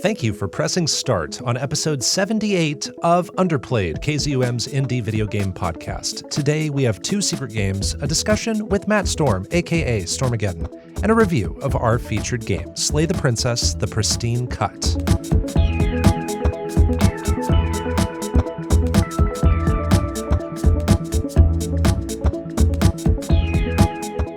Thank you for pressing start on episode 78 of Underplayed, KZUM's indie video game podcast. Today we have two secret games, a discussion with Matt Storm, aka Stormageddon, and a review of our featured game, Slay the Princess, the Pristine Cut.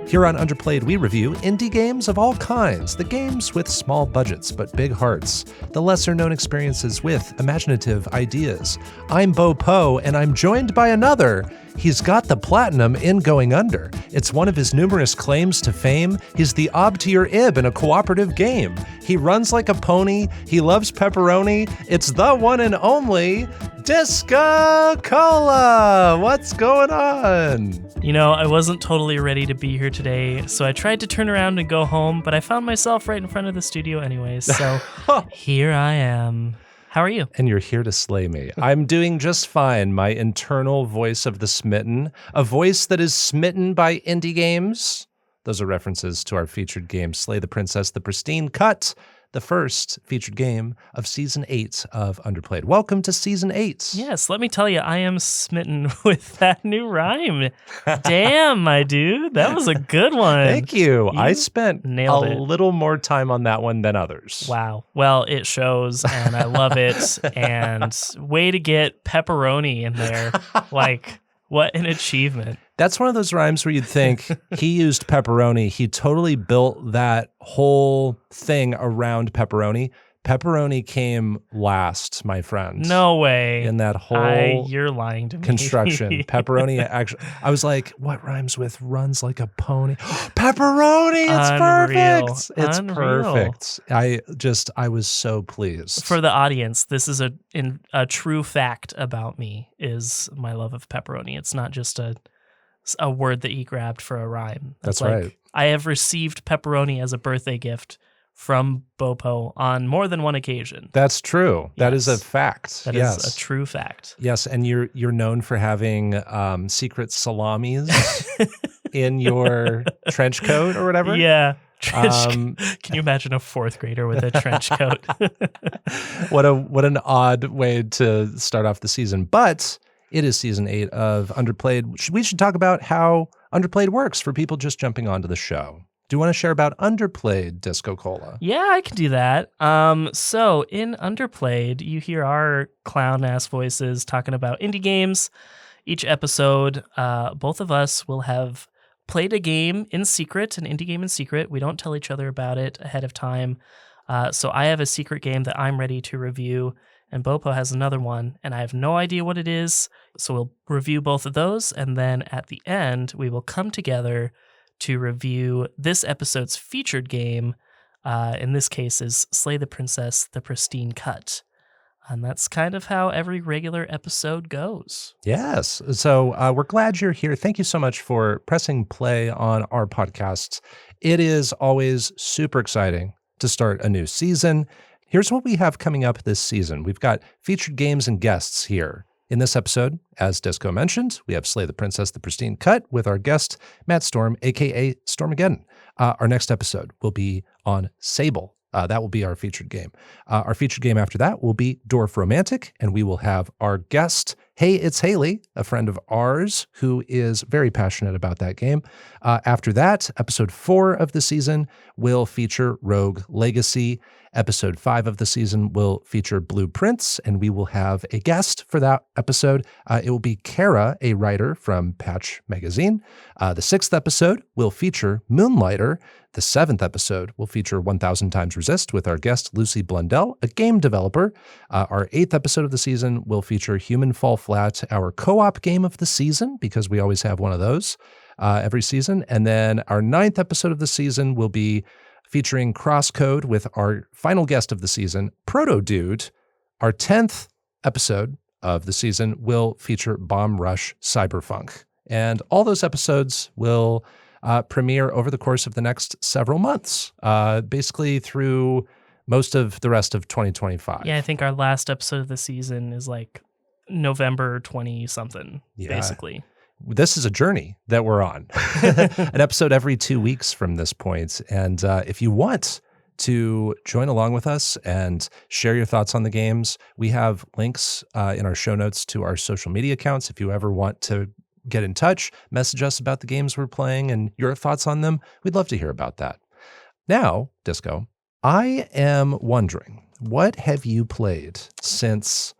Here on Underplayed, we review indie games of all kinds, the games with small budgets but big hearts, the lesser-known experiences with imaginative ideas. I'm Bo Poe, and I'm joined by another. He's got the platinum in Going Under. It's one of his numerous claims to fame. He's the ob to your ib in a cooperative game. He runs like a pony. He loves pepperoni. It's the one and only DiscoCola. What's going on? You know, I wasn't totally ready to be here today, so I tried to turn around and go home, but I found myself right in front of the studio anyways, so here I am. How are you? And you're here to slay me. I'm doing just fine. My internal voice of the smitten, a voice that is smitten by indie games. Those are references to our featured game, Slay the Princess, the Pristine Cut, the first featured game of Season 8 of Underplayed. Welcome to Season 8. Yes, let me tell you, I am smitten with that new rhyme. Damn, my dude, that was a good one. Thank you. I spent nailed it. Little more time on that one than others. Wow. Well, it shows, and I love it. And way to get pepperoni in there. Like, what an achievement. That's one of those rhymes where you'd think he used pepperoni. He totally built that whole thing around pepperoni. Pepperoni came last, my friend. No way. In that whole you're lying to me. Construction. Pepperoni actually, I was like, what rhymes with runs like a pony? Pepperoni! It's Unreal. Perfect. It's Unreal. perfect. I was so pleased. For the audience, this is a true fact about me, is my love of pepperoni. It's not just a word that he grabbed for a rhyme. That's like, right. I have received pepperoni as a birthday gift from Bopo on more than one occasion. That's true. Yes. That is a fact. That yes. is a true fact. Yes, and you're known for having secret salamis in your trench coat or whatever. Yeah. Can you imagine a fourth grader with a trench coat? What an odd way to start off the season. But it is Season 8 of Underplayed. We should talk about how Underplayed works for people just jumping onto the show. Do you want to share about Underplayed, DiscoCola? Yeah, I can do that. So in Underplayed, you hear our clown-ass voices talking about indie games. Each episode, both of us will have played a game in secret, an indie game in secret. We don't tell each other about it ahead of time. So I have a secret game that I'm ready to review, and Bopo has another one, and I have no idea what it is. So we'll review both of those, and then at the end, we will come together to review this episode's featured game. In this case is Slay the Princess, the Pristine Cut. And that's kind of how every regular episode goes. Yes. So we're glad you're here. Thank you so much for pressing play on our podcast. It is always super exciting to start a new season. Here's what we have coming up this season. We've got featured games and guests here. In this episode, as Disco mentioned, we have Slay the Princess, the Pristine Cut with our guest, Matt Storm, a.k.a. Stormageddon. Our next episode will be on Sable. That will be our featured game. Our featured game after that will be Dwarf Romantic, and we will have our guest, Hey, it's Haley, a friend of ours who is very passionate about that game. After that, episode 4 of the season will feature Rogue Legacy. Episode 5 of the season will feature Blueprints, and we will have a guest for that episode. It will be Kara, a writer from Patch Magazine. The 6th episode will feature Moonlighter. The 7th episode will feature 1000 Times Resist with our guest, Lucy Blundell, a game developer. Our 8th episode of the season will feature Human Fall Flat, our co-op game of the season, because we always have one of those every season. And then our 9th episode of the season will be featuring Crosscode with our final guest of the season, Proto Dude. Our 10th episode of the season will feature Bomb Rush Cyberfunk. And all those episodes will premiere over the course of the next several months, basically through most of the rest of 2025. Yeah, I think our last episode of the season is like November 20-something, basically. This is a journey that we're on. An episode every 2 weeks from this point. And if you want to join along with us and share your thoughts on the games. We have links in our show notes to our social media accounts. If you ever want to get in touch, message us about the games we're playing and your thoughts on them, we'd love to hear about that. Now, Disco, I am wondering, what have you played since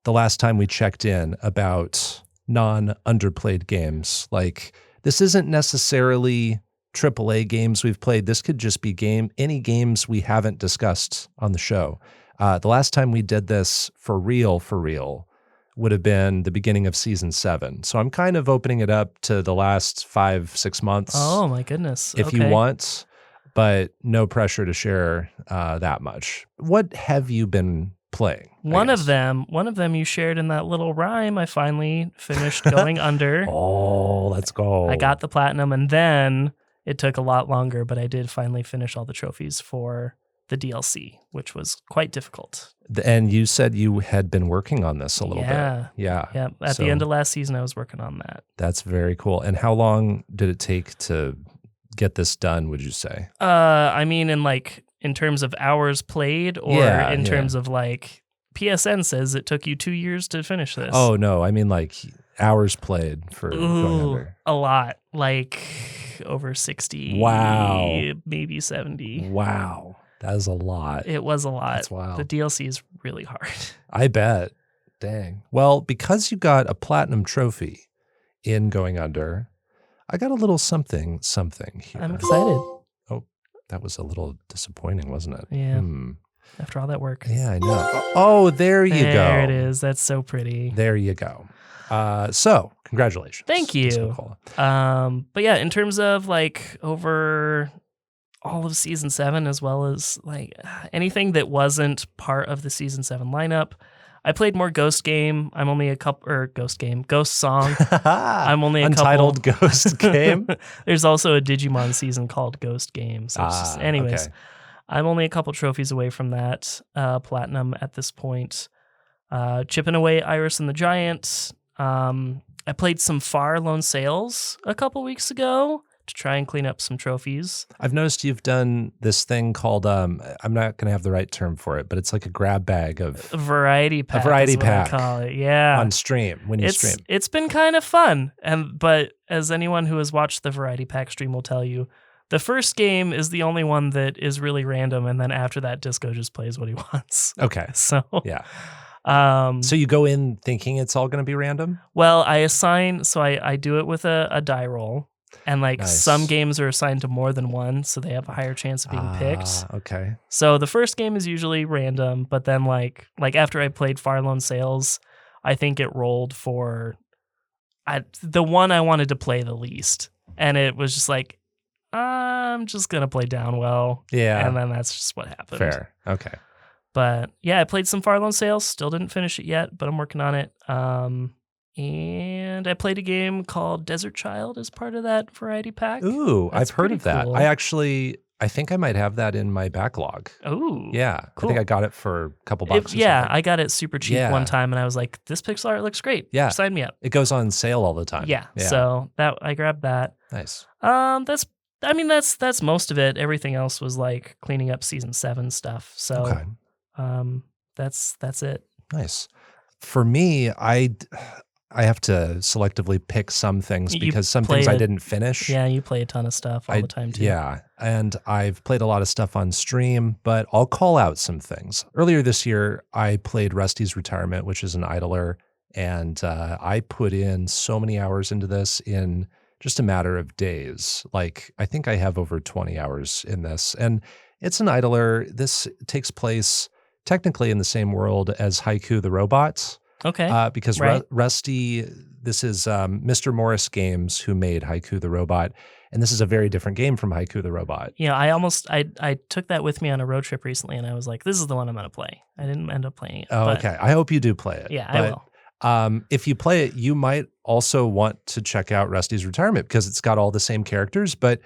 the last time we checked in about non-underplayed games? Like, this isn't necessarily AAA games we've played. This could just be any games we haven't discussed on the show. The last time we did this for real, would have been the beginning of season 7. So I'm kind of opening it up to the last 5-6 months. Oh my goodness. If you want, but no pressure to share that much. What have you been playing? One of them you shared in that little rhyme. I finally finished going under. Oh, let's go. I got the platinum, and then it took a lot longer, but I did finally finish all the trophies for the DLC, which was quite difficult. And you said you had been working on this a little bit. Yeah. At the end of last season, I was working on that. That's very cool. And how long did it take to get this done, would you say? I mean, in terms of hours played, or in terms of PSN says it took you 2 years to finish this. Oh, no. I mean, hours played for going under. A lot. Over 60. Wow. Maybe 70. Wow. That is a lot. It was a lot. That's wild. The DLC is really hard. I bet. Dang. Well, because you got a platinum trophy in going under, I got a little something here. I'm excited. Oh, that was a little disappointing, wasn't it? Yeah. After all that work. Yeah, I know. Oh, there you go. There it is. That's so pretty. There you go. So, congratulations. Thank you. DiscoCola. But yeah, in terms of over all of season 7, as well as anything that wasn't part of the season 7 lineup, I played more Ghost Game. I'm only Ghost Song. I'm only a Untitled Ghost Game. There's also a Digimon season called Ghost Game. So anyways, okay. I'm only a couple trophies away from that platinum at this point. Chipping away Iris and the Giant. I played some Far Lone Sails a couple weeks ago to try and clean up some trophies. I've noticed you've done this thing called, I'm not going to have the right term for it, but it's like a grab bag of... A variety pack. A variety pack. I call it. Yeah. On stream, when you stream. It's been kind of fun. But as anyone who has watched the variety pack stream will tell you, the first game is the only one that is really random, and then after that, Disco just plays what he wants. Okay. So... Yeah. So you go in thinking it's all going to be random? Well, I do it with a die roll. And nice. Some games are assigned to more than one, so they have a higher chance of being picked. Okay. So the first game is usually random, but then after I played Far Lone Sails, I think it rolled for the one I wanted to play the least. And it was just I'm just going to play Downwell. Yeah. And then that's just what happened. Fair. Okay. But yeah, I played some Far Lone Sails. Still didn't finish it yet, but I'm working on it. And I played a game called Desert Child as part of that variety pack. Ooh, I've heard of that. Cool. I think I might have that in my backlog. Ooh. Yeah. Cool. I think I got it for a couple bucks. I got it super cheap one time, and I was like, this pixel art looks great. Yeah. Sign me up. It goes on sale all the time. Yeah. So I grabbed that. Nice. That's most of it. Everything else was cleaning up season 7 stuff. So okay. That's it. Nice. For me, I have to selectively pick some things because some things I didn't finish. Yeah, you play a ton of stuff all the time too. Yeah, and I've played a lot of stuff on stream, but I'll call out some things. Earlier this year, I played Rusty's Retirement, which is an idler, and I put in so many hours into this in just a matter of days. I think I have over 20 hours in this, and it's an idler. This takes place technically in the same world as Haiku the Robot. Okay. Because Rusty, this is Mr. Morris Games who made Haiku the Robot, and this is a very different game from Haiku the Robot. Yeah, I took that with me on a road trip recently, and I was like, this is the one I'm going to play. I didn't end up playing it. Oh, okay. I hope you do play it. Yeah, I will. If you play it, you might also want to check out Rusty's Retirement because it's got all the same characters, but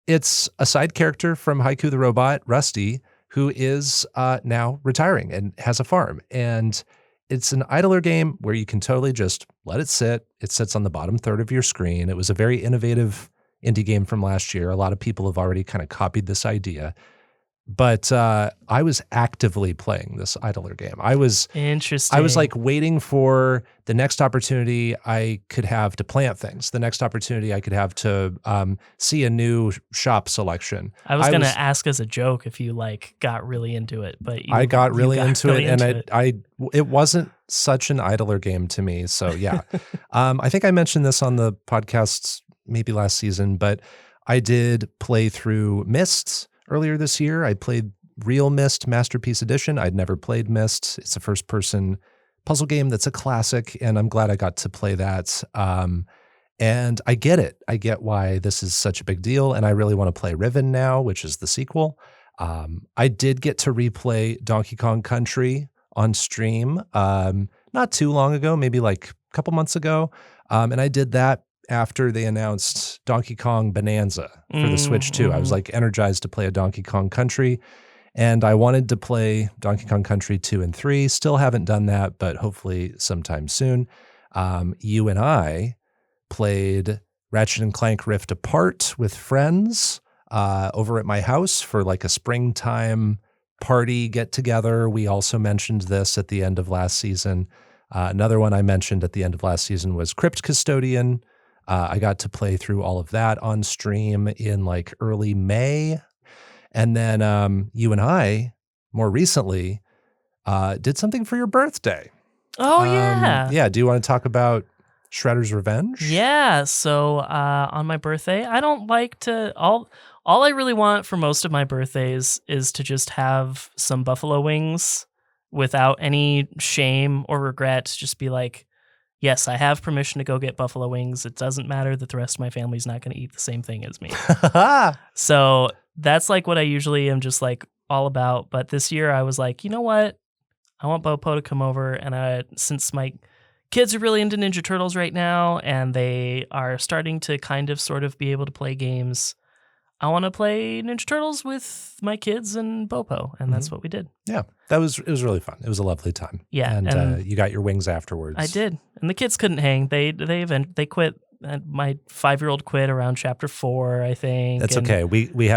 it's a side character from Haiku the Robot, Rusty, who is now retiring and has a farm. And it's an idler game where you can totally just let it sit. It sits on the bottom third of your screen. It was a very innovative indie game from last year. A lot of people have already kind of copied this idea. But I was actively playing this idler game. Interesting. I was like waiting for the next opportunity I could have to plant things, the next opportunity I could have to see a new shop selection. I was going to ask as a joke if you like got really into it, but I got really into it, and it wasn't such an idler game to me. So yeah, I think I mentioned this on the podcast maybe last season, but I did play through Myst earlier this year. I played Real Myst Masterpiece Edition. I'd never played Myst. It's a first-person puzzle game that's a classic, and I'm glad I got to play that. And I get it. I get why this is such a big deal, and I really want to play Riven now, which is the sequel. I did get to replay Donkey Kong Country on stream not too long ago, maybe like a couple months ago, and I did that after they announced Donkey Kong Bonanza for the Switch 2. I was like energized to play a Donkey Kong Country, and I wanted to play Donkey Kong Country 2 and 3. Still haven't done that, but hopefully sometime soon. You and I played Ratchet & Clank Rift Apart with friends over at my house for like a springtime party get-together. We also mentioned this at the end of last season. Another one I mentioned at the end of last season was Crypt Custodian. I got to play through all of that on stream in like early May. And then you and I, more recently, did something for your birthday. Oh, yeah. Yeah. Do you want to talk about Shredder's Revenge? Yeah. So on my birthday, I don't like to... All I really want for most of my birthdays is to just have some buffalo wings without any shame or regret. Just be like, yes, I have permission to go get buffalo wings. It doesn't matter that the rest of my family's not going to eat the same thing as me. So that's like what I usually am just like all about. But this year I was like, you know what? I want Bopo to come over. And since my kids are really into Ninja Turtles right now and they are starting to kind of sort of be able to play games, I want to play Ninja Turtles with my kids and Bopo, and that's what we did. Yeah, it was really fun. It was a lovely time. Yeah, and you got your wings afterwards. I did, and the kids couldn't hang. They quit. My 5-year-old quit around chapter 4, I think. That's okay. We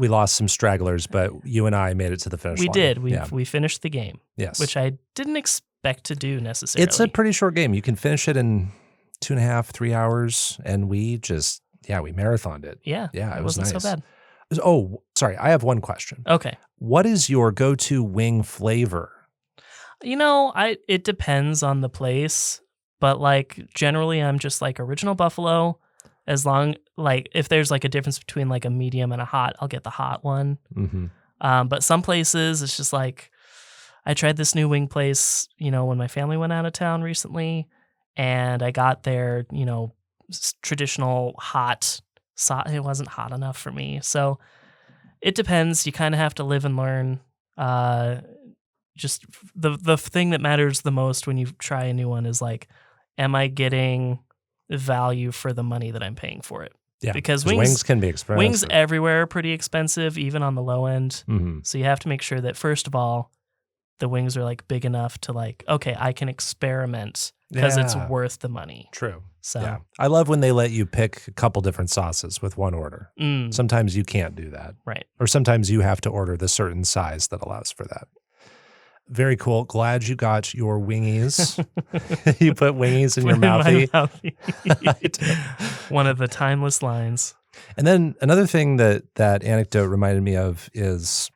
lost some stragglers, but you and I made it to the finish line. We did. We finished the game. Yes, which I didn't expect to do necessarily. It's a pretty short game. You can finish it in 2.5, 3 hours, and we marathoned it. Yeah, it wasn't nice. So bad. Oh, sorry. I have one question. Okay. What is your go-to wing flavor? You know, it depends on the place, but like generally I'm just like original buffalo. As long like if there's like a difference between like a medium and a hot, I'll get the hot one. Mm-hmm. But some places it's just like I tried this new wing place, when my family went out of town recently, and I got their, traditional hot sauce. It wasn't hot enough for me. So it depends. You kind of have to live and learn. Just the thing that matters the most when you try a new one is like, am I getting value for the money that I'm paying for it? Yeah, because wings can be expensive. Wings everywhere are pretty expensive, even on the low end. Mm-hmm. So you have to make sure that first of all, the wings are like big enough to like, okay, I can experiment because it's worth the money. True. So yeah. I love when they let you pick a couple different sauces with one order. Sometimes you can't do that. Right. Or sometimes you have to order the certain size that allows for that. Very cool. Glad you got your wingies. You put wingies in your mouthy. One of the timeless lines. And then another thing that anecdote reminded me of is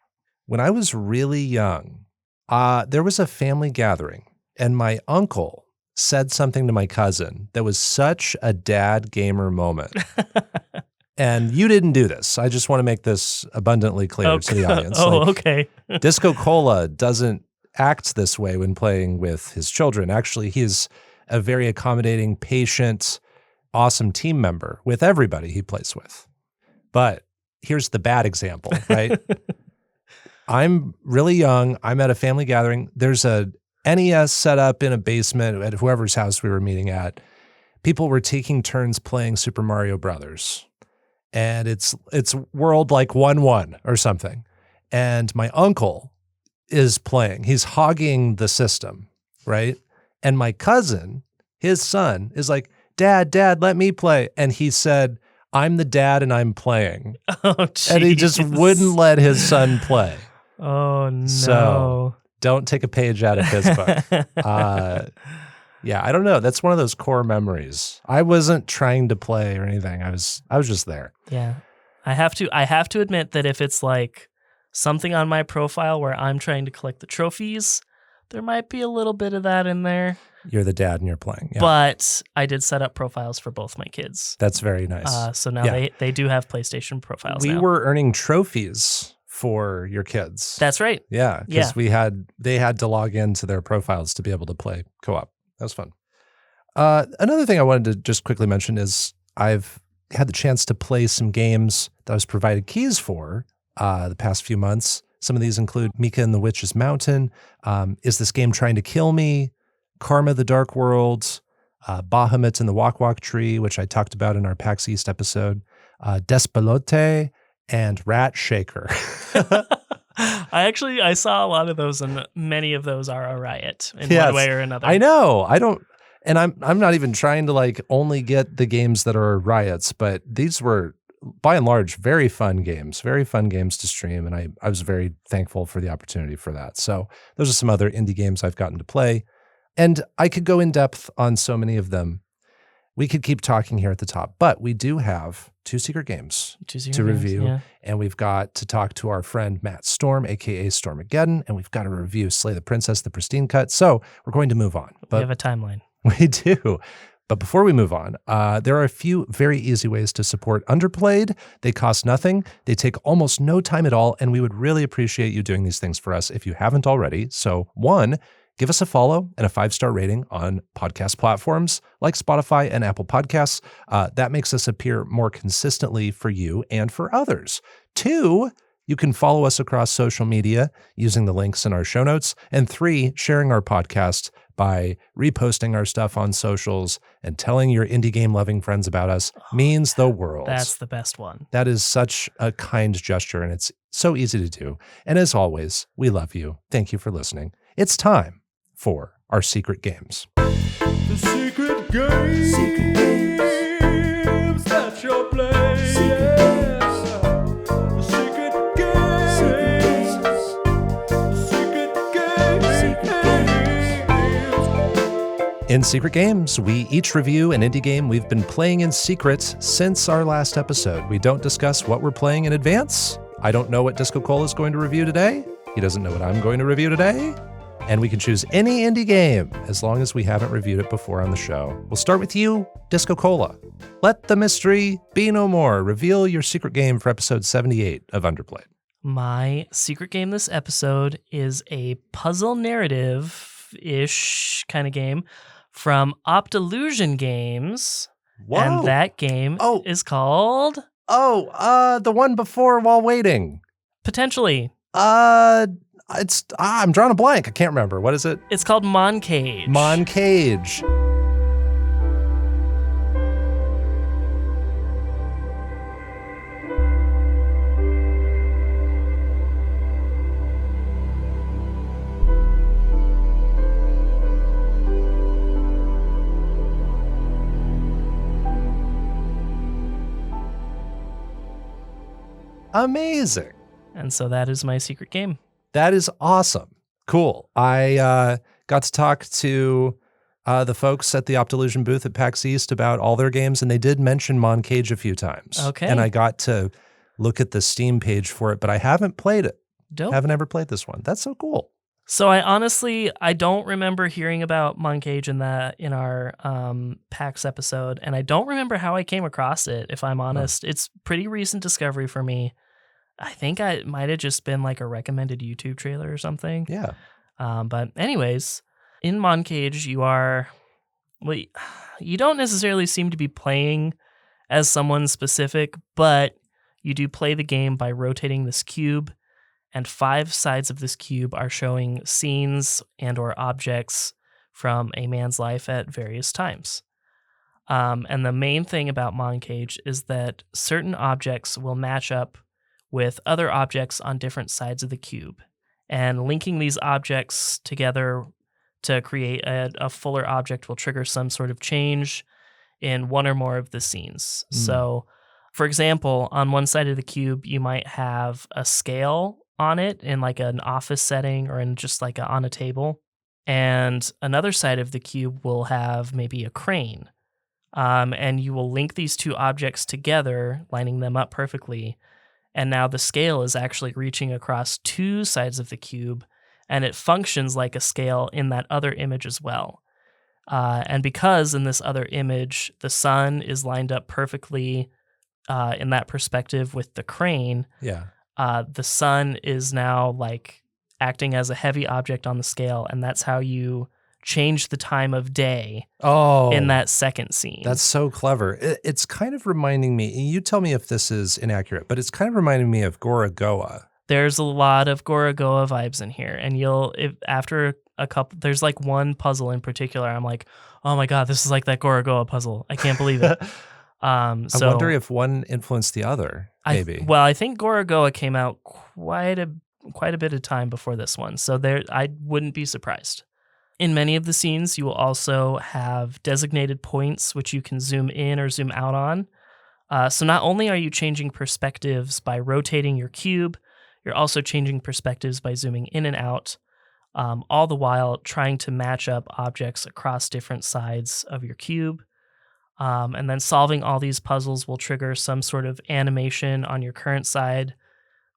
when I was really young, there was a family gathering and my uncle said something to my cousin that was such a dad gamer moment. And you didn't do this. I just want to make this abundantly clear to the audience. Okay. DiscoCola doesn't act this way when playing with his children. Actually, he's a very accommodating, patient, awesome team member with everybody he plays with. But here's the bad example, right? I'm really young. I'm at a family gathering. There's a NES set up in a basement at whoever's house we were meeting at. People were taking turns playing Super Mario Brothers. And it's world like 1-1 or something. And my uncle is playing. He's hogging the system, right? And my cousin, his son, is like, Dad, let me play. And he said, I'm the dad and I'm playing. Oh, And he just jeez. wouldn't let his son play. Oh, no. So don't take a page out of his book. Yeah, I don't know. That's one of those core memories. I wasn't trying to play or anything. I was just there. Yeah. I have to admit that if it's like something on my profile where I'm trying to collect the trophies, there might be a little bit of that in there. You're the dad and you're playing. Yeah. But I did set up profiles for both my kids. That's very nice. So now they do have PlayStation profiles We now. were earning trophies for your kids. That's right. Yeah, because they had to log into their profiles to be able to play co-op. That was fun. Another thing I wanted to just quickly mention is I've had the chance to play some games that I was provided keys for the past few months. Some of these include Mika and the Witch's Mountain, Is This Game Trying to Kill Me?, Karma the Dark World, Bahamut and the Walk Walk Tree, which I talked about in our PAX East episode, Despelote, and Rat Shaker. I saw a lot of those, and many of those are a riot in one way or another. I know. And I'm not even trying to like only get the games that are riots, but these were by and large very fun games to stream, and I was very thankful for the opportunity for that. So those are some other indie games I've gotten to play, and I could go in depth on so many of them. We could keep talking here at the top, but we do have 2 secret games to review, and we've got to talk to our friend Matt Storm, aka Stormageddon, and we've got to review Slay the Princess, the Pristine Cut. So we're going to move on. We have a timeline. We do. But before we move on, there are a few very easy ways to support Underplayed. They cost nothing. They take almost no time at all, and we would really appreciate you doing these things for us if you haven't already. So 1, give us a follow and a 5-star rating on podcast platforms like Spotify and Apple Podcasts. That makes us appear more consistently for you and for others. 2, you can follow us across social media using the links in our show notes. And 3, sharing our podcast by reposting our stuff on socials and telling your indie game loving friends about us means the world. That's the best one. That is such a kind gesture, and it's so easy to do. And as always, we love you. Thank you for listening. It's time for our secret games. The secret games, secret games that you're playing. The secret games, In Secret Games, we each review an indie game we've been playing in secret since our last episode. We don't discuss what we're playing in advance. I don't know what DiscoCola is going to review today. He doesn't know what I'm going to review today. And we can choose any indie game as long as we haven't reviewed it before on the show. We'll start with you, DiscoCola. Let the mystery be no more. Reveal your secret game for episode 78 of Underplayed. My secret game this episode is a puzzle narrative-ish kind of game from Optillusion Games. Whoa. And that game is called... the one before While Waiting. Potentially. I'm drawing a blank. I can't remember. What is it? It's called Moncage. Moncage. Amazing. And so that is my secret game. That is awesome. Cool. I got to talk to the folks at the Optillusion booth at PAX East about all their games, and they did mention Moncage a few times. Okay. And I got to look at the Steam page for it, but I haven't played it. Dope. Haven't ever played this one. That's so cool. So I don't remember hearing about Moncage in our PAX episode, and I don't remember how I came across it, if I'm honest. It's pretty recent discovery for me. I think it might have just been like a recommended YouTube trailer or something. Yeah. But anyways, in Moncage, you don't necessarily seem to be playing as someone specific, but you do play the game by rotating this cube, and 5 sides of this cube are showing scenes and or objects from a man's life at various times. And the main thing about Moncage is that certain objects will match up with other objects on different sides of the cube, and linking these objects together to create a fuller object will trigger some sort of change in one or more of the scenes. So For example, on one side of the cube, you might have a scale on it in like an office setting or in just like on a table. And another side of the cube will have maybe a crane. And you will link these two objects together, lining them up perfectly. And now the scale is actually reaching across two sides of the cube, and it functions like a scale in that other image as well. And because in this other image, the sun is lined up perfectly in that perspective with the crane, the sun is now like acting as a heavy object on the scale, and that's how you change the time of day in that second scene. That's so clever. It's kind of reminding me, you tell me if this is inaccurate, but it's kind of reminding me of Gorogoa. There's a lot of Gorogoa vibes in here, and after a couple, there's like one puzzle in particular, I'm like, oh my God, this is like that Gorogoa puzzle. I can't believe it. I wonder if one influenced the other, maybe. I think Gorogoa came out quite a bit of time before this one, so I wouldn't be surprised. In many of the scenes, you will also have designated points which you can zoom in or zoom out on. So not only are you changing perspectives by rotating your cube, you're also changing perspectives by zooming in and out, all the while trying to match up objects across different sides of your cube. And then solving all these puzzles will trigger some sort of animation on your current side,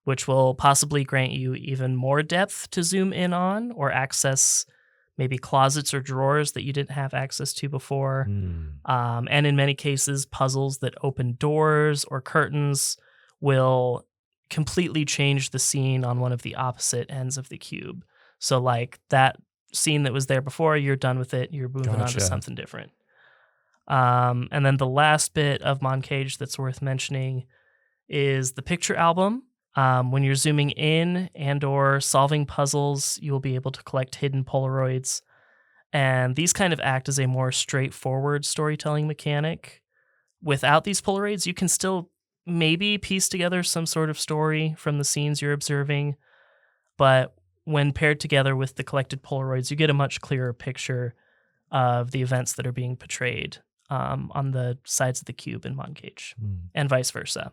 which will possibly grant you even more depth to zoom in on or access maybe closets or drawers that you didn't have access to before. And in many cases, puzzles that open doors or curtains will completely change the scene on one of the opposite ends of the cube. So like that scene that was there before, you're done with it, you're moving on to something different. And then the last bit of Moncage that's worth mentioning is the picture album. When you're zooming in and or solving puzzles, you will be able to collect hidden Polaroids. And these kind of act as a more straightforward storytelling mechanic. Without these Polaroids, you can still maybe piece together some sort of story from the scenes you're observing. But when paired together with the collected Polaroids, you get a much clearer picture of the events that are being portrayed on the sides of the cube in Moncage, and vice versa.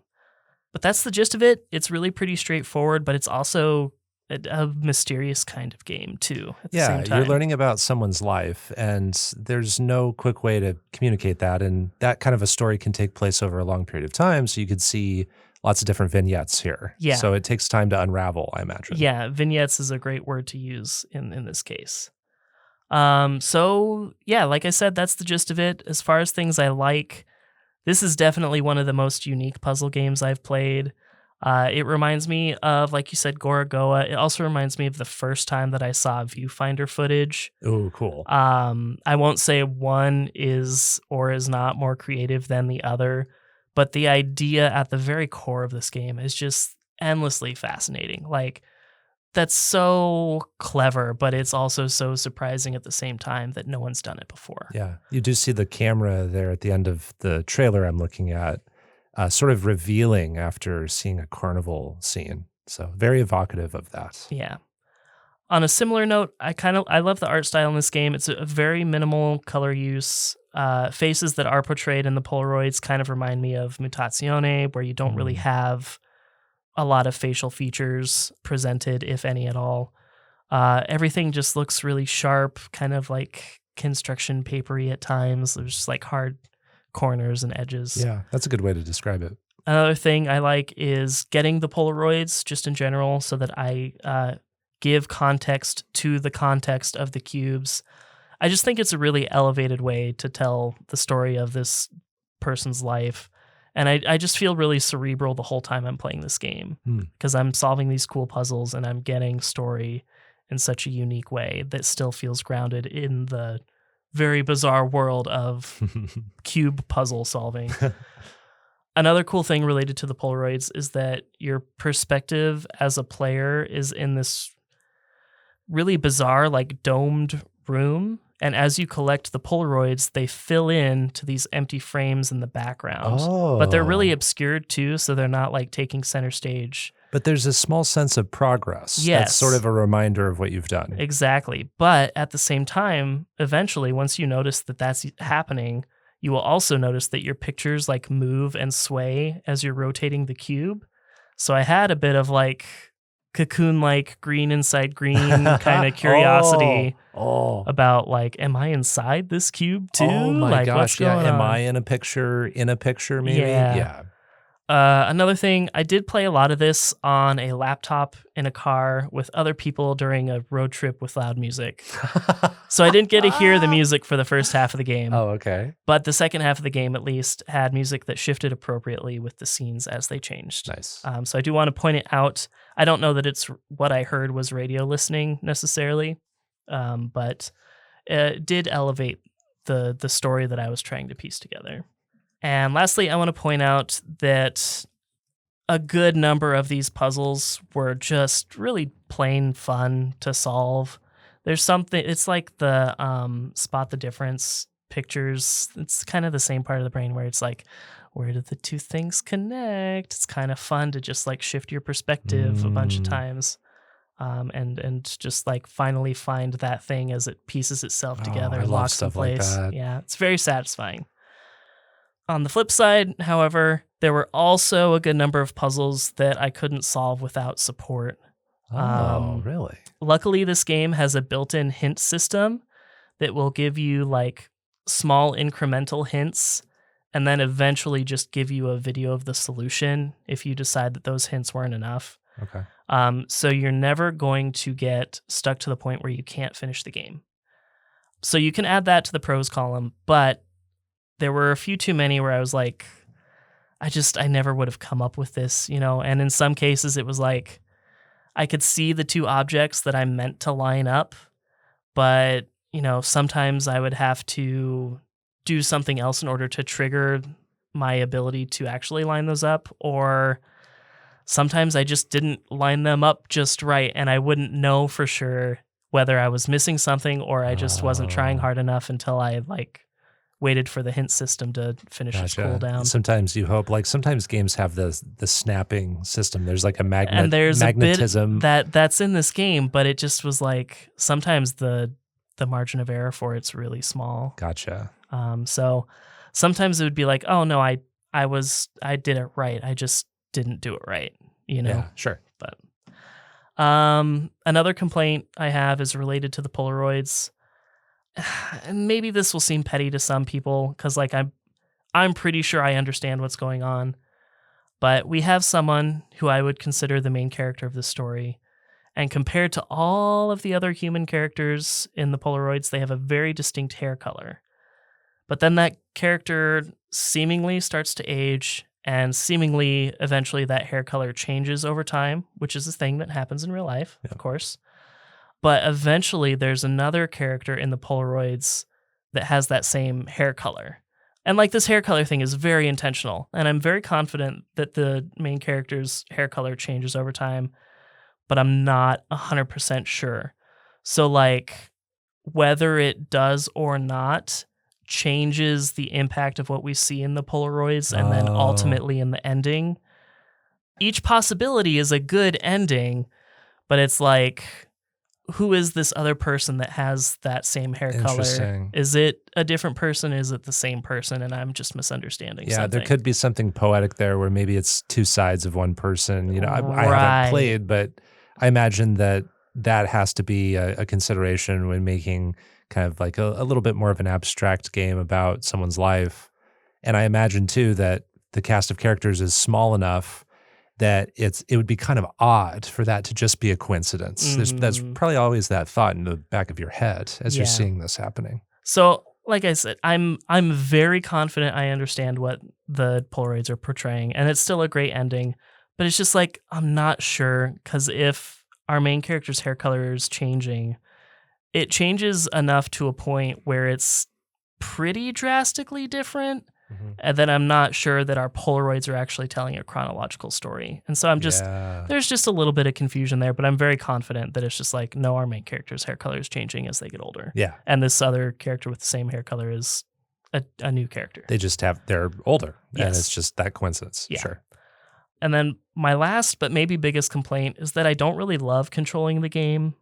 But that's the gist of it. It's really pretty straightforward, but it's also a mysterious kind of game, too, at the same time. You're learning about someone's life, and there's no quick way to communicate that. And that kind of a story can take place over a long period of time, so you could see lots of different vignettes here. Yeah. So it takes time to unravel, I imagine. Yeah, vignettes is a great word to use in this case. So, yeah, like I said, that's the gist of it. As far as things I like, this is definitely one of the most unique puzzle games I've played. It reminds me of, like you said, Gorogoa. It also reminds me of the first time that I saw viewfinder footage. Oh, cool. I won't say one is or is not more creative than the other, but the idea at the very core of this game is just endlessly fascinating. Like, that's so clever, but it's also so surprising at the same time that no one's done it before. Yeah, you do see the camera there at the end of the trailer I'm looking at, sort of revealing after seeing a carnival scene. So very evocative of that. Yeah. On a similar note, I love the art style in this game. It's a very minimal color use. Faces that are portrayed in the Polaroids kind of remind me of Mutazione, where you don't really have a lot of facial features presented, if any at all. Everything just looks really sharp, kind of like construction papery at times. There's just like hard corners and edges. Yeah, that's a good way to describe it. Another thing I like is getting the Polaroids just in general so that I give context to the context of the cubes. I just think it's a really elevated way to tell the story of this person's life. And I just feel really cerebral the whole time I'm playing this game because I'm solving these cool puzzles and I'm getting story in such a unique way that still feels grounded in the very bizarre world of cube puzzle solving. Another cool thing related to the Polaroids is that your perspective as a player is in this really bizarre, like domed room. And as you collect the Polaroids, they fill in to these empty frames in the background. But they're really obscured too, so they're not like taking center stage. But there's a small sense of progress. Yes. That's sort of a reminder of what you've done. Exactly. But at the same time, eventually, once you notice that that's happening, you will also notice that your pictures like move and sway as you're rotating the cube. So I had a bit of like cocoon-like green inside green kind of curiosity about like, am I inside this cube too? Oh my like, gosh, what's going Am on? I in a picture maybe? Yeah. Another thing, I did play a lot of this on a laptop in a car with other people during a road trip with loud music. So I didn't get to hear the music for the first half of the game. Oh, okay. But the second half of the game, at least, had music that shifted appropriately with the scenes as they changed. Nice. So I do want to point it out. I don't know that it's what I heard was radio listening necessarily, but it did elevate the story that I was trying to piece together. And lastly, I want to point out that a good number of these puzzles were just really plain fun to solve. There's something, it's like the spot the difference pictures. It's kind of the same part of the brain where it's like, where did the two things connect? It's kind of fun to just like shift your perspective a bunch of times. And just like finally find that thing as it pieces itself together, I love locks in stuff like place. that. Yeah, it's very satisfying. On the flip side, however, there were also a good number of puzzles that I couldn't solve without support. Oh, really? Luckily, this game has a built-in hint system that will give you like small incremental hints and then eventually just give you a video of the solution if you decide that those hints weren't enough. Okay. So you're never going to get stuck to the point where you can't finish the game. So you can add that to the pros column, but there were a few too many where I was like, I never would have come up with this, you know? And in some cases it was like, I could see the two objects that I meant to line up, but, you know, sometimes I would have to do something else in order to trigger my ability to actually line those up, or sometimes I just didn't line them up just right, and I wouldn't know for sure whether I was missing something or I just wasn't trying hard enough until I like waited for the hint system to finish its cooldown. Sometimes you hope, like sometimes games have the snapping system. There's like a and there's magnetism a bit that's in this game, but it just was like sometimes the margin of error for it's really small. Gotcha. So sometimes it would be like, oh no, I did it right. I just didn't do it right, you know? Yeah, sure. But another complaint I have is related to the Polaroids. And maybe this will seem petty to some people because like I'm pretty sure I understand what's going on. But we have someone who I would consider the main character of the story. And compared to all of the other human characters in the Polaroids, they have a very distinct hair color. But then that character seemingly starts to age, and seemingly eventually that hair color changes over time, which is a thing that happens in real life, of course. But eventually there's another character in the Polaroids that has that same hair color. And like this hair color thing is very intentional. And I'm very confident that the main character's hair color changes over time, but I'm not 100% sure. So like whether it does or not changes the impact of what we see in the Polaroids and then ultimately in the ending. Each possibility is a good ending, but it's like, who is this other person that has that same hair color? Is it a different person? Is it the same person? And I'm just misunderstanding something. There could be something poetic there where maybe it's two sides of one person. You know, I haven't played, but I imagine that has to be a consideration when making kind of like a little bit more of an abstract game about someone's life. And I imagine too that the cast of characters is small enough that it would be kind of odd for that to just be a coincidence. That's probably always that thought in the back of your head as you're seeing this happening. So, like I said, I'm very confident I understand what the Polaroids are portraying, and it's still a great ending. But it's just like I'm not sure, because if our main character's hair color is changing, it changes enough to a point where it's pretty drastically different. And then I'm not sure that our Polaroids are actually telling a chronological story. And so there's just a little bit of confusion there, but I'm very confident that it's just like, no, our main character's hair color is changing as they get older. Yeah. And this other character with the same hair color is a new character. They're older. Yes. And it's just that coincidence. Yeah. Sure. And then my last, but maybe biggest complaint is that I don't really love controlling the game.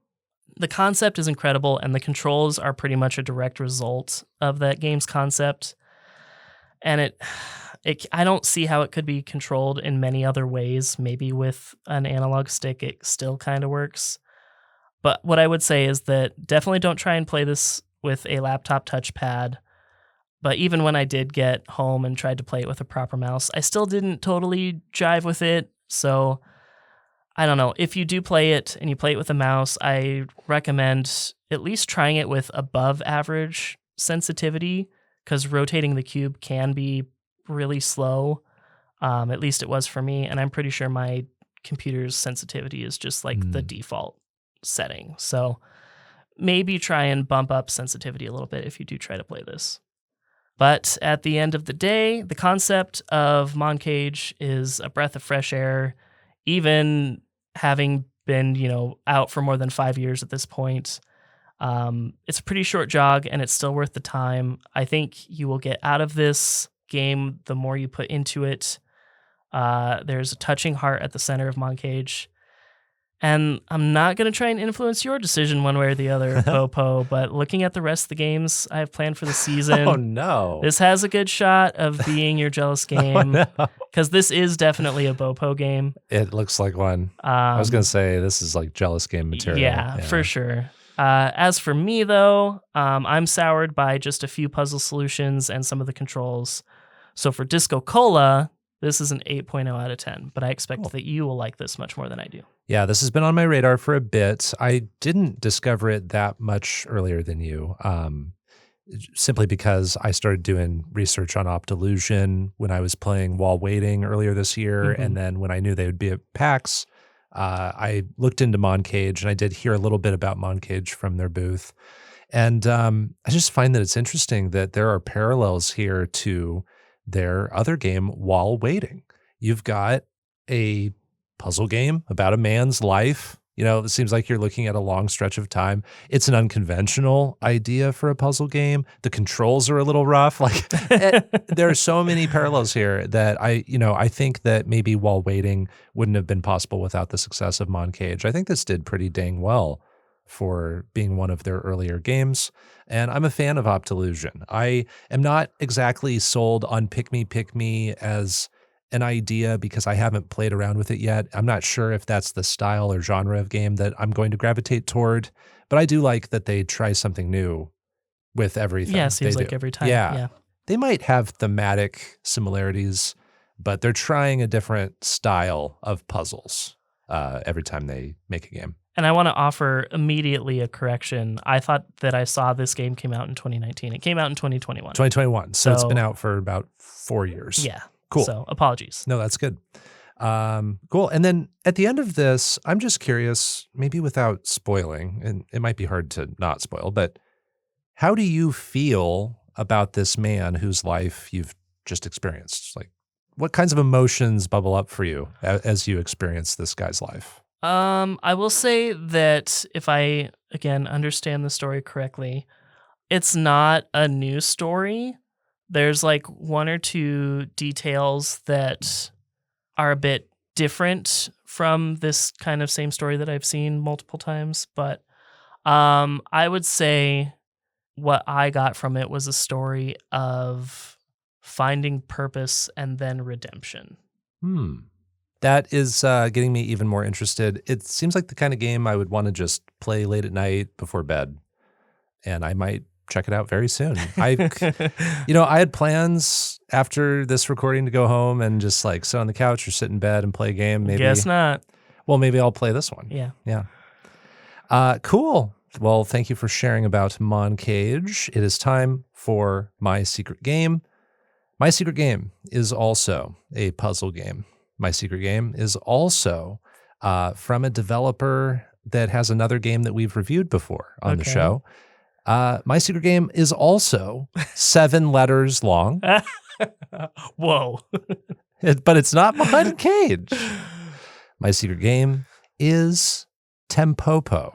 The concept is incredible, and the controls are pretty much a direct result of that game's concept. And I don't see how it could be controlled in many other ways. Maybe with an analog stick, it still kind of works. But what I would say is that definitely don't try and play this with a laptop touchpad. But even when I did get home and tried to play it with a proper mouse, I still didn't totally jive with it. So I don't know. If you do play it and you play it with a mouse, I recommend at least trying it with above average sensitivity, because rotating the cube can be really slow. At least it was for me. And I'm pretty sure my computer's sensitivity is just like the default setting. So maybe try and bump up sensitivity a little bit if you do try to play this. But at the end of the day, the concept of Moncage is a breath of fresh air, even having been, out for more than 5 years at this point. It's a pretty short jog, and it's still worth the time. I think you will get out of this game the more you put into it. There's a touching heart at the center of Moncage. And I'm not going to try and influence your decision one way or the other, Popo, but looking at the rest of the games I have planned for the season, Oh, no. this has a good shot of being your jealous game, because this is definitely a Bopo game. It looks like one. I was going to say this is like jealous game material. Yeah, for sure. As for me, though, I'm soured by just a few puzzle solutions and some of the controls. So for DiscoCola, this is an 8.0 out of 10, but I expect that you will like this much more than I do. Yeah, this has been on my radar for a bit. I didn't discover it that much earlier than you, simply because I started doing research on Optilusion when I was playing While Waiting earlier this year. And then when I knew they would be at PAX, I looked into Moncage, and I did hear a little bit about Moncage from their booth. And I just find that it's interesting that there are parallels here to their other game, While Waiting. You've got a puzzle game about a man's life. It seems like you're looking at a long stretch of time. It's an unconventional idea for a puzzle game. The controls are a little rough. Like there are so many parallels here that I think that maybe While Waiting wouldn't have been possible without the success of Moncage. I think this did pretty dang well for being one of their earlier games. And I'm a fan of Optilusion. I am not exactly sold on Pick Me as an idea because I haven't played around with it yet. I'm not sure if that's the style or genre of game that I'm going to gravitate toward, but I do like that they try something new with everything. Yeah, seems like every time. Yeah. They might have thematic similarities, but they're trying a different style of puzzles every time they make a game. And I want to offer immediately a correction. I thought that I saw this game came out in 2019. It came out in 2021. 2021. So it's been out for about 4 years. Yeah. Cool. So apologies. No, that's good. Cool. And then at the end of this, I'm just curious, maybe without spoiling, and it might be hard to not spoil, but how do you feel about this man whose life you've just experienced? Like, what kinds of emotions bubble up for you as you experience this guy's life? I will say that if I, again, understand the story correctly, it's not a new story. There's like one or two details that are a bit different from this kind of same story that I've seen multiple times. But I would say what I got from it was a story of finding purpose and then redemption. That is getting me even more interested. It seems like the kind of game I would want to just play late at night before bed, and I might check it out very soon. I had plans after this recording to go home and just like sit on the couch or sit in bed and play a game. Maybe. Guess not. Well, maybe I'll play this one. Yeah. Cool. Well, thank you for sharing about Moncage. It is time for my secret game. My secret game is also a puzzle game. My secret game is also from a developer that has another game that we've reviewed before on the show. My secret game is also 7 letters long. Whoa. But it's not Moncage. My secret game is Tempopo.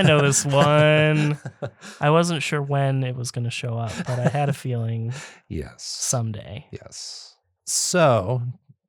know this one. I wasn't sure when it was going to show up, but I had a feeling Yes. someday. Yes. So,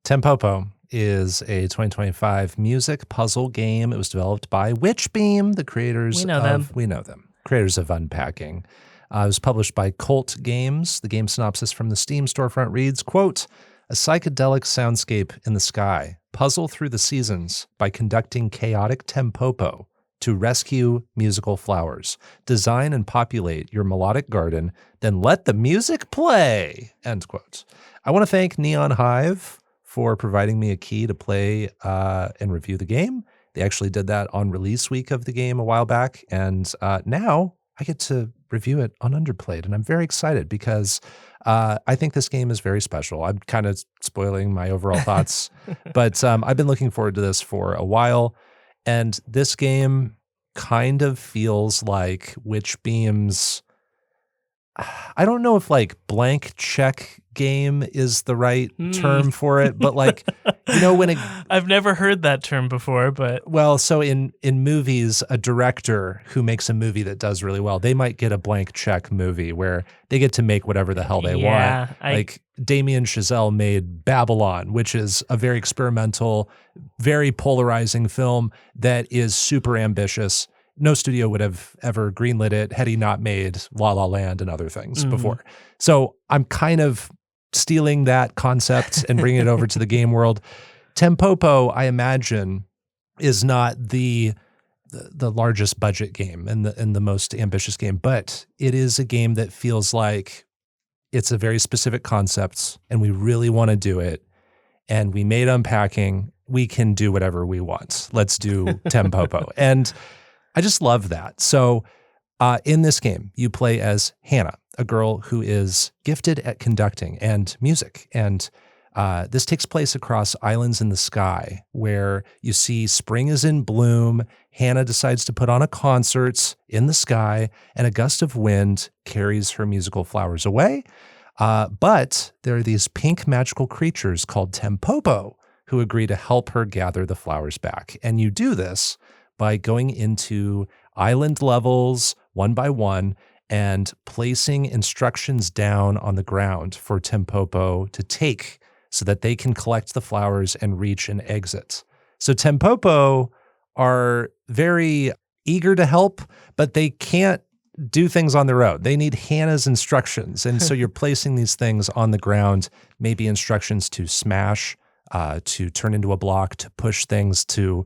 Tempopo is a 2025 music puzzle game. It was developed by Witchbeam, the creators We know them. We know them. Creators of Unpacking. It was published by Colt Games. The game synopsis from the Steam storefront reads, quote, a psychedelic soundscape in the sky. Puzzle through the seasons by conducting chaotic tempopo to rescue musical flowers. Design and populate your melodic garden, then let the music play, end quote. I want to thank Neon Hive for providing me a key to play and review the game. They actually did that on release week of the game a while back, and now I get to review it on Underplayed, and I'm very excited because I think this game is very special. I'm kind of spoiling my overall thoughts, but I've been looking forward to this for a while, and this game kind of feels like Witchbeam's, I don't know if like blank check game is the right term for it, but like, when I've never heard that term before, but well, so in movies, a director who makes a movie that does really well, they might get a blank check movie where they get to make whatever the hell they want. Like Damien Chazelle made Babylon, which is a very experimental, very polarizing film that is super ambitious. No studio would have ever greenlit it had he not made La La Land and other things before. So I'm kind of stealing that concept and bringing it over to the game world. Tempopo, I imagine, is not the largest budget game and the most ambitious game, but it is a game that feels like it's a very specific concept and we really want to do it. And we made Unpacking. We can do whatever we want. Let's do Tempopo. And I just love that. So in this game, you play as Hannah, a girl who is gifted at conducting and music. And this takes place across islands in the sky where you see spring is in bloom. Hannah decides to put on a concert in the sky, and a gust of wind carries her musical flowers away. But there are these pink magical creatures called Tempopo who agree to help her gather the flowers back. And you do this by going into island levels one by one and placing instructions down on the ground for Tempopo to take so that they can collect the flowers and reach an exit. So Tempopo are very eager to help, but they can't do things on their own. They need Hannah's instructions. And so you're placing these things on the ground, maybe instructions to smash, to turn into a block, to push things, to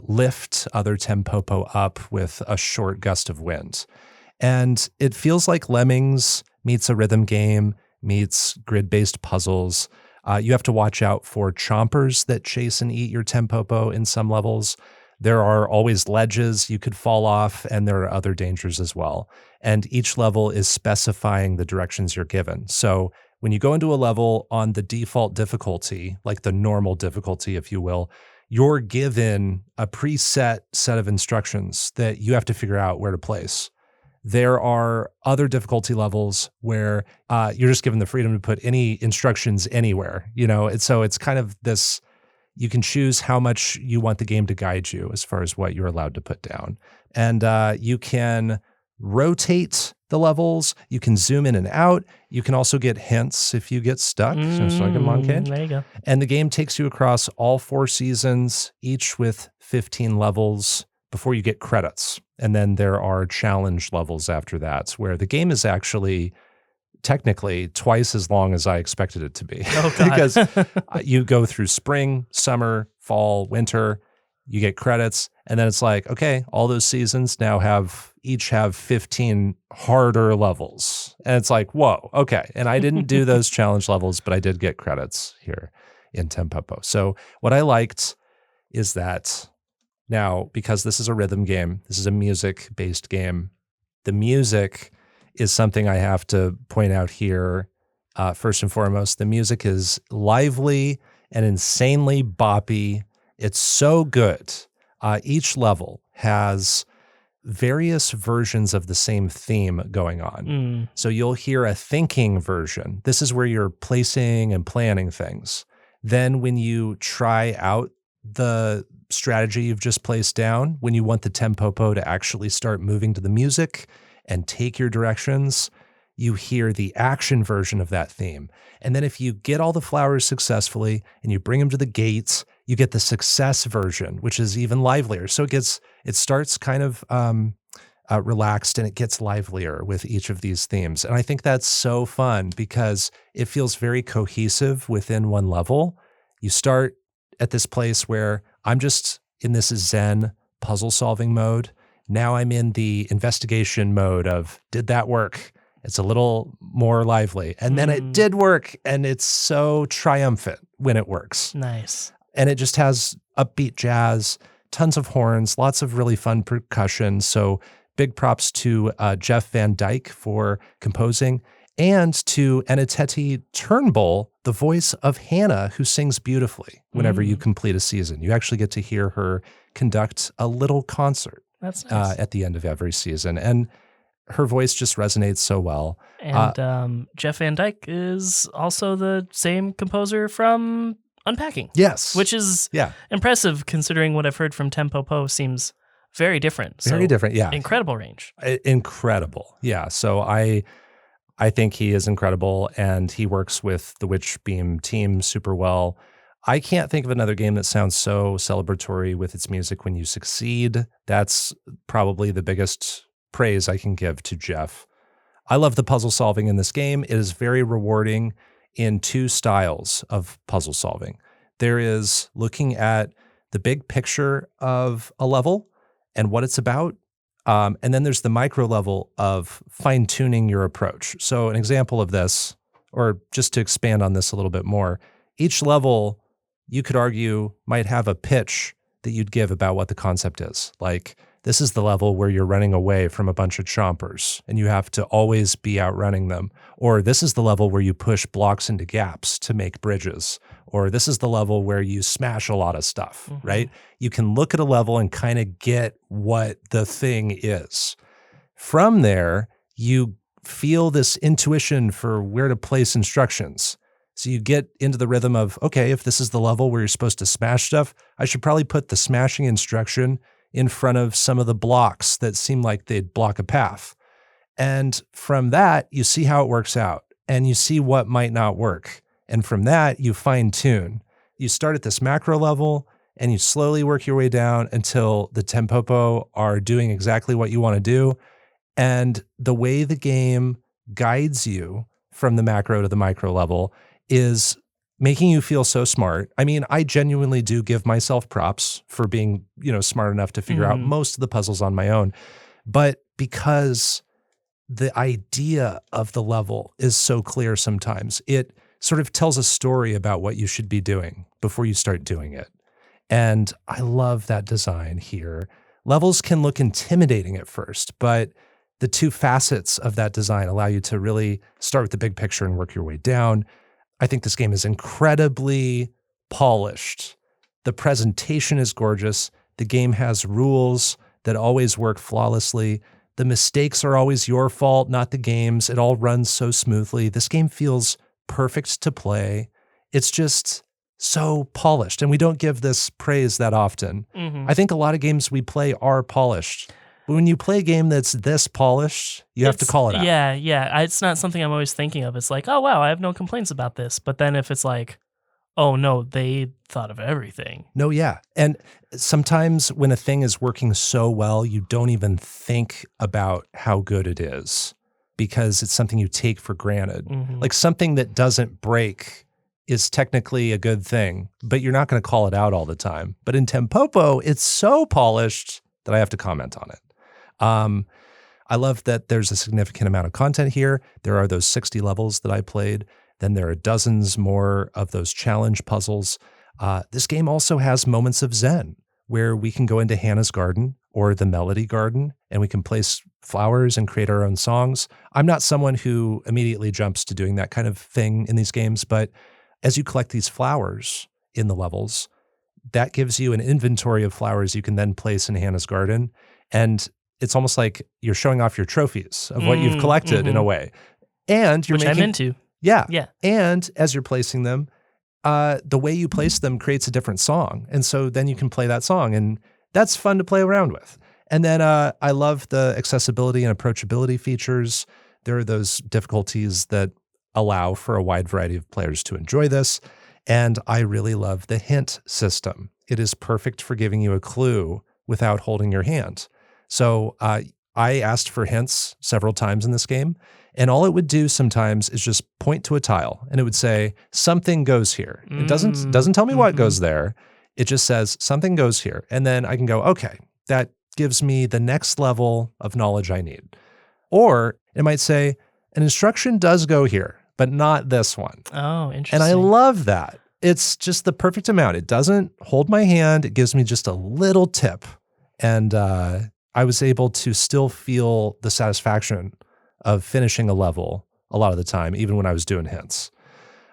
lift other Tempopo up with a short gust of wind. And it feels like Lemmings meets a rhythm game, meets grid-based puzzles. You have to watch out for chompers that chase and eat your Tempopo in some levels. There are always ledges you could fall off, and there are other dangers as well. And each level is specifying the directions you're given. So when you go into a level on the default difficulty, like the normal difficulty, if you will, you're given a preset set of instructions that you have to figure out where to place. There are other difficulty levels where you're just given the freedom to put any instructions anywhere, and so it's kind of this, you can choose how much you want the game to guide you as far as what you're allowed to put down. And you can rotate the levels, you can zoom in and out, you can also get hints if you get stuck, just like a Moncage. There you go. And the game takes you across all 4 seasons, each with 15 levels before you get credits. And then there are challenge levels after that, where the game is actually technically twice as long as I expected it to be. Oh, God. Because you go through spring, summer, fall, winter, you get credits, and then it's like, okay, all those seasons now each have 15 harder levels. And it's like, whoa, okay. And I didn't do those challenge levels, but I did get credits here in Tempopo. So what I liked is that now, because this is a rhythm game, this is a music-based game, the music is something I have to point out here. First and foremost, the music is lively and insanely boppy. It's so good. Each level has various versions of the same theme going on. So you'll hear a thinking version. This is where you're placing and planning things. Then when you try out the strategy you've just placed down, when you want the Tempopo to actually start moving to the music and take your directions, you hear the action version of that theme. And then if you get all the flowers successfully and you bring them to the gates, you get the success version, which is even livelier. So it starts kind of relaxed and it gets livelier with each of these themes. And I think that's so fun because it feels very cohesive within one level. You start at this place where I'm just in this Zen puzzle solving mode. Now I'm in the investigation mode of, did that work? It's a little more lively. And then it did work. And it's so triumphant when it works. Nice. And it just has upbeat jazz, tons of horns, lots of really fun percussion. So big props to Jeff Van Dyke for composing, and to Anateti Turnbull, the voice of Hannah, who sings beautifully whenever you complete a season. You actually get to hear her conduct a little concert. That's nice. At the end of every season. And her voice just resonates so well. And Jeff Van Dyke is also the same composer from Unpacking. Yes. Which is impressive considering what I've heard from Tempopo seems very different. Very different, yeah. Incredible range. Incredible. Yeah. So I think he is incredible, and he works with the Witchbeam team super well. I can't think of another game that sounds so celebratory with its music when you succeed. That's probably the biggest praise I can give to Jeff. I love the puzzle solving in this game. It is very rewarding in two styles of puzzle solving. There is looking at the big picture of a level and what it's about. And then there's the micro level of fine-tuning your approach. So an example of this, or just to expand on this a little bit more, each level, you could argue, might have a pitch that you'd give about what the concept is. Like, this is the level where you're running away from a bunch of chompers and you have to always be outrunning them. Or this is the level where you push blocks into gaps to make bridges. Or this is the level where you smash a lot of stuff, right? You can look at a level and kind of get what the thing is. From there, you feel this intuition for where to place instructions. So you get into the rhythm of, okay, if this is the level where you're supposed to smash stuff, I should probably put the smashing instruction in front of some of the blocks that seem like they'd block a path. And from that, you see how it works out and you see what might not work. And from that, you fine tune. You start at this macro level and you slowly work your way down until the Tempopo are doing exactly what you want to do. And the way the game guides you from the macro to the micro level is making you feel so smart. I mean, I genuinely do give myself props for being, smart enough to figure out most of the puzzles on my own. But because the idea of the level is so clear sometimes, it sort of tells a story about what you should be doing before you start doing it. And I love that design here. Levels can look intimidating at first, but the two facets of that design allow you to really start with the big picture and work your way down. I think this game is incredibly polished. The presentation is gorgeous. The game has rules that always work flawlessly. The mistakes are always your fault, not the game's. It all runs so smoothly. This game feels perfect to play. It's just so polished, and we don't give this praise that often. I think a lot of games we play are polished. But when you play a game that's this polished, you have to call it out. Yeah. It's not something I'm always thinking of. It's like, oh, wow, I have no complaints about this. But then if it's like, oh, no, they thought of everything. No, yeah. And sometimes when a thing is working so well, you don't even think about how good it is because it's something you take for granted. Like something that doesn't break is technically a good thing, but you're not going to call it out all the time. But in Tempopo, it's so polished that I have to comment on it. I love that there's a significant amount of content here. There are those 60 levels that I played. Then there are dozens more of those challenge puzzles. This game also has moments of Zen where we can go into Hannah's garden or the Melody Garden and we can place flowers and create our own songs. I'm not someone who immediately jumps to doing that kind of thing in these games, but as you collect these flowers in the levels, that gives you an inventory of flowers you can then place in Hannah's garden. And it's almost like you're showing off your trophies of what you've collected in a way. And you're Which I'm into. Yeah. And as you're placing them, the way you place them creates a different song. And so then you can play that song, and that's fun to play around with. And then I love the accessibility and approachability features. There are those difficulties that allow for a wide variety of players to enjoy this. And I really love the hint system. It is perfect for giving you a clue without holding your hand. So I asked for hints several times in this game, and all it would do sometimes is just point to a tile, and it would say, something goes here. It doesn't tell me what goes there. It just says, something goes here. And then I can go, okay, that gives me the next level of knowledge I need. Or it might say, an instruction does go here, but not this one. Oh, interesting. And I love that. It's just the perfect amount. It doesn't hold my hand. It gives me just a little tip. And I was able to still feel the satisfaction of finishing a level a lot of the time, even when I was doing hints.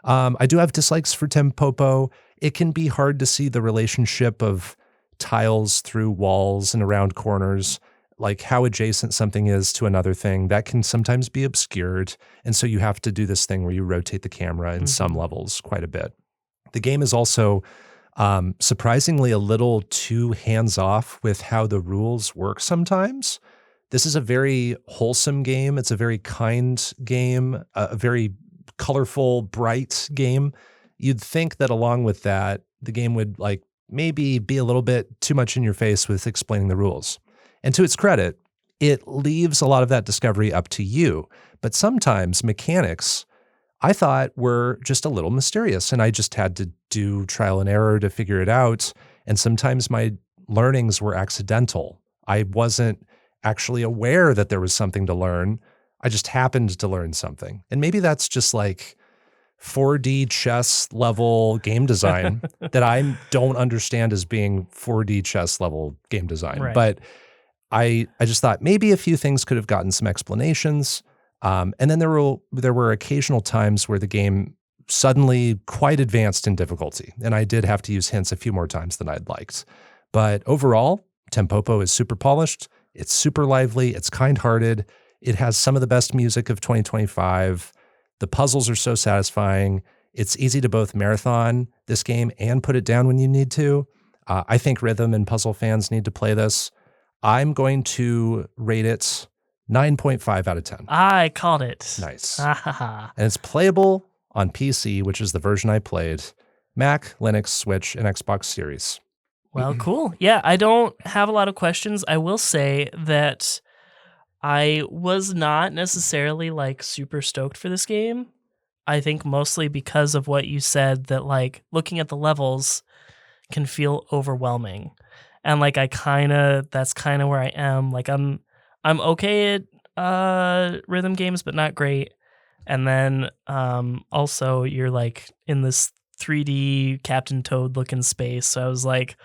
I do have dislikes for Tempopo. It can be hard to see the relationship of tiles through walls and around corners, like how adjacent something is to another thing. That can sometimes be obscured. And so you have to do this thing where you rotate the camera in some levels quite a bit. The game is also surprisingly a little too hands-off with how the rules work sometimes. This is a very wholesome game. It's a very kind game, a very colorful, bright game. You'd think that along with that, the game would like maybe be a little bit too much in your face with explaining the rules. And to its credit, it leaves a lot of that discovery up to you. But sometimes mechanics, I thought, were just a little mysterious, and I just had to do trial and error to figure it out. And sometimes my learnings were accidental. I wasn't actually aware that there was something to learn. I just happened to learn something. And maybe that's just like 4D chess level game design that I don't understand as being 4D chess level game design. Right. But I just thought maybe a few things could have gotten some explanations. And then there were occasional times where the game suddenly quite advanced in difficulty, and I did have to use hints a few more times than I'd liked. But overall, Tempopo is super polished. It's super lively. It's kind-hearted. It has some of the best music of 2025. The puzzles are so satisfying. It's easy to both marathon this game and put it down when you need to. I think rhythm and puzzle fans need to play this. I'm going to rate it 9.5 out of 10. I called it. Nice. Ah, And it's playable on PC, which is the version I played, Mac, Linux, Switch, and Xbox Series. well, cool. Yeah, I don't have a lot of questions. I will say that I was not necessarily like super stoked for this game. I think mostly because of what you said, that like looking at the levels can feel overwhelming. And like that's kind of where I am. Like I'm okay at rhythm games, but not great. And then also you're like in this 3D Captain Toad looking space. So I was like,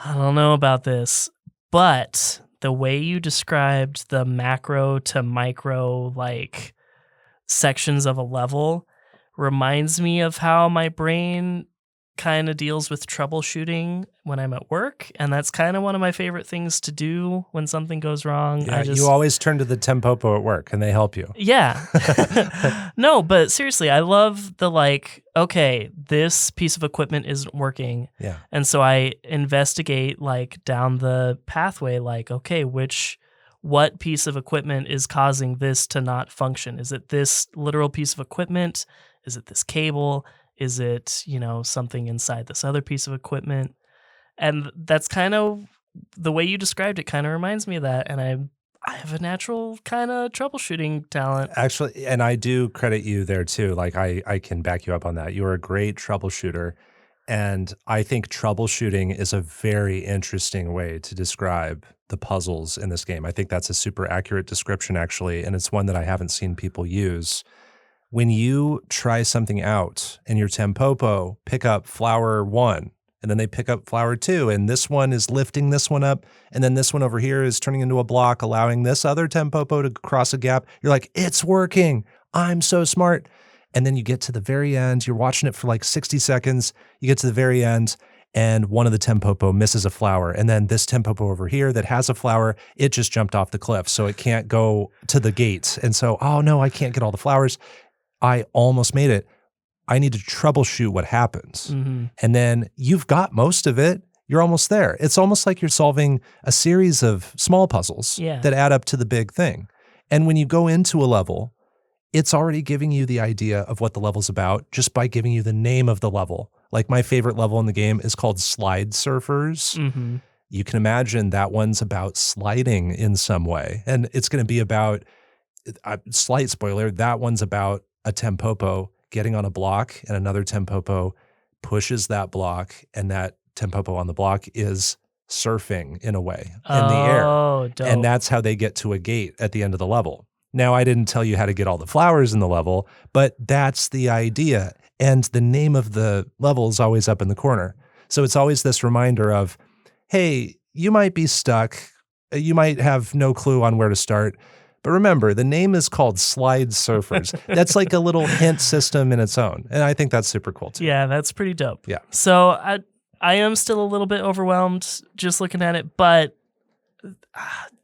I don't know about this. But the way you described the macro to micro like sections of a level reminds me of how my brain kind of deals with troubleshooting when I'm at work, and that's kind of one of my favorite things to do when something goes wrong. Yeah, you always turn to the Tempopo at work, and they help you. Yeah. No, but seriously, I love the like, okay, this piece of equipment isn't working. Yeah. And so I investigate like down the pathway, like, okay, what piece of equipment is causing this to not function? Is it this literal piece of equipment? Is it this cable? Is it, something inside this other piece of equipment? And that's kind of the way you described it kind of reminds me of that. And I have a natural kind of troubleshooting talent. Actually, and I do credit you there too. Like I can back you up on that. You're a great troubleshooter. And I think troubleshooting is a very interesting way to describe the puzzles in this game. I think that's a super accurate description, actually. And it's one that I haven't seen people use. When you try something out and your Tempopo pick up flower 1, and then they pick up flower 2, and this one is lifting this one up, and then this one over here is turning into a block, allowing this other Tempopo to cross a gap, you're like, it's working. I'm so smart. And then you get to the very end, you're watching it for like 60 seconds, you get to the very end, and one of the Tempopo misses a flower, and then this Tempopo over here that has a flower, it just jumped off the cliff, so it can't go to the gate. And so, oh no, I can't get all the flowers. I almost made it, I need to troubleshoot what happens. Mm-hmm. And then you've got most of it. You're almost there. It's almost like you're solving a series of small puzzles that add up to the big thing. And when you go into a level, it's already giving you the idea of what the level's about just by giving you the name of the level. Like my favorite level in the game is called Slide Surfers. Mm-hmm. You can imagine that one's about sliding in some way. And it's going to be about, slight spoiler, that one's about a Tempopo getting on a block and another Tempopo pushes that block, and that Tempopo on the block is surfing in a way in the air. Oh, dope. And that's how they get to a gate at the end of the level. Now, I didn't tell you how to get all the flowers in the level, but that's the idea. And the name of the level is always up in the corner. So it's always this reminder of, hey, you might be stuck. You might have no clue on where to start. But remember, the name is called Slide Surfers. That's like a little hint system in its own. And I think that's super cool too. Yeah, that's pretty dope. Yeah. So I am still a little bit overwhelmed just looking at it, but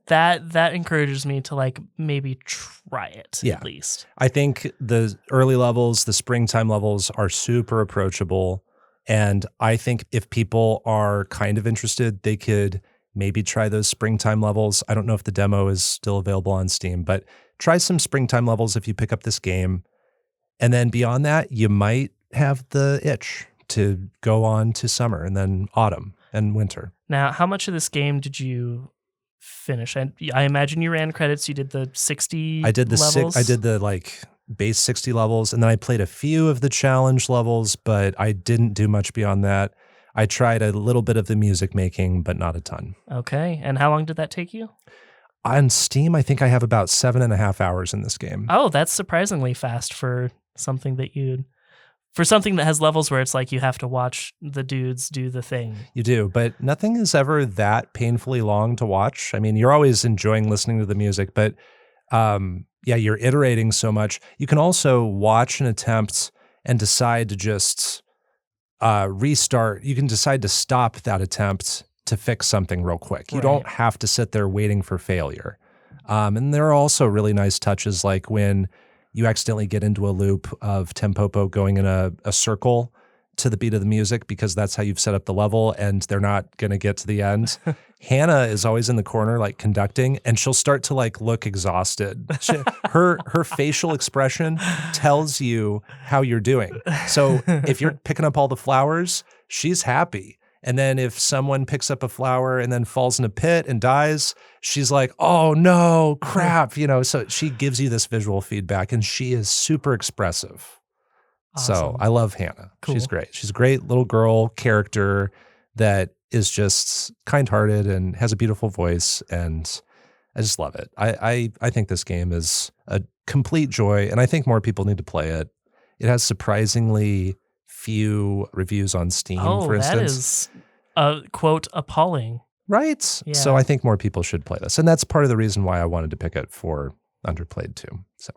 that encourages me to like maybe try it at least. I think the early levels, the springtime levels are super approachable. And I think if people are kind of interested, they could maybe try those springtime levels. I don't know if the demo is still available on Steam, but try some springtime levels if you pick up this game. And then beyond that, you might have the itch to go on to summer and then autumn and winter. Now, how much of this game did you finish? I imagine you ran credits. You did the 60 I did the levels? I did the like base 60 levels, and then I played a few of the challenge levels, but I didn't do much beyond that. I tried a little bit of the music making, but not a ton. Okay. And how long did that take you? On Steam, I think I have about 7.5 hours in this game. Oh, that's surprisingly fast for something that has levels where it's like you have to watch the dudes do the thing. You do, but nothing is ever that painfully long to watch. I mean, you're always enjoying listening to the music, but you're iterating so much. You can also watch an attempt and decide to just restart. You can decide to stop that attempt to fix something real quick. You don't have to sit there waiting for failure. And there are also really nice touches like when you accidentally get into a loop of Tempopo going in a circle to the beat of the music because that's how you've set up the level and they're not going to get to the end. Hannah is always in the corner like conducting and she'll start to like look exhausted. Her facial expression tells you how you're doing. So if you're picking up all the flowers, she's happy. And then if someone picks up a flower and then falls in a pit and dies, she's like, oh no, crap, so she gives you this visual feedback and she is super expressive. Awesome. So I love Hannah. Cool. She's great. She's a great little girl character that is just kind-hearted and has a beautiful voice, and I just love it. I think this game is a complete joy, and I think more people need to play it. It has surprisingly few reviews on Steam, for instance. That is, quote, appalling. Right? Yeah. So I think more people should play this, and that's part of the reason why I wanted to pick it for Underplayed too. So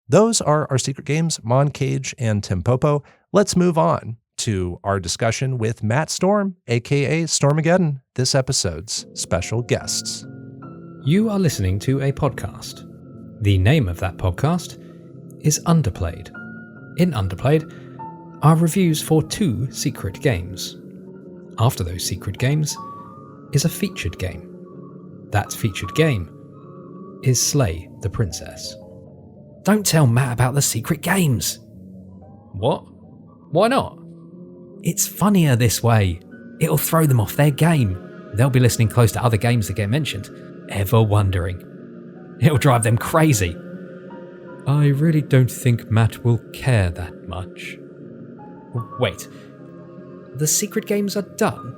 those are our secret games, Moncage and Tempopo. Let's move on to our discussion with Matt Storm, aka Stormageddon, this episode's special guests. You are listening to a podcast. The name of that podcast is Underplayed. In Underplayed are reviews for 2 secret games. After those secret games is a featured game. That featured game is Slay the Princess. Don't tell Matt about the secret games. What? Why not? It's funnier this way. It'll throw them off their game. They'll be listening close to other games that get mentioned, ever wondering. It'll drive them crazy. I really don't think Matt will care that much. Wait, the secret games are done?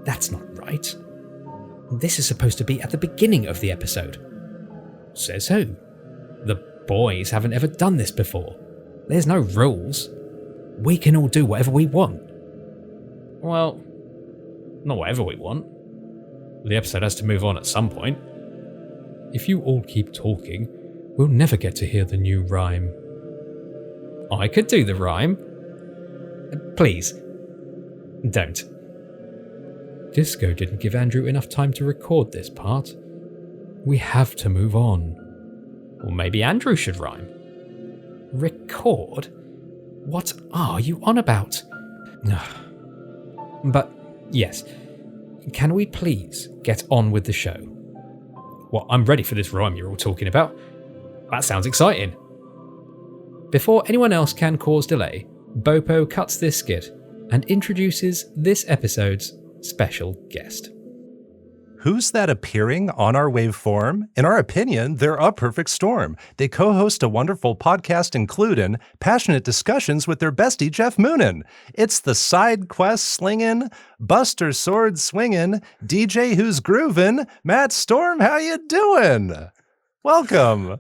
That's not right. This is supposed to be at the beginning of the episode. Says who? The boys haven't ever done this before. There's no rules. We can all do whatever we want. Well, not whatever we want. The episode has to move on at some point. If you all keep talking, we'll never get to hear the new rhyme. I could do the rhyme. Please, don't. Disco didn't give Andrew enough time to record this part. We have to move on. Or maybe Andrew should rhyme. Record? What are you on about? But, yes, can we please get on with the show? Well, I'm ready for this rhyme you're all talking about. That sounds exciting. Before anyone else can cause delay, Bopo cuts this skit and introduces this episode's special guest. Who's that appearing on our waveform? In our opinion, they're a perfect storm. They co-host a wonderful podcast including passionate discussions with their bestie Jeff Moonin. It's the side quest slinging, Buster sword swinging, DJ who's grooving, Matt Storm, how you doing? Welcome.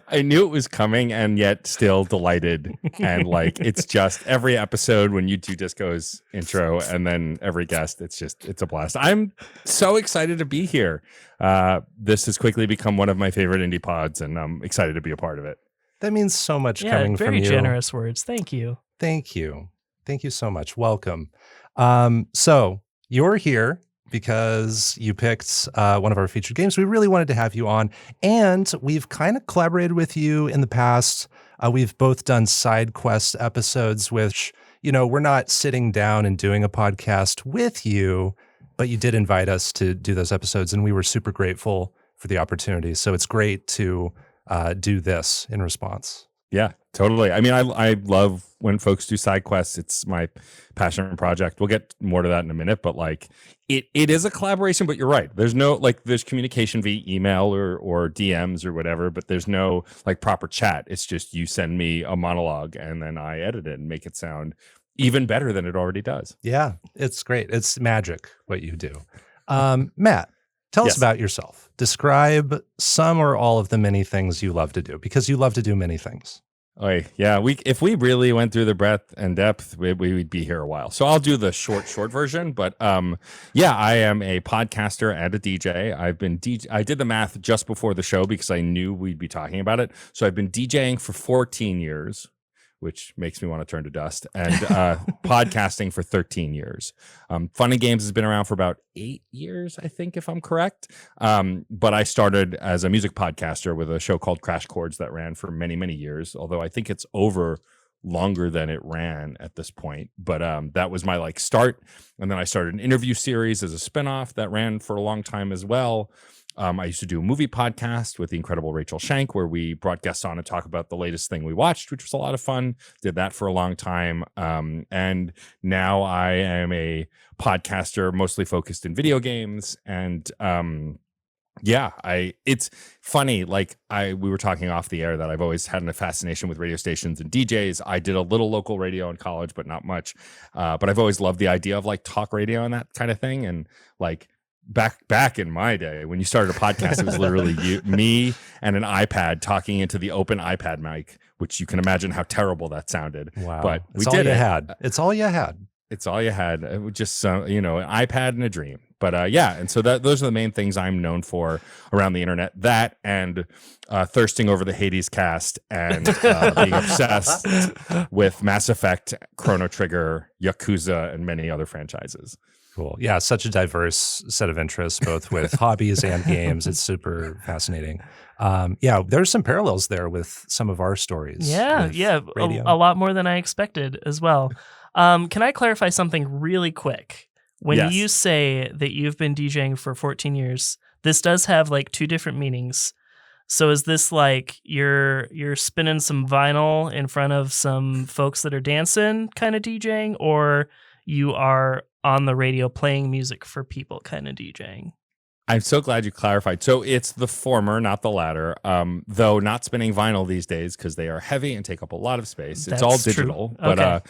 I knew it was coming and yet still delighted. And like, it's just every episode when you do Disco's intro and then every guest, it's a blast. I'm so excited to be here. This has quickly become one of my favorite indie pods and I'm excited to be a part of it. That means so much coming from you. Very generous words. Thank you. Thank you. Thank you so much. Welcome. So you're here because you picked one of our featured games. We really wanted to have you on, and we've kind of collaborated with you in the past. We've both done side quest episodes, which, we're not sitting down and doing a podcast with you, but you did invite us to do those episodes, and we were super grateful for the opportunity. So it's great to do this in response. Yeah, totally. I mean, I love when folks do side quests. It's my passion project. We'll get more to that in a minute, but like it is a collaboration, but you're right. There's no there's communication via email or DMs or whatever, but there's no like proper chat. It's just you send me a monologue and then I edit it and make it sound even better than it already does. Yeah, it's great. It's magic what you do. Matt, tell us about yourself. Describe some or all of the many things you love to do, because you love to do many things. Yeah. If we really went through the breadth and depth, we would be here a while. So I'll do the short version. But I am a podcaster and a DJ. I did the math just before the show because I knew we'd be talking about it. So I've been DJing for 14 years. Which makes me want to turn to dust, and podcasting for 13 years. Fun and Games has been around for about 8 years, I think, if I'm correct. But I started as a music podcaster with a show called Crash Chords that ran for many, many years, although I think it's over longer than it ran at this point. But that was my start. And then I started an interview series as a spinoff that ran for a long time as well. I used to do a movie podcast with the incredible Rachel Shank, where we brought guests on and talk about the latest thing we watched, which was a lot of fun. Did that for a long time. And now I am a podcaster mostly focused in video games. And it's funny. We were talking off the air that I've always had a fascination with radio stations and DJs. I did a little local radio in college, but not much. But I've always loved the idea of talk radio and that kind of thing. And back in my day, when you started a podcast, it was literally me and an iPad talking into the open iPad mic, which you can imagine how terrible that sounded. Wow. But It's all you had. It's all you had. It's all you had. It was just an iPad and a dream. But and so those are the main things I'm known for around the internet. That and thirsting over the Hades cast and being obsessed with Mass Effect, Chrono Trigger, Yakuza, and many other franchises. Cool. Yeah, such a diverse set of interests, both with hobbies and games. It's super fascinating. There's some parallels there with some of our stories. Yeah, a lot more than I expected as well. Can I clarify something really quick? When you say that you've been DJing for 14 years, this does have two different meanings. So is this you're spinning some vinyl in front of some folks that are dancing kind of DJing, or you are on the radio playing music for people kind of DJing? I'm so glad you clarified. So it's the former, not the latter, though not spinning vinyl these days because they are heavy and take up a lot of space. It's all digital. True. But okay.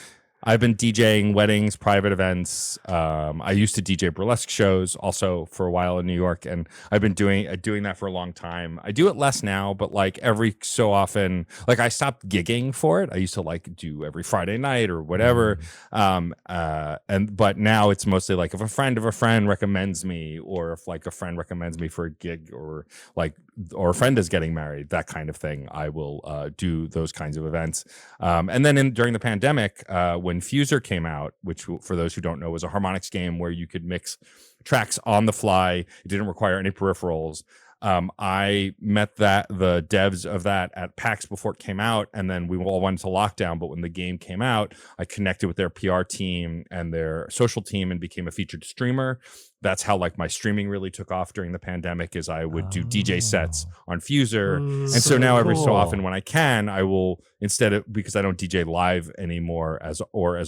I've been DJing weddings, private events. I used to DJ burlesque shows also for a while in New York, and I've been doing that for a long time. I do it less now, but every so often, I stopped gigging for it. I used to do every Friday night or whatever. But now it's mostly if a friend of a friend recommends me, or if a friend recommends me for a gig, or a friend is getting married, that kind of thing. I will do those kinds of events. And then during the pandemic, when Fuser came out, which for those who don't know was a harmonics game where you could mix tracks on the fly, it didn't require any peripherals. I met the devs of that at PAX before it came out, and then we all went to lockdown. But when the game came out, I connected with their PR team and their social team and became a featured streamer. That's how like my streaming really took off during the pandemic, is I would do DJ sets on Fuser. And so now every so often when I can, I will, instead of, because I don't DJ live anymore as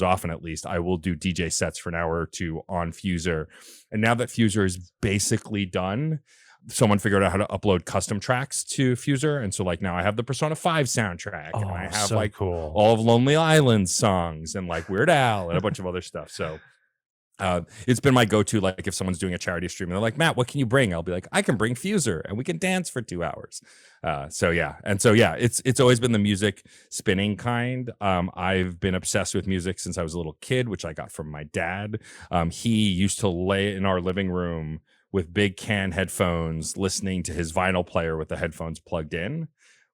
often, at least, I will do DJ sets for an hour or two on Fuser. And now that Fuser is basically done, someone figured out how to upload custom tracks to Fuser. And so like now I have the Persona 5 soundtrack, and I have so like cool. all of Lonely Island songs and like Weird Al and a bunch of other stuff. So it's been my go-to, like if someone's doing a charity stream and they're like, Matt, what can you bring? I'll be like, I can bring Fuser and we can dance for 2 hours. So yeah, it's always been the music spinning kind. I've been obsessed with music since I was a little kid, which I got from my dad. He used to lay in our living room with big can headphones, listening to his vinyl player with the headphones plugged in,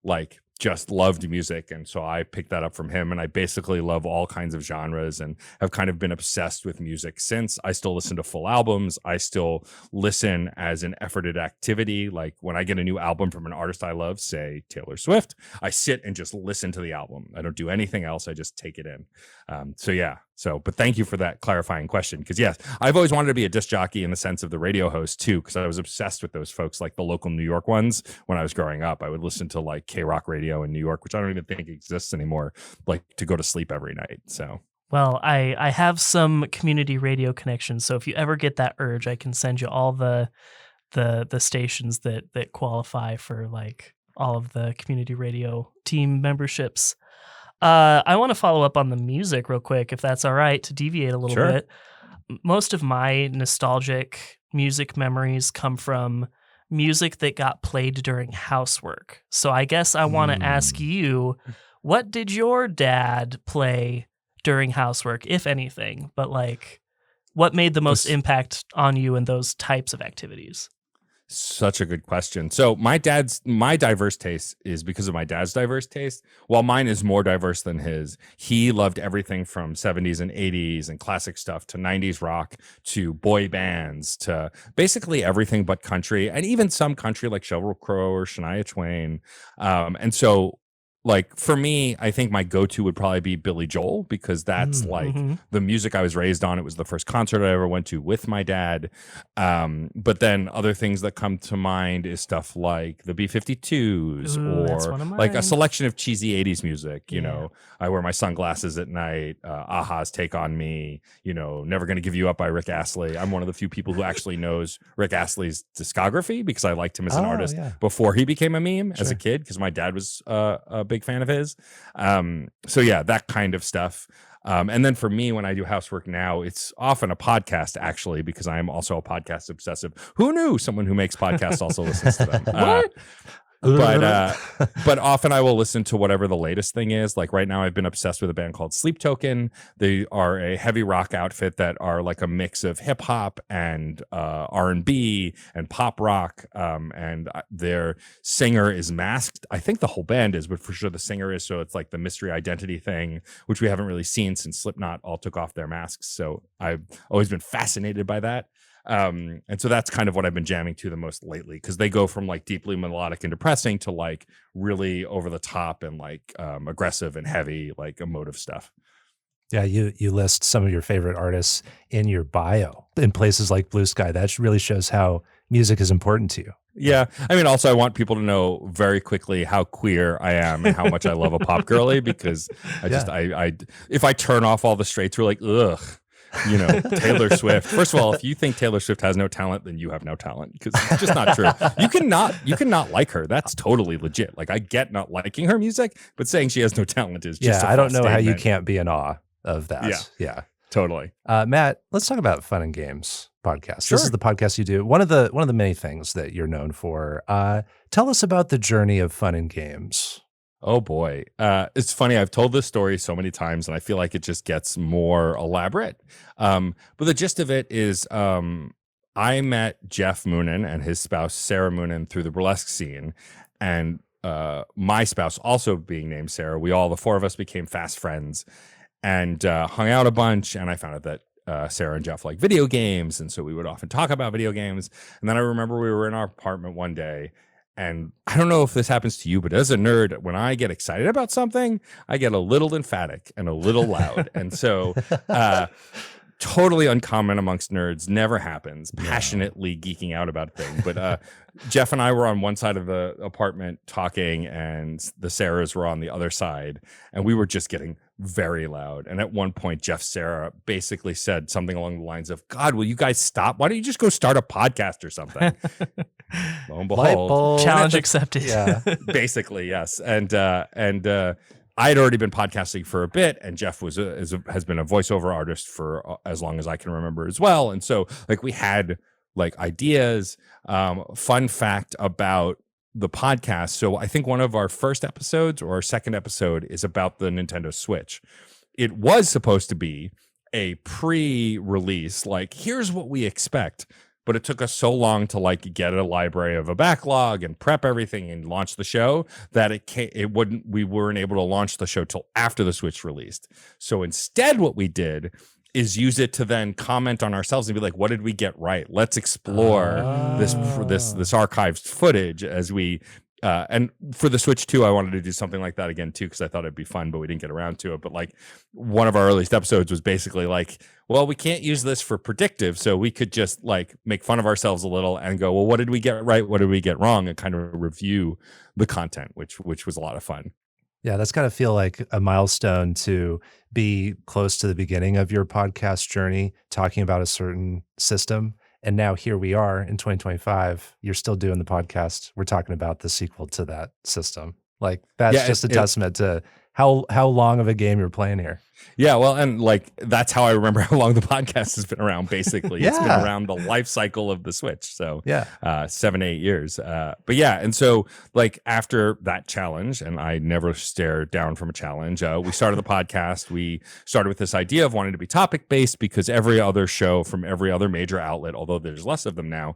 like just loved music. And so I picked that up from him, and I basically love all kinds of genres and have kind of been obsessed with music since. I still listen to full albums. I still listen as an efforted activity. Like when I get a new album from an artist I love, say Taylor Swift, I sit and just listen to the album. I don't do anything else. I just take it in. But thank you for that clarifying question. Because yes, I've always wanted to be a disc jockey in the sense of the radio host too, because I was obsessed with those folks, like the local New York ones. When I was growing up, I would listen to like K-Rock radio in New York, which I don't even think exists anymore, like to go to sleep every night. So, well, I have some community radio connections, so if you ever get that urge, I can send you all the stations that qualify for like all of the community radio team memberships. I want to follow up on the music real quick, if that's all right, to deviate a little bit. Most of my nostalgic music memories come from music that got played during housework. So I guess I want to ask you, what did your dad play during housework, if anything? But like, what made the most impact on you in those types of activities? Such a good question. So my diverse taste is because of my dad's diverse taste. While mine is more diverse than his, he loved everything from 70s and 80s and classic stuff to 90s rock to boy bands to basically everything but country, and even some country like Sheryl Crow or Shania Twain. And so like for me, I think my go-to would probably be Billy Joel, because that's like the music I was raised on. It was the first concert I ever went to with my dad. But then other things that come to mind is stuff like the B-52s or like a selection of cheesy 80s music. You know, I wear my sunglasses at night, Aha's Take on Me, you know, Never Gonna Give You Up by Rick Astley. I'm one of the few people who actually knows Rick Astley's discography because I liked him as an artist before he became a meme as a kid, because my dad was a big fan of his. So yeah, that kind of stuff. And then for me, when I do housework now, it's often a podcast, actually, because I am also a podcast obsessive. Who knew someone who makes podcasts also listens to them? What? But often I will listen to whatever the latest thing is. Like right now, I've been obsessed with a band called Sleep Token. They are a heavy rock outfit that are like a mix of hip hop and R&B and pop rock. And their singer is masked. I think the whole band is, but for sure the singer is. So it's like the mystery identity thing, which we haven't really seen since Slipknot all took off their masks. So I've always been fascinated by that. And so that's kind of what I've been jamming to the most lately, because they go from like deeply melodic and depressing to like really over the top and like aggressive and heavy, like emotive stuff. Yeah, you list some of your favorite artists in your bio in places like Blue Sky. That really shows how music is important to you. Yeah. I mean, also I want people to know very quickly how queer I am and how much I love a pop girly, because I if I turn off all the straights, we're like, ugh. You know, Taylor Swift. First of all, if you think Taylor Swift has no talent, then you have no talent, because it's just not true. You cannot like her. That's totally legit. Like, I get not liking her music, but saying she has no talent is just I don't know how you can't be in awe of that. Yeah. Totally. Matt, let's talk about Fun and Games podcast. Sure. This is the podcast you do. One of the many things that you're known for. Tell us about the journey of Fun and Games. Oh boy. It's funny. I've told this story so many times and I feel like it just gets more elaborate. But the gist of it is I met Jeff Moonen and his spouse, Sarah Moonen, through the burlesque scene. And my spouse also being named Sarah, the four of us became fast friends and hung out a bunch. And I found out that Sarah and Jeff like video games, and so we would often talk about video games. And then I remember we were in our apartment one day, and I don't know if this happens to you, but as a nerd, when I get excited about something, I get a little emphatic and a little loud. And so totally uncommon amongst nerds, never happens, passionately geeking out about a thing. But Jeff and I were on one side of the apartment talking, and the Sarahs were on the other side, and we were just getting very loud. And at one point, Jeff Sarah basically said something along the lines of, God, will you guys stop? Why don't you just go start a podcast or something? Lo and behold, Challenge accepted. Yeah. basically, yes. And I had already been podcasting for a bit, and Jeff has been a voiceover artist for as long as I can remember as well. And so like we had like ideas. Fun fact about the podcast. So I think one of our first episodes or our second episode is about the Nintendo Switch. It was supposed to be a pre-release, like here's what we expect. But it took us so long to like get a library of a backlog and prep everything and launch the show that we weren't able to launch the show till after the Switch released. So instead, what we did is use it to then comment on ourselves and be like, what did we get right? Let's explore this archived footage as we and for the Switch 2, I wanted to do something like that again too, because I thought it'd be fun, but we didn't get around to it. But like one of our earliest episodes was basically like, well, we can't use this for predictive, so we could just like make fun of ourselves a little and go, well, what did we get right? What did we get wrong? And kind of review the content, which was a lot of fun. Yeah, that's got to feel like a milestone to be close to the beginning of your podcast journey, talking about a certain system. And now here we are in 2025. You're still doing the podcast. We're talking about the sequel to that system. Like that's just a testament to how long of a game you're playing here. Yeah, well, and like that's how I remember how long the podcast has been around. Basically, It's been around the life cycle of the Switch. So 7-8 years. But yeah, and so like after that challenge, and I never stare down from a challenge. We started the podcast. We started with this idea of wanting to be topic based because every other show from every other major outlet, although there's less of them now,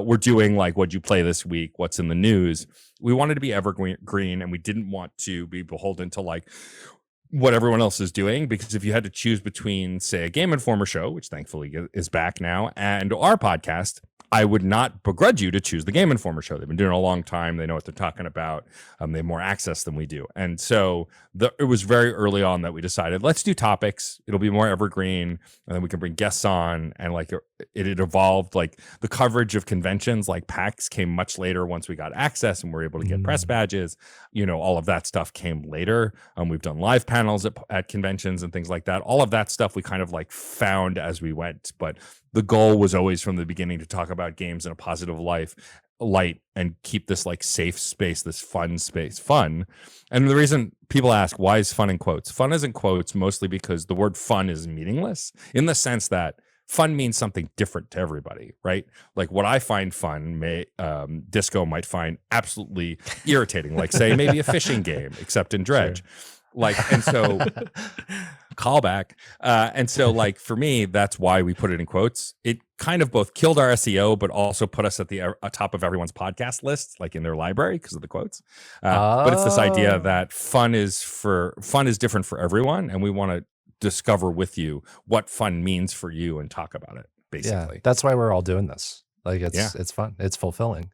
we're doing like what'd you play this week, what's in the news. We wanted to be evergreen, and we didn't want to be beholden to like what everyone else is doing, because if you had to choose between, say, a Game Informer show, which thankfully is back now, and our podcast, I would not begrudge you to choose the Game Informer show. They've been doing it a long time. They know what they're talking about. They have more access than we do. And so it was very early on that we decided, let's do topics. It'll be more evergreen, and then we can bring guests on. And like it evolved, like the coverage of conventions like PAX came much later once we got access and we're able to get press badges. You know, all of that stuff came later. We've done live panels at conventions and things like that. All of that stuff we kind of like found as we went. But the goal was always from the beginning to talk about games in a positive light and keep this like safe space, this fun space, fun. And the reason people ask, why is fun in quotes? Fun is in quotes mostly because the word fun is meaningless in the sense that fun means something different to everybody, right? Like what I find fun, Disco might find absolutely irritating, like say maybe a fishing game, except in Dredge. Sure. Like, and so callback. And so like for me, that's why we put it in quotes. It kind of both killed our SEO, but also put us at the top of everyone's podcast list, like in their library because of the quotes. But it's this idea that fun is different for everyone. And we want to discover with you what fun means for you and talk about it, basically. Yeah, that's why we're all doing this. Like it's fun. It's fulfilling.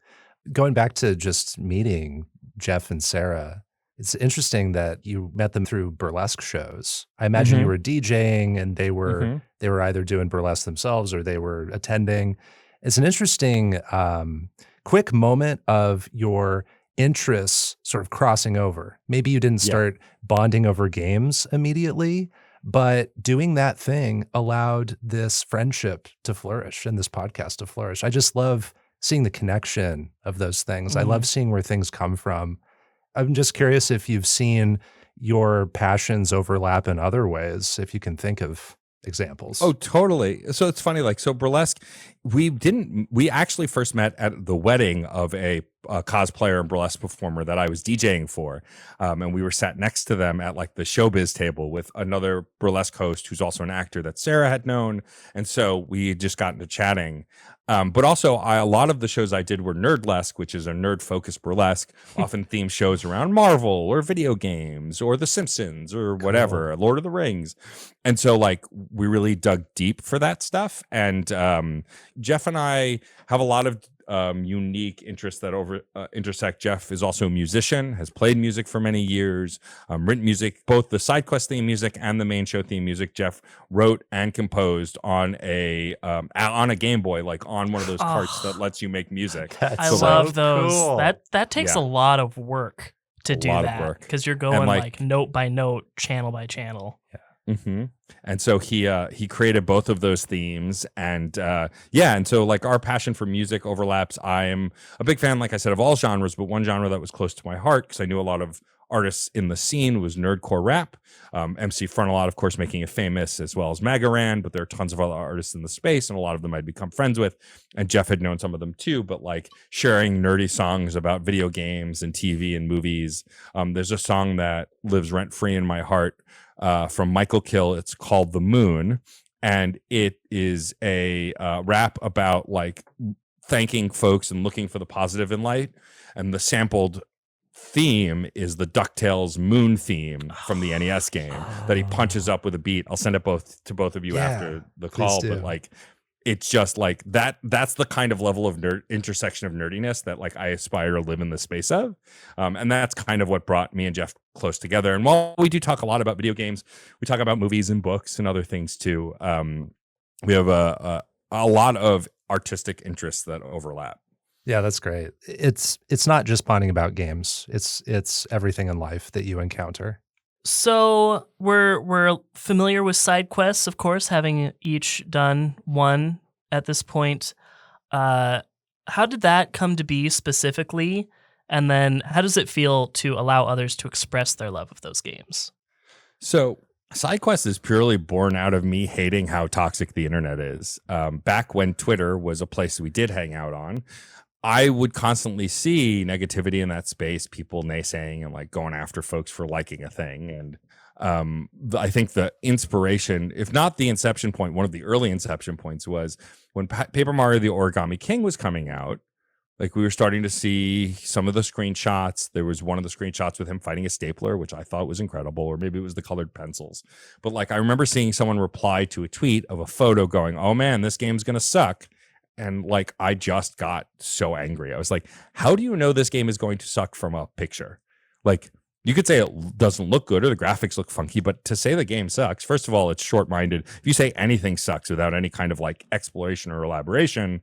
Going back to just meeting Jeff and Sarah, it's interesting that you met them through burlesque shows. I imagine you were DJing and they were either doing burlesque themselves or they were attending. It's an interesting quick moment of your interests sort of crossing over. Maybe you didn't start bonding over games immediately, but doing that thing allowed this friendship to flourish and this podcast to flourish. I just love seeing the connection of those things. I love seeing where things come from. I'm just curious if you've seen your passions overlap in other ways, if you can think of examples. Oh, totally. So it's funny, like, so burlesque, we actually first met at the wedding of a a cosplayer and burlesque performer that I was DJing for. And we were sat next to them at like the showbiz table with another burlesque host who's also an actor that Sarah had known. And so we had just gotten to chatting. But also, a lot of the shows I did were nerdlesque, which is a nerd-focused burlesque, often themed shows around Marvel or video games or The Simpsons or whatever, Lord of the Rings. And so, like, we really dug deep for that stuff. And Jeff and I have a lot of unique interests that intersect. Jeff is also a musician, has played music for many years, written music, both the side quest theme music and the main show theme music. Jeff wrote and composed on a Game Boy, like on one of those carts that lets you make music. I so love those. cool. That takes a lot of work to do that because you're going like note by note, channel by channel. Mm-hmm. And so he created both of those themes, and and so like our passion for music overlaps. I am a big fan, like I said, of all genres, but one genre that was close to my heart because I knew a lot of artists in the scene was nerdcore rap. MC Frontalot, of course, making it famous, as well as Magaran, but there are tons of other artists in the space, and a lot of them I'd become friends with, and Jeff had known some of them too. But like sharing nerdy songs about video games and TV and movies. There's a song that lives rent free in my heart. From Michael Kill. It's called The Moon, and it is a rap about like thanking folks and looking for the positive in light. And the sampled theme is the DuckTales Moon theme from the NES game that he punches up with a beat. I'll send it to both of you after the call, but like it's just like that's the kind of level of intersection of nerdiness that like I aspire to live in the space of. And that's kind of what brought me and Jeff close together. And while we do talk a lot about video games, we talk about movies and books and other things too. We have a lot of artistic interests that overlap. Yeah, that's great. It's not just bonding about games. It's everything in life that you encounter. So we're familiar with side quests, of course, having each done one at this point. How did that come to be specifically? And then how does it feel to allow others to express their love of those games? So side quest is purely born out of me hating how toxic the internet is. Back when Twitter was a place we did hang out on, I would constantly see negativity in that space, people naysaying and like going after folks for liking a thing. And I think the inspiration, if not the inception point, one of the early inception points was when Paper Mario the Origami King was coming out. Like we were starting to see some of the screenshots. There was one of the screenshots with him fighting a stapler, which I thought was incredible, or maybe it was the colored pencils. But like I remember seeing someone reply to a tweet of a photo going, "Oh man, this game's gonna suck." And like, I just got so angry. I was like, how do you know this game is going to suck from a picture? Like, you could say it doesn't look good or the graphics look funky, but to say the game sucks, first of all, it's short-minded. If you say anything sucks without any kind of like exploration or elaboration,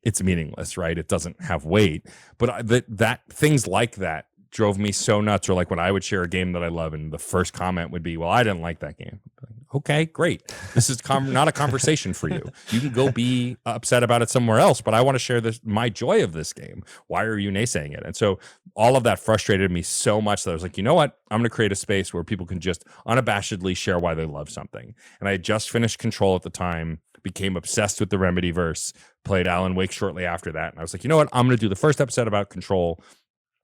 it's meaningless, right? It doesn't have weight. But that things like that drove me so nuts. Or like when I would share a game that I love and the first comment would be, well, I didn't like that game. Okay, great. This is not a conversation for you. You can go be upset about it somewhere else, but I want to share my joy of this game. Why are you naysaying it? And so all of that frustrated me so much that I was like, you know what? I'm going to create a space where people can just unabashedly share why they love something. And I had just finished Control at the time, became obsessed with the Remedyverse, played Alan Wake shortly after that. And I was like, you know what? I'm going to do the first episode about Control.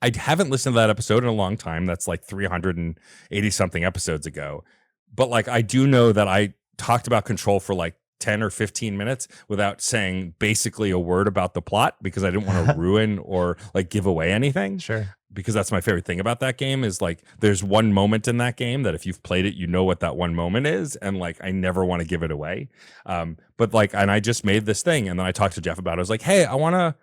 I haven't listened to that episode in a long time. That's like 380 something episodes ago. But like, I do know that I talked about Control for like 10 or 15 minutes without saying basically a word about the plot because I didn't want to ruin or like give away anything. Sure. Because that's my favorite thing about that game is like, there's one moment in that game that if you've played it, you know what that one moment is. And like, I never want to give it away. But like, and I just made this thing. And then I talked to Jeff about it. I was like, hey, I want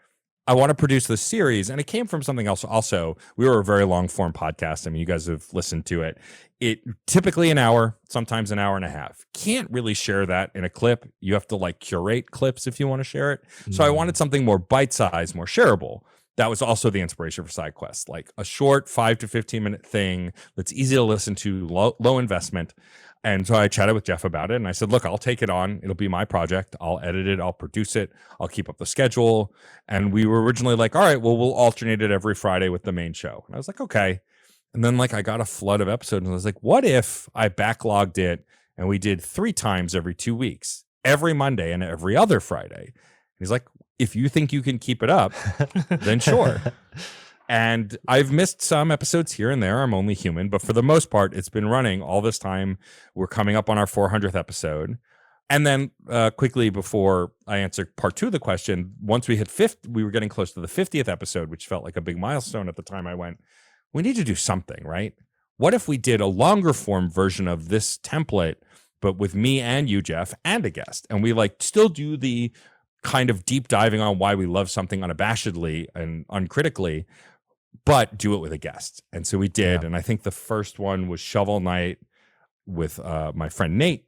to produce this series. And it came from something else. Also, we were a very long form podcast. I mean, you guys have listened to it. It typically an hour, sometimes an hour and a half. Can't really share that in a clip. You have to like curate clips if you want to share it. So I wanted something more bite-sized, more shareable. That was also the inspiration for side quests, like a short 5 to 15 minute thing that's easy to listen to, low investment. And so I chatted with Jeff about it and I said, look, I'll take it on. It'll be my project. I'll edit it. I'll produce it. I'll keep up the schedule. And we were originally like, all right, well, we'll alternate it every Friday with the main show. And I was like, okay. And then like I got a flood of episodes and I was like, what if I backlogged it and we did 3 times every 2 weeks, every Monday and every other Friday? And he's like, if you think you can keep it up, then sure. And I've missed some episodes here and there. I'm only human, but for the most part, it's been running all this time. We're coming up on our 400th episode. And then quickly before I answer part 2 of the question, once we hit 50, we were getting close to the 50th episode, which felt like a big milestone at the time. I went, we need to do something, right? What if we did a longer form version of this template, but with me and you, Jeff, and a guest? And we like still do the kind of deep diving on why we love something unabashedly and uncritically, but do it with a guest. And so we did. And I think the first one was Shovel Knight with my friend Nate.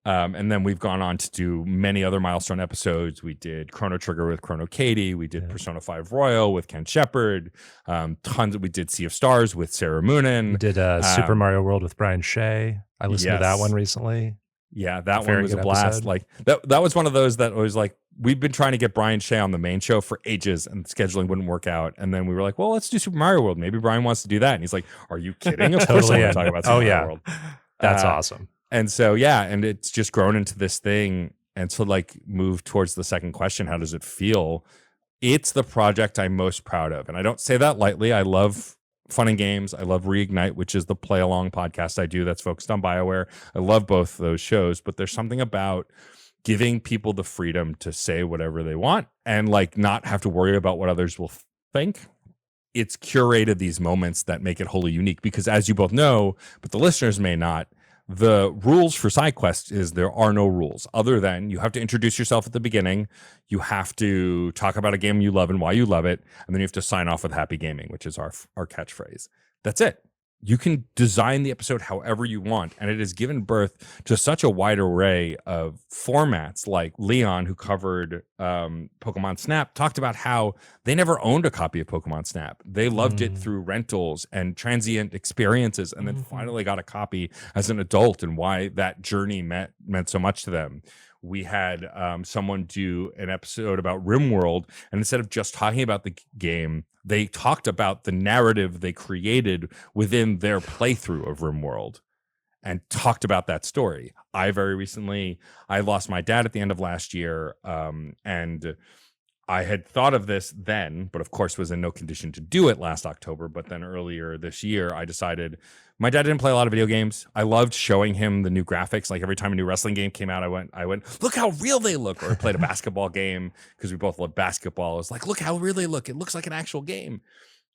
And then we've gone on to do many other milestone episodes. We did Chrono Trigger with Chrono Katie. We did Persona 5 Royal with Ken Shepard. We did Sea of Stars with Sarah Moonen. We did Super Mario World with Brian Shea. I listened to that one recently. Yeah, that one was a blast. Episode. Like that was one of those that was like, we've been trying to get Brian Shea on the main show for ages and scheduling wouldn't work out. And then we were like, well, let's do Super Mario World. Maybe Brian wants to do that. And he's like, are you kidding? Of course I want to talk about Super Mario World. That's awesome. And so, yeah, and it's just grown into this thing. And so like move towards the second question, how does it feel? It's the project I'm most proud of. And I don't say that lightly. I love fun and games. I love Reignite, which is the play along podcast I do that's focused on BioWare. I love both those shows, but there's something about giving people the freedom to say whatever they want and like not have to worry about what others will think. It's curated these moments that make it wholly unique because, as you both know, but the listeners may not, the rules for side quests is there are no rules other than you have to introduce yourself at the beginning. You have to talk about a game you love and why you love it. And then you have to sign off with happy gaming, which is our catchphrase. That's it. You can design the episode however you want. And it has given birth to such a wide array of formats. Like Leon, who covered Pokemon Snap, talked about how they never owned a copy of Pokemon Snap. They loved it through rentals and transient experiences, and then finally got a copy as an adult, and why that journey meant so much to them. We had someone do an episode about RimWorld, and instead of just talking about the game, they talked about the narrative they created within their playthrough of RimWorld and talked about that story. I lost my dad at the end of last year, and I had thought of this then, but of course was in no condition to do it last October. But then earlier this year, I decided my dad didn't play a lot of video games. I loved showing him the new graphics. Like every time a new wrestling game came out, I went, look how real they look. Or I played a basketball game because we both love basketball. I was like, look how real they look. It looks like an actual game.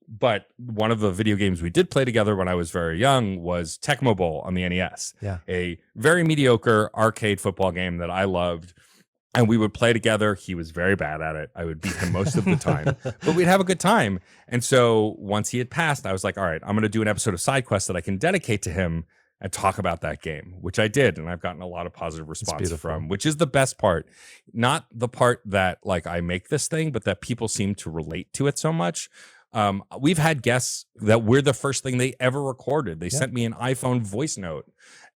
But one of the video games we did play together when I was very young was Tecmo Bowl on the NES. Yeah. A very mediocre arcade football game that I loved. And we would play together. He was very bad at it. I would beat him most of the time, but we'd have a good time. And so once he had passed, I was like, all right, I'm going to do an episode of Side Quest that I can dedicate to him and talk about that game, which I did. And I've gotten a lot of positive response from, which is the best part. Not the part that like I make this thing, but that people seem to relate to it so much. We've had guests that we're the first thing they ever recorded. They sent me an iPhone voice note.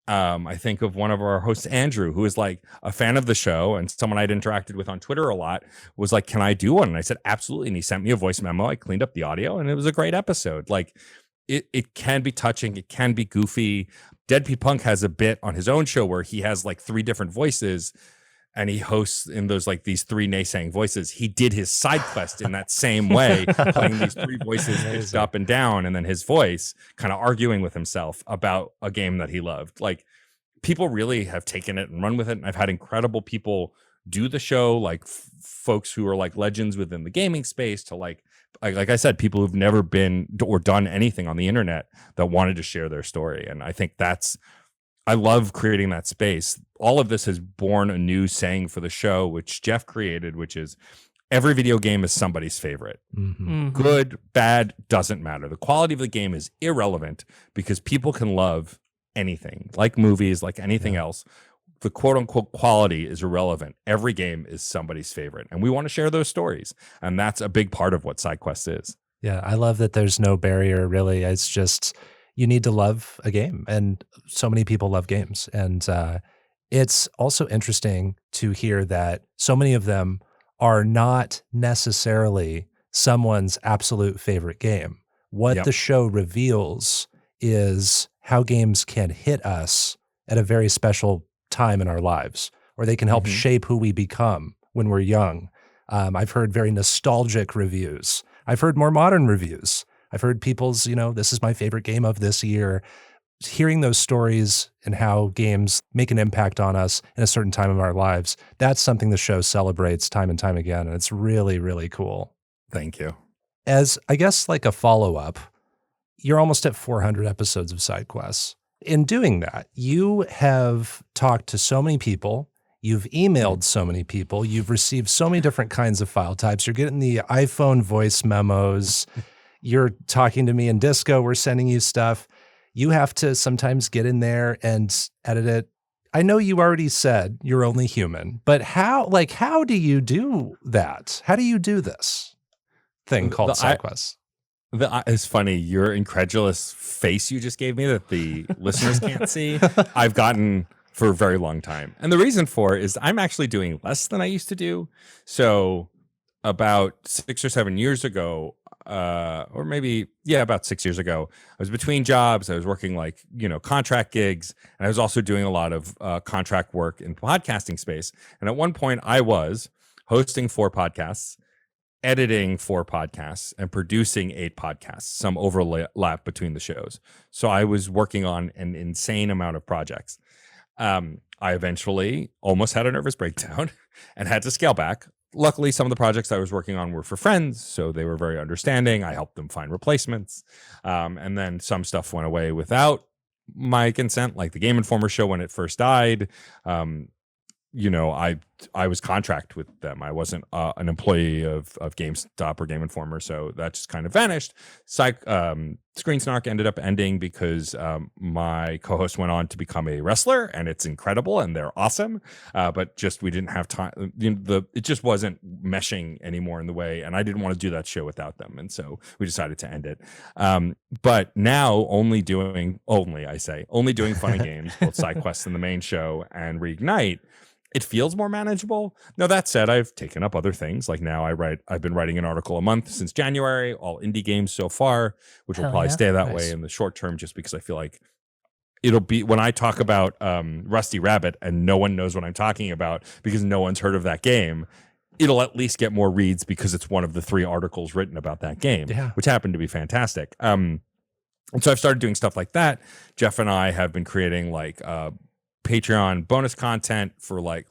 I think of one of our hosts, Andrew, who is like a fan of the show and someone I'd interacted with on Twitter a lot, was like, can I do one? And I said, absolutely. And he sent me a voice memo. I cleaned up the audio and it was a great episode. Like it can be touching. It can be goofy. Dead P Punk has a bit on his own show where he has like 3 different voices and he hosts in those like these 3 naysaying voices. He did his side quest in that same way, playing these 3 voices pitched up and down, and then his voice kind of arguing with himself about a game that he loved. Like people really have taken it and run with it. And I've had incredible people do the show, like folks who are like legends within the gaming space, to like I said, people who've never been or done anything on the internet that wanted to share their story. And I think I love creating that space. All of this has born a new saying for the show, which Jeff created, which is every video game is somebody's favorite. Good, bad, doesn't matter. The quality of the game is irrelevant because people can love anything, like movies, like anything else. The quote unquote quality is irrelevant. Every game is somebody's favorite. And we want to share those stories. And that's a big part of what SideQuest is. Yeah, I love that there's no barrier, really. It's just you need to love a game, and so many people love games. And it's also interesting to hear that so many of them are not necessarily someone's absolute favorite game. What the show reveals is how games can hit us at a very special time in our lives, or they can help shape who we become when we're young. I've heard very nostalgic reviews. I've heard more modern reviews. I've heard people's, this is my favorite game of this year. Hearing those stories and how games make an impact on us in a certain time of our lives, that's something the show celebrates time and time again. And it's really, really cool. Thank you. As I guess like a follow-up, you're almost at 400 episodes of Side Quests. In doing that, you have talked to so many people. You've emailed so many people. You've received so many different kinds of file types. You're getting the iPhone voice memos. You're talking to me in Disco. We're sending you stuff. You have to sometimes get in there and edit it. I know you already said you're only human, but how do you do that? How do you do this thing called Side Quests? It's funny, your incredulous face you just gave me that the listeners can't see, I've gotten for a very long time. And the reason for it is I'm actually doing less than I used to do. So about 6 or 7 years ago, or maybe, about 6 years ago, I was between jobs. I was working contract gigs, and I was also doing a lot of contract work in the podcasting space. And at one point I was hosting 4 podcasts, editing 4 podcasts, and producing 8 podcasts, some overlap between the shows. So I was working on an insane amount of projects. I eventually almost had a nervous breakdown and had to scale back. Luckily, some of the projects I was working on were for friends, so they were very understanding. I helped them find replacements. And then some stuff went away without my consent, like the Game Informer show when it first died. I was contract with them. I wasn't an employee of GameStop or Game Informer, so that just kind of vanished. Screen Snark ended up ending because my co-host went on to become a wrestler, and it's incredible, and they're awesome. But just we didn't have time. It just wasn't meshing anymore in the way, and I didn't want to do that show without them, and so we decided to end it. But now only doing fun and games, both side quests and the main show, and Reignite. It feels more manageable. Now, that said, I've taken up other things. Like now I've been writing an article a month since January, all indie games so far, which will probably stay that way in the short term, just because I feel like it'll be when I talk about Rusty Rabbit and no one knows what I'm talking about because no one's heard of that game, it'll at least get more reads because it's one of the 3 articles written about that game, which happened to be fantastic. And so I've started doing stuff like that. Jeff and I have been creating Patreon bonus content for like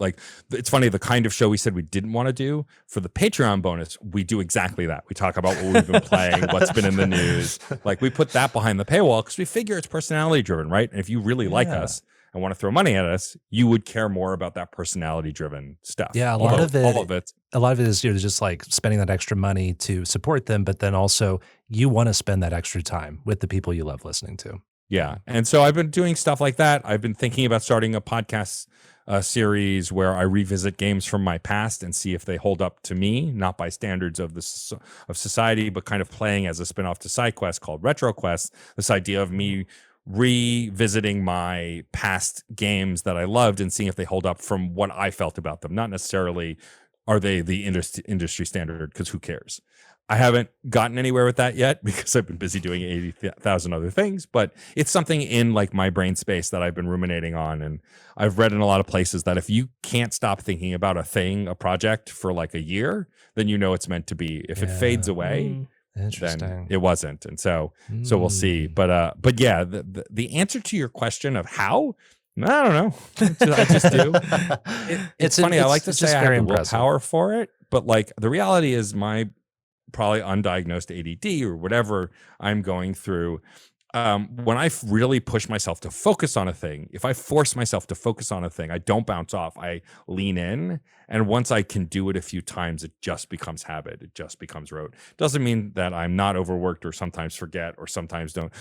it's funny, the kind of show we said we didn't want to do for the Patreon bonus, we do exactly that. We talk about what we've been playing, what's been in the news. Like we put that behind the paywall because we figure it's personality driven, right? And if you really like us and want to throw money at us, you would care more about that personality driven stuff. Yeah, a lot of it is just like spending that extra money to support them, but then also you want to spend that extra time with the people you love listening to. Yeah. And so I've been doing stuff like that. I've been thinking about starting a podcast series where I revisit games from my past and see if they hold up to me, not by standards of society, but kind of playing as a spinoff to SideQuest called RetroQuest. This idea of me revisiting my past games that I loved and seeing if they hold up from what I felt about them. Not necessarily are they the industry standard, because who cares? I haven't gotten anywhere with that yet because I've been busy doing 80,000 other things, but it's something in my brain space that I've been ruminating on. And I've read in a lot of places that if you can't stop thinking about a project for a year, then it's meant to be. If it fades away, then it wasn't. And so we'll see. But yeah, the answer to your question of how, I don't know. I just do. It's funny. I like to say I have the willpower for it, but the reality is my probably undiagnosed ADD or whatever I'm going through. When I really push myself to focus on a thing, if I force myself to focus on a thing, I don't bounce off. I lean in. And once I can do it a few times, it just becomes habit. It just becomes rote. Doesn't mean that I'm not overworked or sometimes forget or sometimes don't.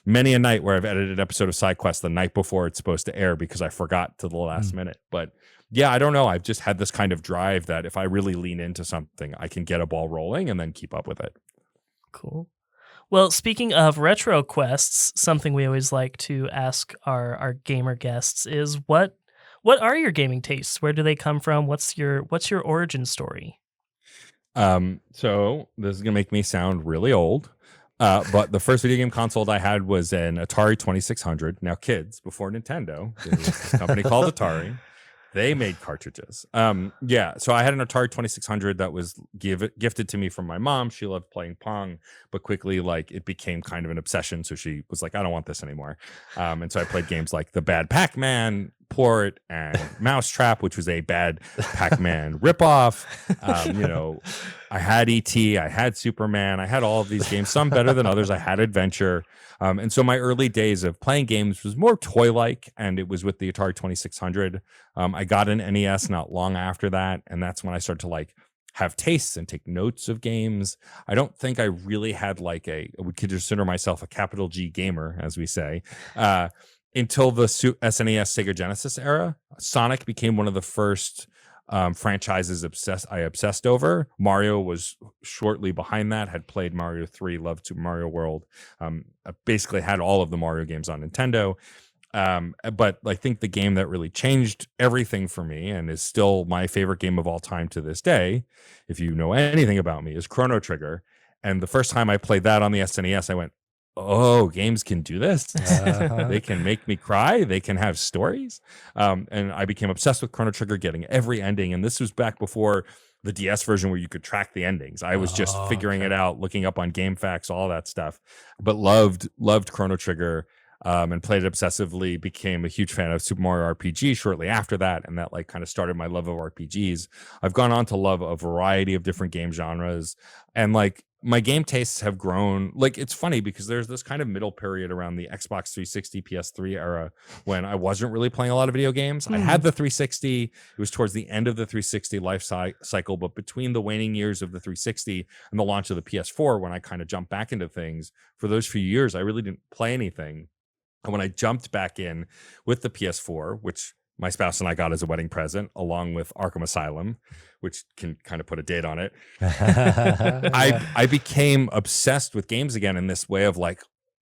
Many a night where I've edited an episode of SideQuest the night before it's supposed to air because I forgot to the last minute. But yeah, I don't know. I've just had this kind of drive that if I really lean into something, I can get a ball rolling and then keep up with it. Cool. Well, speaking of retro quests, something we always like to ask our gamer guests is what are your gaming tastes? Where do they come from? What's your origin story? So this is gonna make me sound really old. But the first video game console I had was an Atari 2600. Now, kids, before Nintendo, there was this company called Atari. They made cartridges. Yeah. So I had an Atari 2600 that was gifted to me from my mom. She loved playing Pong, but quickly, like, it became kind of an obsession. So she was like, I don't want this anymore. And so I played games like the Bad Pac-Man port and Mousetrap, which was a bad Pac-Man ripoff. You know, I had E.T., I had Superman, I had all of these games, some better than others. I had Adventure. And so my early days of playing games was more toy-like, and it was with the Atari 2600. I got an NES not long after that, and that's when I started to like have tastes and take notes of games. I don't think I really had like I would consider myself a capital G gamer, as we say, until the SNES Sega Genesis era. Sonic became one of the first franchises I obsessed over. Mario was shortly behind that. Had played Mario 3, loved Super Mario World. I basically had all of the Mario games on Nintendo. But I think the game that really changed everything for me and is still my favorite game of all time to this day, if you know anything about me, is Chrono Trigger. And the first time I played that on the SNES, I went, oh, games can do this. They can make me cry. They can have stories. And I became obsessed with Chrono Trigger, getting every ending. And this was back before the DS version where you could track the endings. I was just figuring it out, looking up on GameFAQs, all that stuff. But loved Chrono Trigger. And played it obsessively, became a huge fan of Super Mario RPG shortly after that. And that like kind of started my love of RPGs. I've gone on to love a variety of different game genres. And like my game tastes have grown. Like, it's funny because there's this kind of middle period around the Xbox 360, PS3 era when I wasn't really playing a lot of video games. I had the 360. It was towards the end of the 360 life cycle, but between the waning years of the 360 and the launch of the PS4, when I kind of jumped back into things, for those few years, I really didn't play anything. And when I jumped back in with the PS4, which my spouse and I got as a wedding present, along with Arkham Asylum, which can kind of put a date on it, I became obsessed with games again in this way of like,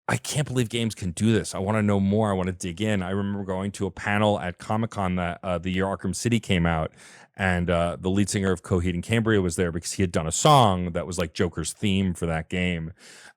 I can't believe games can do this. I want to know more. I want to dig in. I remember going to a panel at Comic-Con that the year Arkham City came out, and the lead singer of Coheed and Cambria was there because he had done a song that was like Joker's theme for that game.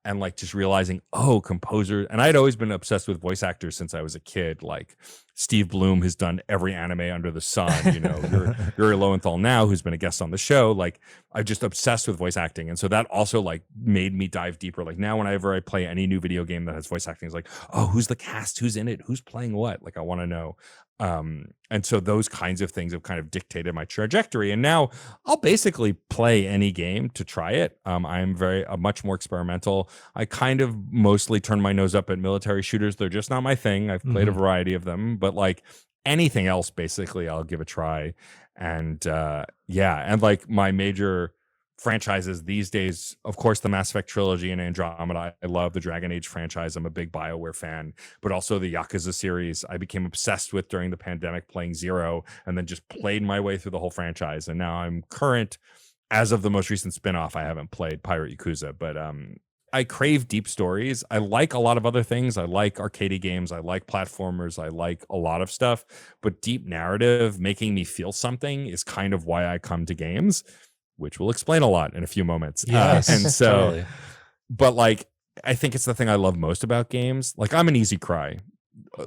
And like just realizing, oh, composer. And I'd always been obsessed with voice actors since I was a kid. Like Steve Bloom has done every anime under the sun, you know, Yuri Lowenthal now, who's been a guest on the show. Like, I'm just obsessed with voice acting. And so that also like made me dive deeper. Like now whenever I play any new video game that has voice acting, it's like, oh, who's the cast? Who's in it? Who's playing what? Like, I want to know. And so those kinds of things have kind of dictated my trajectory. And now I'll basically play any game to try it. I'm much more experimental. I kind of mostly turn my nose up at military shooters. They're just not my thing. I've played a variety of them, but like anything else, basically, I'll give a try. And and like my major franchises these days, of course, the Mass Effect trilogy and Andromeda. I love the Dragon Age franchise. I'm a big BioWare fan, but also the Yakuza series I became obsessed with during the pandemic, playing Zero, and then just played my way through the whole franchise. And now I'm current, as of the most recent spinoff, I haven't played Pirate Yakuza, but I crave deep stories. I like a lot of other things. I like arcade games. I like platformers. I like a lot of stuff, but deep narrative, making me feel something, is kind of why I come to games, which will explain a lot in a few moments. Yes, and so, totally. but like, I think it's the thing I love most about games. Like, I'm an easy cry.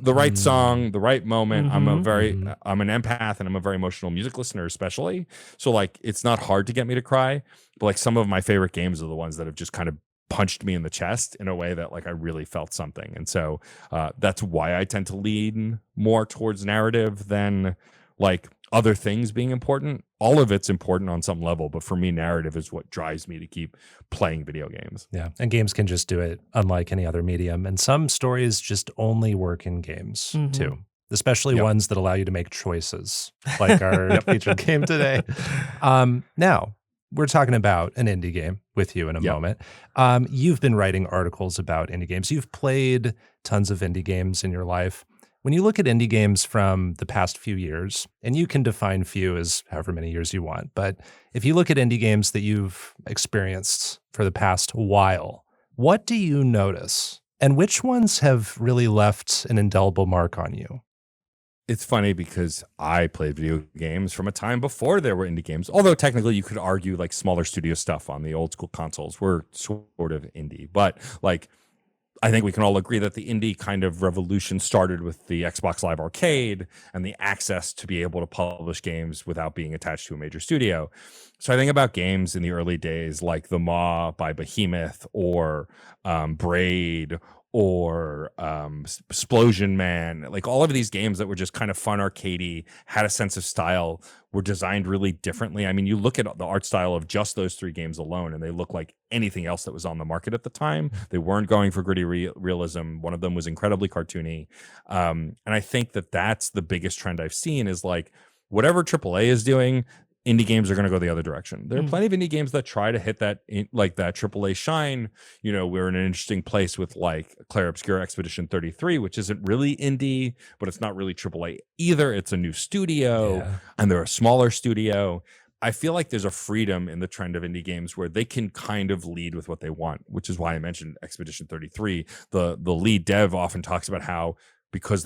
The right song, the right moment. I'm an empath, and I'm a very emotional music listener, especially. So like, it's not hard to get me to cry, but like some of my favorite games are the ones that have just kind of punched me in the chest in a way that like I really felt something. And so that's why I tend to lean more towards narrative than like other things being important. All of it's important on some level, but for me, narrative is what drives me to keep playing video games. Yeah. And games can just do it unlike any other medium. And some stories just only work in games too, especially ones that allow you to make choices, like our featured game today. Now, we're talking about an indie game with you in a moment. You've been writing articles about indie games. You've played tons of indie games in your life. When you look at indie games from the past few years, and you can define few as however many years you want, but if you look at indie games that you've experienced for the past while, what do you notice? And which ones have really left an indelible mark on you? It's funny because I played video games from a time before there were indie games. Although technically you could argue like smaller studio stuff on the old school consoles were sort of indie, but like I think we can all agree that the indie kind of revolution started with the Xbox Live Arcade and the access to be able to publish games without being attached to a major studio. So I think about games in the early days like The Maw by Behemoth or Braid or Splosion Man, like all of these games that were just kind of fun, arcadey, had a sense of style, were designed really differently. I mean, you look at the art style of just those 3 games alone, and they look like anything else that was on the market at the time. They weren't going for gritty realism. One of them was incredibly cartoony. And I think that that's the biggest trend I've seen is like whatever AAA is doing, indie games are going to go the other direction. There are plenty of indie games that try to hit that like that AAA shine. You know, we're in an interesting place with like Claire Obscure Expedition 33, which isn't really indie, but it's not really AAA either. It's a new studio and they're a smaller studio. I feel like there's a freedom in the trend of indie games where they can kind of lead with what they want, which is why I mentioned Expedition 33. The lead dev often talks about how because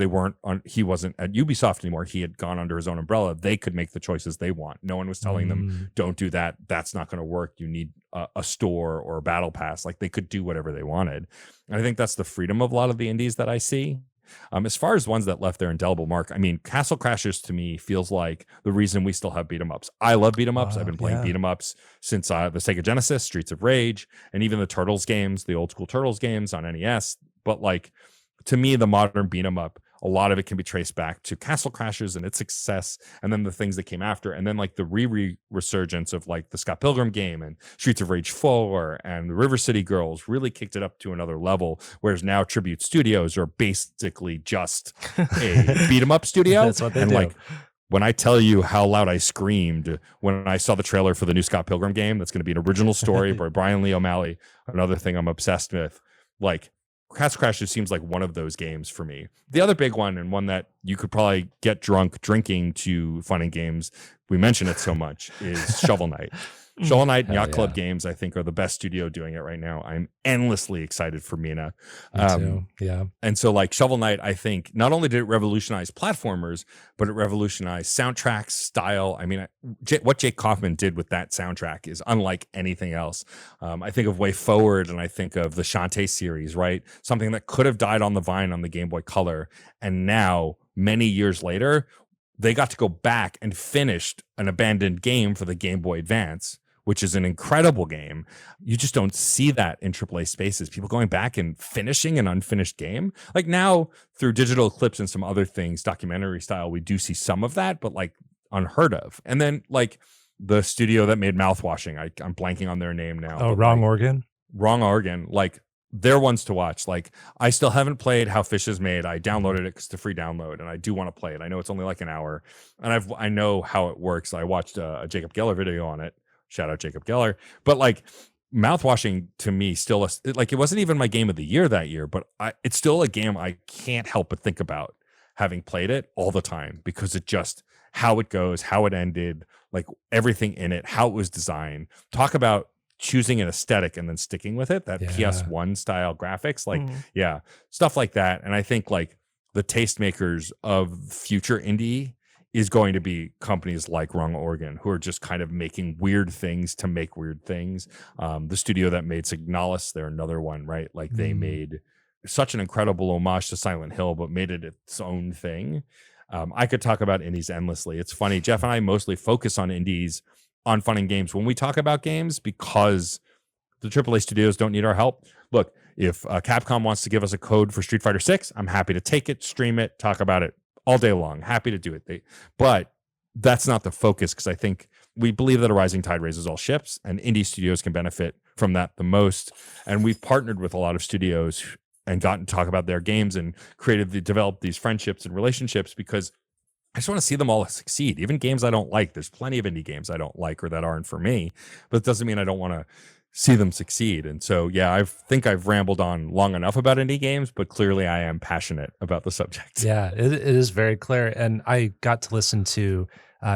he wasn't at Ubisoft anymore, he had gone under his own umbrella, they could make the choices they want. No one was telling them, don't do that. That's not going to work. You need a store or a battle pass. Like they could do whatever they wanted. And I think that's the freedom of a lot of the indies that I see. As far as ones that left their indelible mark, I mean, Castle Crashers to me feels like the reason we still have beat 'em ups. I love beat 'em ups. I've been playing beat 'em ups since the Sega Genesis, Streets of Rage, and even the Turtles games, the old school Turtles games on NES. But like, to me, the modern beat 'em up, a lot of it can be traced back to Castle Crashers and its success, and then the things that came after, and then like the resurgence of like the Scott Pilgrim game and Streets of Rage 4 and the River City Girls really kicked it up to another level. Whereas now Tribute Studios are basically just a beat 'em up studio. That's what they do. Like, when I tell you how loud I screamed when I saw the trailer for the new Scott Pilgrim game, that's going to be an original story by Brian Lee O'Malley, another thing I'm obsessed with. Like, Castle Crashers seems like one of those games for me. The other big one, and one that you could probably get drunk drinking to fun and games, we mention it so much, is Shovel Knight. Shovel Knight and Yacht Club Games, I think, are the best studio doing it right now. I'm endlessly excited for Mina. Me too. Yeah. And so like Shovel Knight, I think not only did it revolutionize platformers, but it revolutionized soundtracks, style. I mean, what Jake Kaufman did with that soundtrack is unlike anything else. I think of Way Forward and I think of the Shantae series, right? Something that could have died on the vine on the Game Boy Color. And now, many years later, they got to go back and finished an abandoned game for the Game Boy Advance, which is an incredible game. You just don't see that in AAA spaces. People going back and finishing an unfinished game. Like now, through digital clips and some other things, documentary style, we do see some of that, but like unheard of. And then like the studio that made Mouthwashing, I'm blanking on their name now. Oh, Wrong Organ? Wrong Organ. Like, they're ones to watch. Like, I still haven't played How Fish Is Made. I downloaded it because it's a free download, and I do want to play it. I know it's only like an hour, and I know how it works. I watched a Jacob Geller video on it. Shout out Jacob Geller. But like, Mouthwashing to me still like, it wasn't even my game of the year that year, but it's still a game I can't help but think about having played it all the time, because it just, how it goes, how it ended, like everything in it, how it was designed. Talk about choosing an aesthetic and then sticking with it, that PS1 style graphics, like stuff like that. And I think like the tastemakers of future indie is going to be companies like Wrong Organ, who are just kind of making weird things to make weird things. The studio that made Signalis, they're another one, right? Like they made such an incredible homage to Silent Hill, but made it its own thing. I could talk about indies endlessly. It's funny, Jeff and I mostly focus on indies on fun and games when we talk about games, because the AAA studios don't need our help. Look, if Capcom wants to give us a code for Street Fighter 6, I'm happy to take it, stream it, talk about it all day long. Happy to do it. But that's not the focus, because I think we believe that a rising tide raises all ships, and indie studios can benefit from that the most. And we've partnered with a lot of studios and gotten to talk about their games and developed these friendships and relationships, because I just want to see them all succeed. Even games I don't like. There's plenty of indie games I don't like or that aren't for me, but it doesn't mean I don't want to see them succeed. And so, yeah, I think I've rambled on long enough about indie games, but clearly I am passionate about the subject. Yeah, it is very clear. And I got to listen to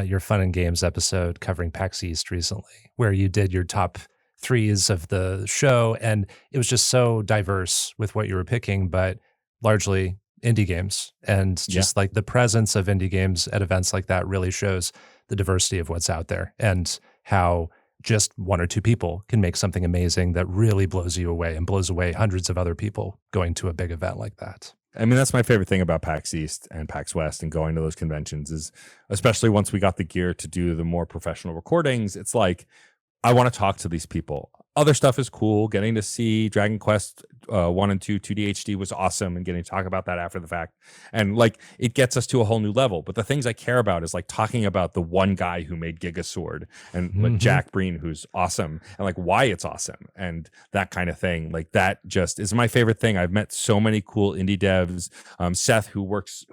your Fun and Games episode covering PAX East recently, where you did your top threes of the show. And it was just so diverse with what you were picking, but largely indie games. And just like the presence of indie games at events like that really shows the diversity of what's out there, and how just one or two people can make something amazing that really blows you away and blows away hundreds of other people going to a big event like that. I mean, that's my favorite thing about PAX East and PAX West and going to those conventions is, especially once we got the gear to do the more professional recordings, it's like, I want to talk to these people. Other stuff is cool. Getting to see Dragon Quest 1 and 2 2D HD was awesome, and getting to talk about that after the fact. And like, it gets us to a whole new level. But the things I care about is like talking about the one guy who made Gigasword and like Jack Breen, who's awesome, and like why it's awesome and that kind of thing. Like that just is my favorite thing. I've met so many cool indie devs. Seth, who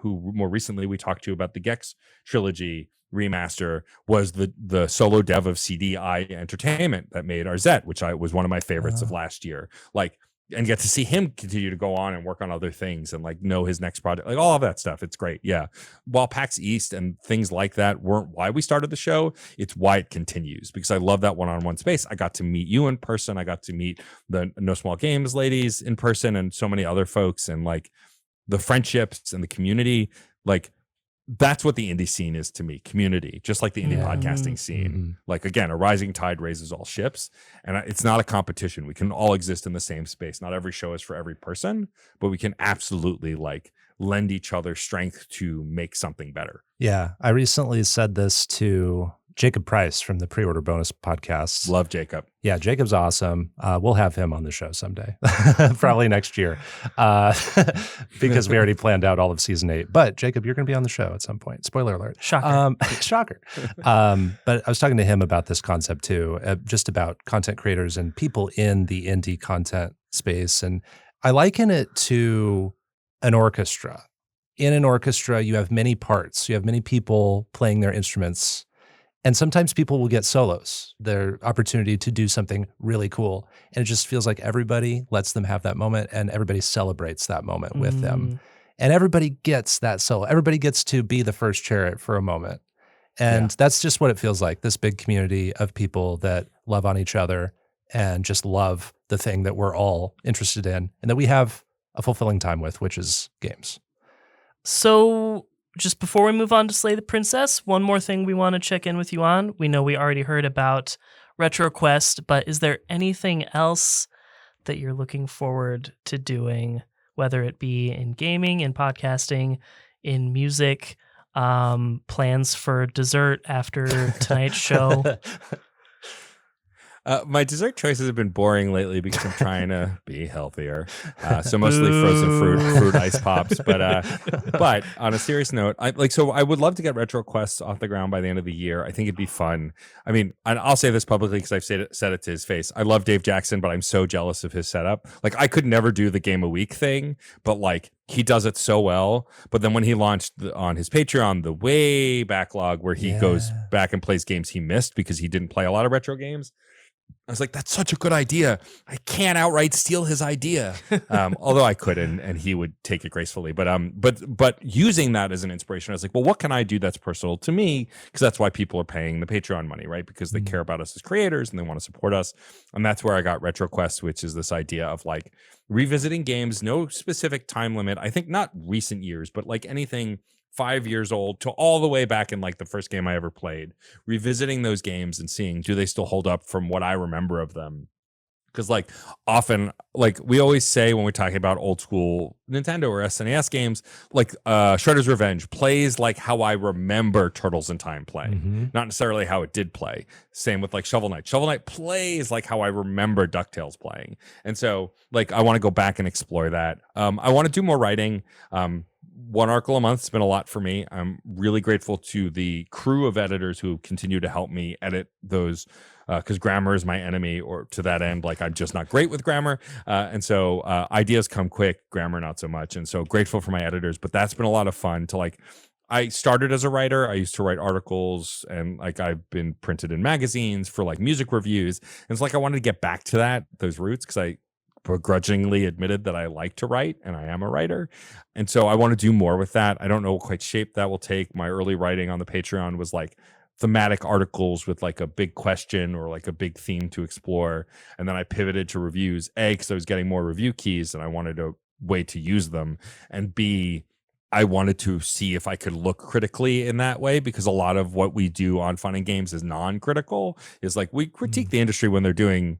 more recently we talked to about the Gex trilogy remaster, was the solo dev of CDI Entertainment that made Arzette, which was one of my favorites of last year. Like, and get to see him continue to go on and work on other things and like know his next project, like all of that stuff. It's great. Yeah. While PAX East and things like that weren't why we started the show, it's why it continues, because I love that one-on-one space. I got to meet you in person. I got to meet the No Small Games ladies in person and so many other folks, and like the friendships and the community. Like, that's what the indie scene is to me, community, just like the indie podcasting scene. Like, again, a rising tide raises all ships, and it's not a competition. We can all exist in the same space. Not every show is for every person, but we can absolutely like lend each other strength to make something better. Yeah. I recently said this to Jacob Price from the Pre-Order Bonus podcast. Love Jacob. Yeah, Jacob's awesome. We'll have him on the show someday, probably next year, because we already planned out all of season 8. But Jacob, you're going to be on the show at some point. Spoiler alert. Shocker. Shocker. But I was talking to him about this concept too, just about content creators and people in the indie content space. And I liken it to an orchestra. In an orchestra, you have many parts. You have many people playing their instruments. And sometimes people will get solos, their opportunity to do something really cool. And it just feels like everybody lets them have that moment, and everybody celebrates that moment with them. And everybody gets that solo. Everybody gets to be the first chariot for a moment. And that's just what it feels like, this big community of people that love on each other and just love the thing that we're all interested in and that we have a fulfilling time with, which is games. So just before we move on to Slay the Princess, one more thing we want to check in with you on. We know we already heard about RetroQuest, but is there anything else that you're looking forward to doing, whether it be in gaming, in podcasting, in music, plans for dessert after tonight's show? My dessert choices have been boring lately because I'm trying to be healthier. So mostly frozen fruit ice pops. But on a serious note, I would love to get RetroQuest off the ground by the end of the year. I think it'd be fun. I mean, and I'll say this publicly because I've said it to his face. I love Dave Jackson, but I'm so jealous of his setup. Like, I could never do the game a week thing, but like, he does it so well. But then when he launched on his Patreon, the way backlog where he goes back and plays games he missed because he didn't play a lot of retro games, I was like, that's such a good idea. I can't outright steal his idea. Although I could, and he would take it gracefully. But using that as an inspiration, I was like, well, what can I do that's personal to me? Because that's why people are paying the Patreon money, right? Because they care about us as creators and they want to support us. And that's where I got RetroQuest, which is this idea of like revisiting games, no specific time limit. I think not recent years, but like anything 5 years old to all the way back in like the first game I ever played, revisiting those games and seeing, do they still hold up from what I remember of them? Because like often, like we always say when we're talking about old school Nintendo or SNES games, like Shredder's Revenge plays like how I remember Turtles in Time playing, not necessarily how it did play. Same with like Shovel Knight. Shovel Knight plays like how I remember DuckTales playing. And so like I want to go back and explore that. I want to do more writing. One article a month has been a lot for me. I'm really grateful to the crew of editors who continue to help me edit those, because grammar is my enemy, or to that end, like I'm just not great with grammar. And so ideas come quick, grammar not so much. And so grateful for my editors, but that's been a lot of fun to like, I started as a writer. I used to write articles, and like I've been printed in magazines for like music reviews. And it's like I wanted to get back to those roots, because I begrudgingly admitted that I like to write, and I am a writer. And so I want to do more with that. I don't know what quite shape that will take. My early writing on the Patreon was like thematic articles with like a big question or like a big theme to explore. And then I pivoted to reviews, A, because I was getting more review keys and I wanted a way to use them, and B, I wanted to see if I could look critically in that way, because a lot of what we do on Fun and Games is non-critical. Is like we critique the industry when they're doing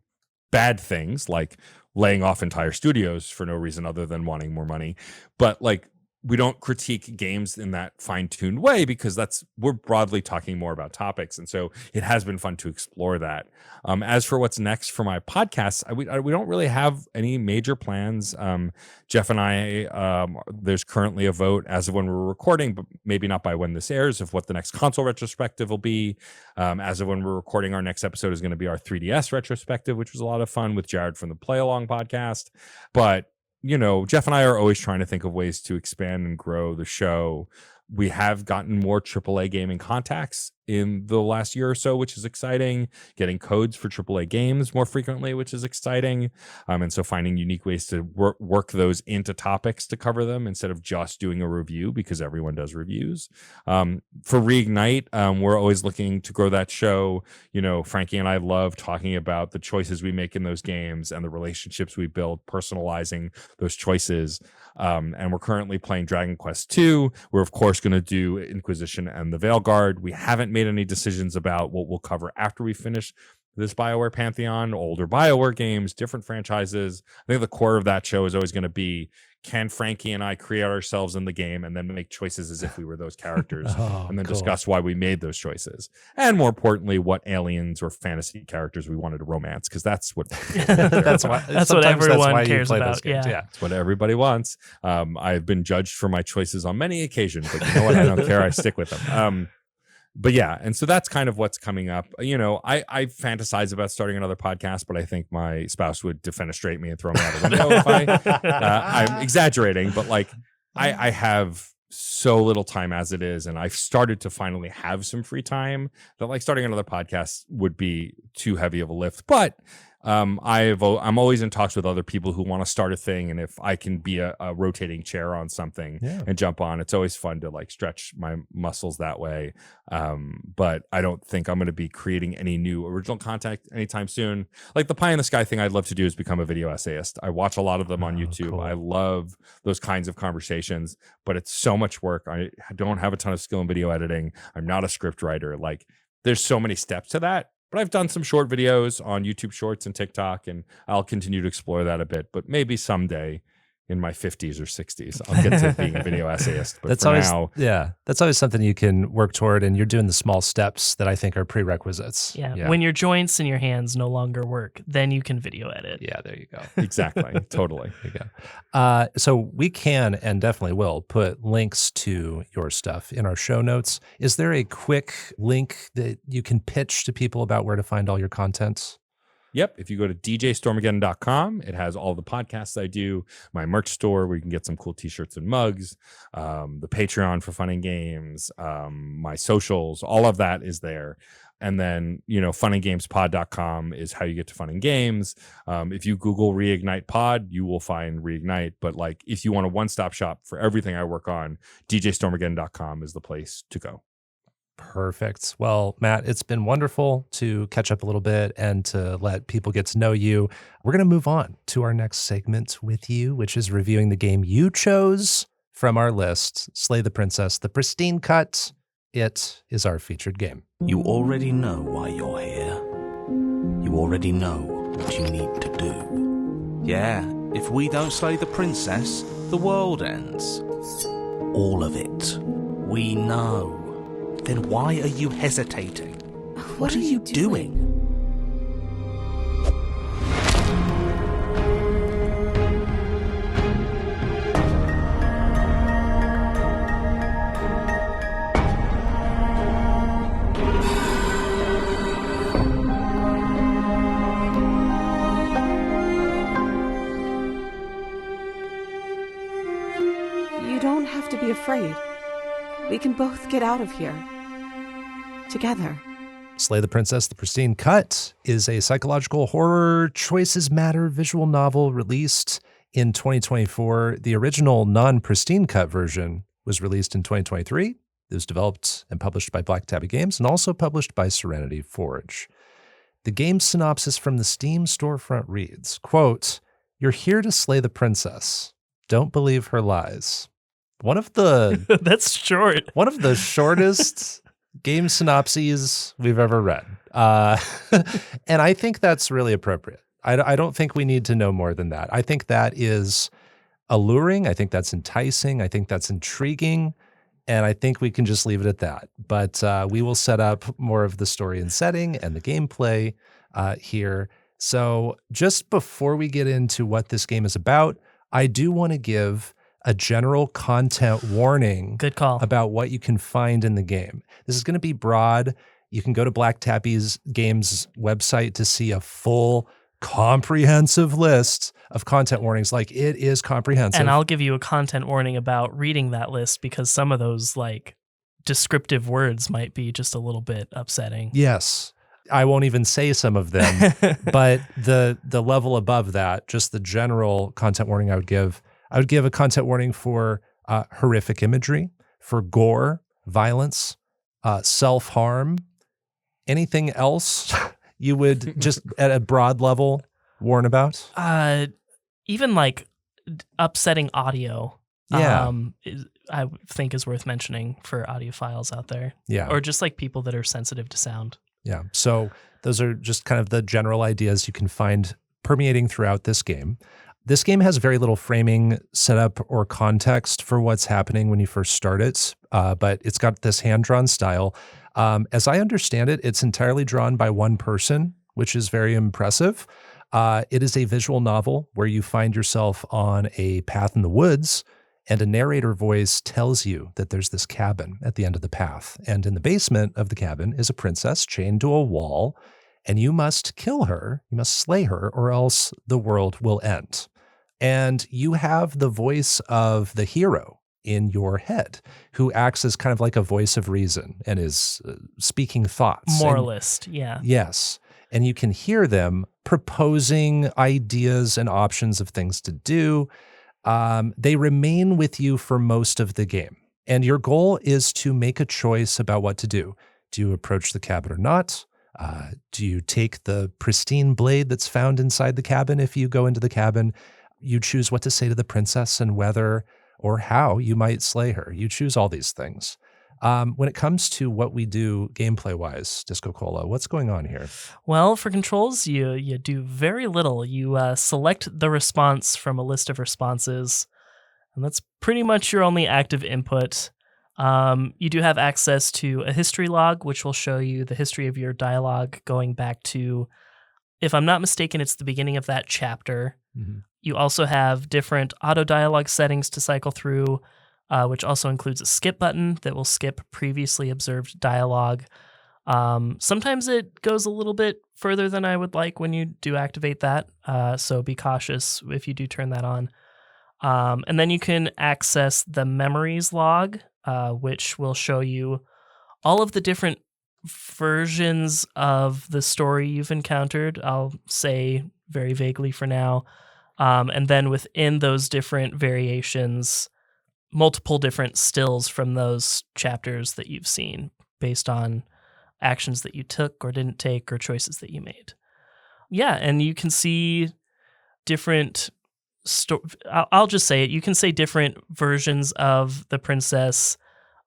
bad things, like laying off entire studios for no reason other than wanting more money. But like, we don't critique games in that fine-tuned way, because we're broadly talking more about topics. And so it has been fun to explore that. As for what's next for my podcasts, we don't really have any major plans. Jeff and I, there's currently a vote as of when we're recording, but maybe not by when this airs, of what the next console retrospective will be. As of when we're recording, our next episode is going to be our 3DS retrospective, which was a lot of fun with Jared from the Play Along podcast. But Jeff and I are always trying to think of ways to expand and grow the show. We have gotten more AAA gaming contacts in the last year or so, which is exciting. Getting codes for AAA games more frequently, which is exciting. And so finding unique ways to work those into topics to cover them instead of just doing a review, because everyone does reviews. For Reignite, we're always looking to grow that show. Frankie and I love talking about the choices we make in those games and the relationships we build, personalizing those choices. And we're currently playing Dragon Quest II. We're, of course, going to do Inquisition and the Veilguard. We haven't made any decisions about what we'll cover after we finish this BioWare Pantheon, older BioWare games, different franchises. I think the core of that show is always going to be, can Frankie and I create ourselves in the game and then make choices as if we were those characters and then discuss why we made those choices? And more importantly, what aliens or fantasy characters we wanted to romance, because that's what that's what everyone cares about. Yeah. That's what everybody wants. I've been judged for my choices on many occasions, but you know what? I don't care. I stick with them. But yeah, and so that's kind of what's coming up. I fantasize about starting another podcast, but I think my spouse would defenestrate me and throw me out the window if I'm exaggerating. But like, I have so little time as it is, and I've started to finally have some free time that like starting another podcast would be too heavy of a lift. But I'm always in talks with other people who want to start a thing, and if I can be a rotating chair on something and jump on, it's always fun to like stretch my muscles that way. But I don't think I'm going to be creating any new original content anytime soon. Like the pie in the sky thing I'd love to do is become a video essayist. I watch a lot of them on YouTube. Cool. I love those kinds of conversations, but it's so much work. I don't have a ton of skill in video editing. I'm not a script writer. Like there's so many steps to that. But I've done some short videos on YouTube Shorts and TikTok, and I'll continue to explore that a bit. But maybe someday in my 50s or 60s, I'll get to being a video essayist. But that's always something you can work toward, and you're doing the small steps that I think are prerequisites. Yeah. When your joints and your hands no longer work, then you can video edit. Yeah, there you go. Exactly. Totally. There you go. So we can and definitely will put links to your stuff in our show notes. Is there a quick link that you can pitch to people about where to find all your content? Yep. If you go to djstormageddon.com, it has all the podcasts I do, my merch store where you can get some cool t-shirts and mugs, the Patreon for Fun and Games, my socials, all of that is there. And then, funandgamespod.com is how you get to Fun and Games. If you Google Reignite Pod, you will find Reignite. But like, if you want a one-stop shop for everything I work on, djstormageddon.com is the place to go. Perfect. Well, Matt, it's been wonderful to catch up a little bit and to let people get to know you. We're going to move on to our next segment with you, which is reviewing the game you chose from our list, Slay the Princess, the Pristine Cut. It is our featured game. You already know why you're here. You already know what you need to do. Yeah, if we don't slay the princess, the world ends. All of it. We know. Then why are you hesitating? What are you doing? You don't have to be afraid. We can both get out of here. Together. Slay the Princess, the Pristine Cut is a psychological horror choices matter visual novel released in 2024. The original non-Pristine Cut version was released in 2023. It was developed and published by Black Tabby Games and also published by Serenity Forge. The game's synopsis from the Steam storefront reads, quote, "You're here to slay the princess. Don't believe her lies. one of the That's short. one of the shortest game synopses we've ever read. And I think that's really appropriate. I don't think we need to know more than that. I think that is alluring. I think that's enticing. I think that's intriguing. And I think we can just leave it at that. But we will set up more of the story and setting and the gameplay here. So just before we get into what this game is about, I do want to give a general content warning. Good call. About what you can find in the game. This is going to be broad. You can go to Black Tappy's Games website to see a full comprehensive list of content warnings. Like, it is comprehensive. And I'll give you a content warning about reading that list because some of those like descriptive words might be just a little bit upsetting. Yes. I won't even say some of them, but the level above that, just the general content warning I would give a content warning for horrific imagery, for gore, violence, self-harm, anything else you would just at a broad level warn about? Even like upsetting audio. Yeah. I think is worth mentioning for audiophiles out there. Yeah. Or just like people that are sensitive to sound. Yeah. So those are just kind of the general ideas you can find permeating throughout this game. This game has very little framing, setup, or context for what's happening when you first start it, but it's got this hand-drawn style. As I understand it, it's entirely drawn by one person, which is very impressive. It is a visual novel where you find yourself on a path in the woods, and a narrator voice tells you that there's this cabin at the end of the path. And in the basement of the cabin is a princess chained to a wall, and you must kill her, you must slay her, or else the world will end. And you have the voice of the hero in your head, who acts as kind of like a voice of reason and is speaking thoughts. Moralist, yeah. Yes. And you can hear them proposing ideas and options of things to do. They remain with you for most of the game. And your goal is to make a choice about what to do. Do you approach the cabin or not? Do you take the pristine blade that's found inside the cabin if you go into the cabin? You choose what to say to the princess and whether or how you might slay her. You choose all these things. When it comes to what we do gameplay-wise, DiscoCola, what's going on here? Well, for controls, you do very little. You select the response from a list of responses, and that's pretty much your only active input. You do have access to a history log, which will show you the history of your dialogue going back to, if I'm not mistaken, it's the beginning of that chapter. Mm-hmm. You also have different auto dialogue settings to cycle through, which also includes a skip button that will skip previously observed dialogue. Sometimes it goes a little bit further than I would like when you do activate that, so be cautious if you do turn that on. And then you can access the memories log, which will show you all of the different versions of the story you've encountered. I'll say very vaguely for now. And then within those different variations, multiple different stills from those chapters that you've seen based on actions that you took or didn't take or choices that you made. Yeah, and you can see different I'll just say it. You can say different versions of the princess,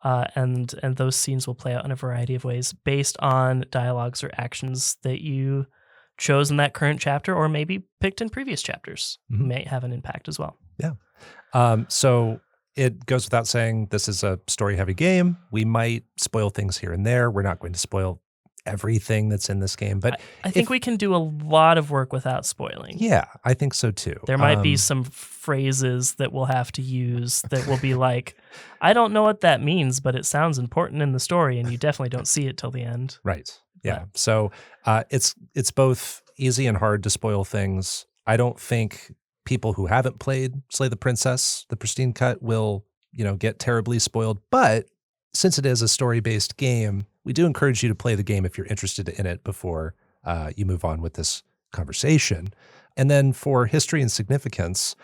and those scenes will play out in a variety of ways based on dialogues or actions that you chose in that current chapter or maybe picked in previous chapters. Mm-hmm. May have an impact as well. Yeah. So it goes without saying, this is a story-heavy game. We might spoil things here and there. We're not going to spoil everything that's in this game, but I think we can do a lot of work without spoiling. Yeah, I think so too. There might be some phrases that we'll have to use that will be like, I don't know what that means, but it sounds important in the story, and you definitely don't see it till the end. Right. Yeah. So it's both easy and hard to spoil things. I don't think people who haven't played Slay the Princess, the Pristine Cut, will, get terribly spoiled. But since it is a story-based game, we do encourage you to play the game if you're interested in it before you move on with this conversation. And then for history and significance,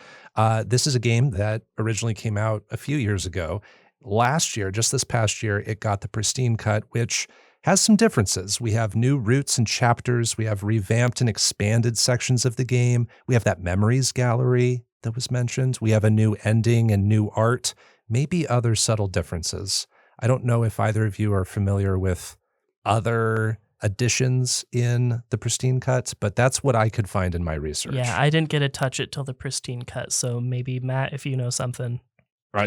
this is a game that originally came out a few years ago. Last year, just this past year, it got the Pristine Cut, which has some differences. We have new routes and chapters. We have revamped and expanded sections of the game. We have that memories gallery that was mentioned. We have a new ending and new art, maybe other subtle differences. I don't know if either of you are familiar with other additions in the Pristine Cut, but that's what I could find in my research. Yeah, I didn't get to touch it till the Pristine Cut. So maybe Matt, if you know something.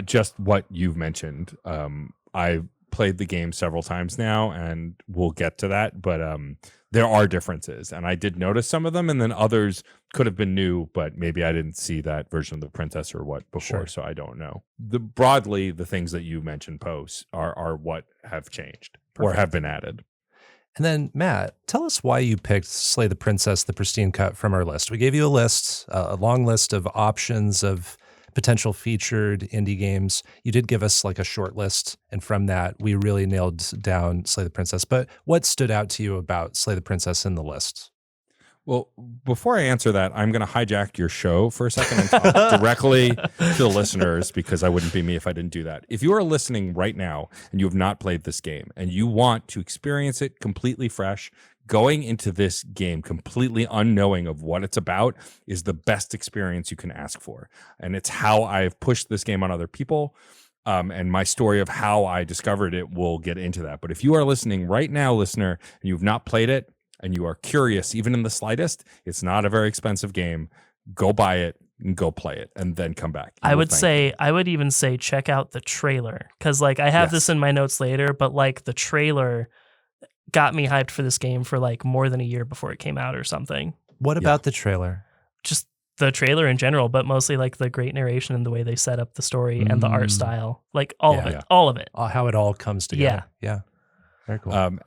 Just what you've mentioned. I played the game several times now, and we'll get to that. But there are differences, and I did notice some of them, and then others could have been new, but maybe I didn't see that version of the princess or what before, Sure. so I don't know. Broadly, the things that you mentioned, Post, are what have changed or have been added. And then, Matt, tell us why you picked Slay the Princess, the Pristine Cut from our list. We gave you a list, a long list of options of potential featured indie games. You did give us like a short list, and from that, we really nailed down Slay the Princess. But what stood out to you about Slay the Princess in the list? Well, before I answer that, I'm going to hijack your show for a second and talk directly to the listeners, because I wouldn't be me if I didn't do that. If you are listening right now and you have not played this game and you want to experience it completely fresh, going into this game completely unknowing of what it's about is the best experience you can ask for. And it's how I've pushed this game on other people. And my story of how I discovered it will get into that. But if you are listening right now, listener, and you've not played it, and you are curious, even in the slightest, it's not a very expensive game. Go buy it and go play it, and then come back. I would even say check out the trailer, because like I have this in my notes later, but like the trailer got me hyped for this game for like more than a year before it came out or something. What about the trailer? Just the trailer in general, but mostly like the great narration and the way they set up the story and the art style, like all of it. How it all comes together. Yeah. Very cool.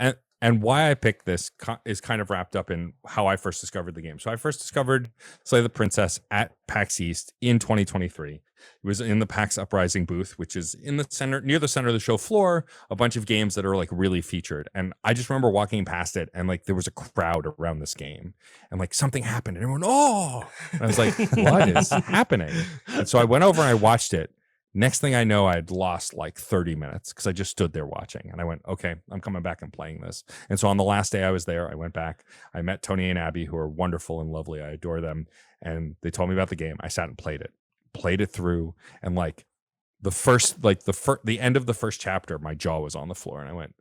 And why I picked this is kind of wrapped up in how I first discovered the game. So I first discovered Slay the Princess at PAX East in 2023. It was in the PAX Uprising booth, which is in the center, near the center of the show floor, a bunch of games that are like really featured. And I just remember walking past it, and like there was a crowd around this game, and like something happened, and everyone, oh, and I was like, what is happening? And so I went over and I watched it. Next thing I know, I'd lost like 30 minutes because I just stood there watching. And I went, okay, I'm coming back and playing this. And so on the last day I was there, I went back. I met Tony and Abby, who are wonderful and lovely. I adore them. And they told me about the game. I sat and played it through. And like the end of the first chapter, my jaw was on the floor. And I went,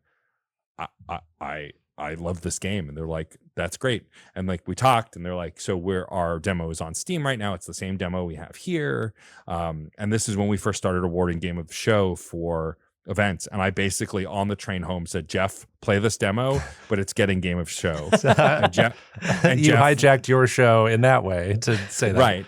I love this game. And they're like, that's great. And like we talked, and they're like, so our demo is on Steam right now. It's the same demo we have here. And this is when we first started awarding Game of the Show for events. And I basically on the train home said, Jeff, play this demo, but it's getting Game of Show. And Jeff hijacked your show in that way to say that. Right.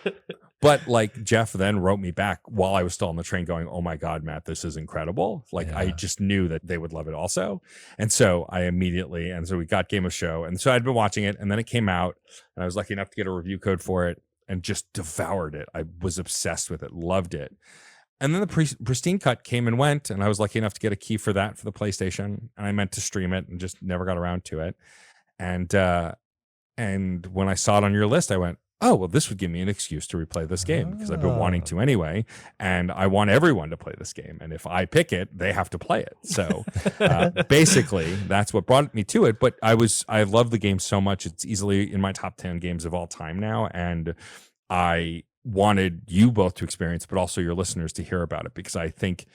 But like Jeff then wrote me back while I was still on the train going, oh my God, Matt, this is incredible. Like I just knew that they would love it also. And so we got Game of Show. And so I'd been watching it, and then it came out, and I was lucky enough to get a review code for it and just devoured it. I was obsessed with it, loved it. And then the Pristine Cut came and went, and I was lucky enough to get a key for that for the PlayStation. And I meant to stream it and just never got around to it. And when I saw it on your list, I went, oh, well, this would give me an excuse to replay this game because I've been wanting to anyway. And I want everyone to play this game. And if I pick it, they have to play it. So basically, that's what brought me to it. But I love the game so much. It's easily in my top 10 games of all time now. And I wanted you both to experience, but also your listeners to hear about it, because I think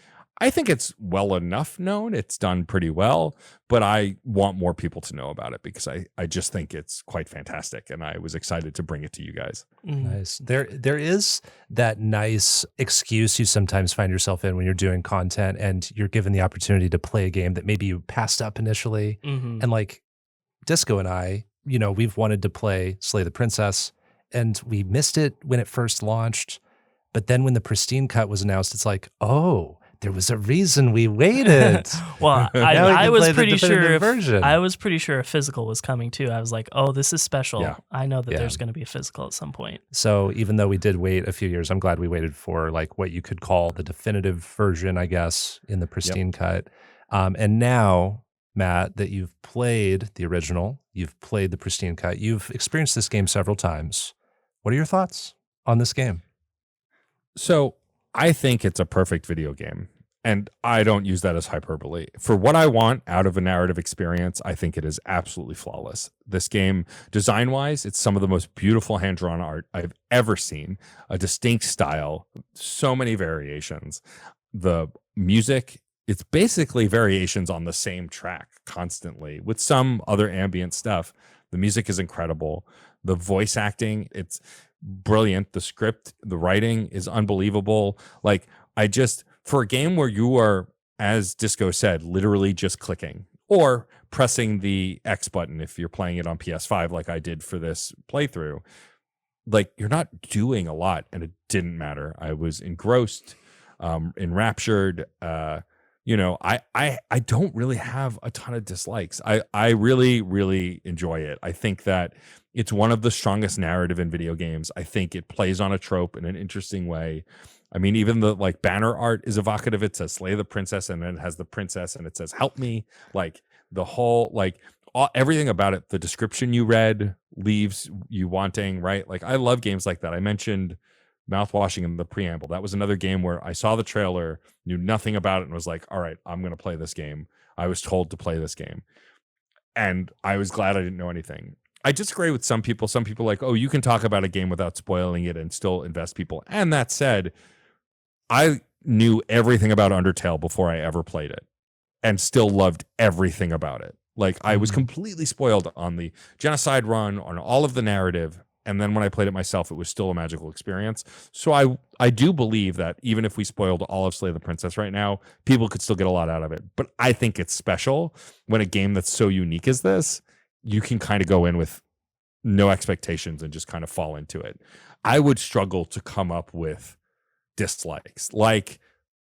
it's well enough known. It's done pretty well, but I want more people to know about it because I just think it's quite fantastic, and I was excited to bring it to you guys. Nice. There is that nice excuse you sometimes find yourself in when you're doing content and you're given the opportunity to play a game that maybe you passed up initially. And like Disco and I, we've wanted to play Slay the Princess, and we missed it when it first launched. But then when the Pristine Cut was announced, it's like, oh, there was a reason we waited. Well, I was pretty sure a physical was coming too. I was like, oh, this is special. Yeah. I know that there's going to be a physical at some point. So even though we did wait a few years, I'm glad we waited for like what you could call the definitive version, I guess, in the Pristine Cut. And now, Matt, that you've played the original, you've played the Pristine Cut, you've experienced this game several times. What are your thoughts on this game? So I think it's a perfect video game. And I don't use that as hyperbole. For what I want out of a narrative experience, I think it is absolutely flawless. This game, design-wise, it's some of the most beautiful hand-drawn art I've ever seen. A distinct style, so many variations. The music, it's basically variations on the same track constantly with some other ambient stuff. The music is incredible. The voice acting, it's brilliant. The script, the writing is unbelievable. Like, for a game where you are, as Disco said, literally just clicking or pressing the X button if you're playing it on PS5 like I did for this playthrough, like, you're not doing a lot, and it didn't matter. I was engrossed, enraptured. I don't really have a ton of dislikes. I really, really enjoy it. I think that it's one of the strongest narrative in video games. I think it plays on a trope in an interesting way. I mean, even the banner art is evocative. It says "Slay the princess," and then it has the princess, and it says "Help me." Like, the whole everything about it. The description you read leaves you wanting, right? Like, I love games like that. I mentioned Mouthwashing in the preamble. That was another game where I saw the trailer, knew nothing about it, and was like, "All right, I'm going to play this game." I was told to play this game, and I was glad I didn't know anything. I disagree with some people. Some people are like, "Oh, you can talk about a game without spoiling it and still invest people." And that said, I knew everything about Undertale before I ever played it and still loved everything about it. Like, I was completely spoiled on the genocide run, on all of the narrative. And then when I played it myself, it was still a magical experience. So I do believe that even if we spoiled all of Slay the Princess right now, people could still get a lot out of it. But I think it's special when a game that's so unique as this, you can kind of go in with no expectations and just kind of fall into it. I would struggle to come up with dislikes, like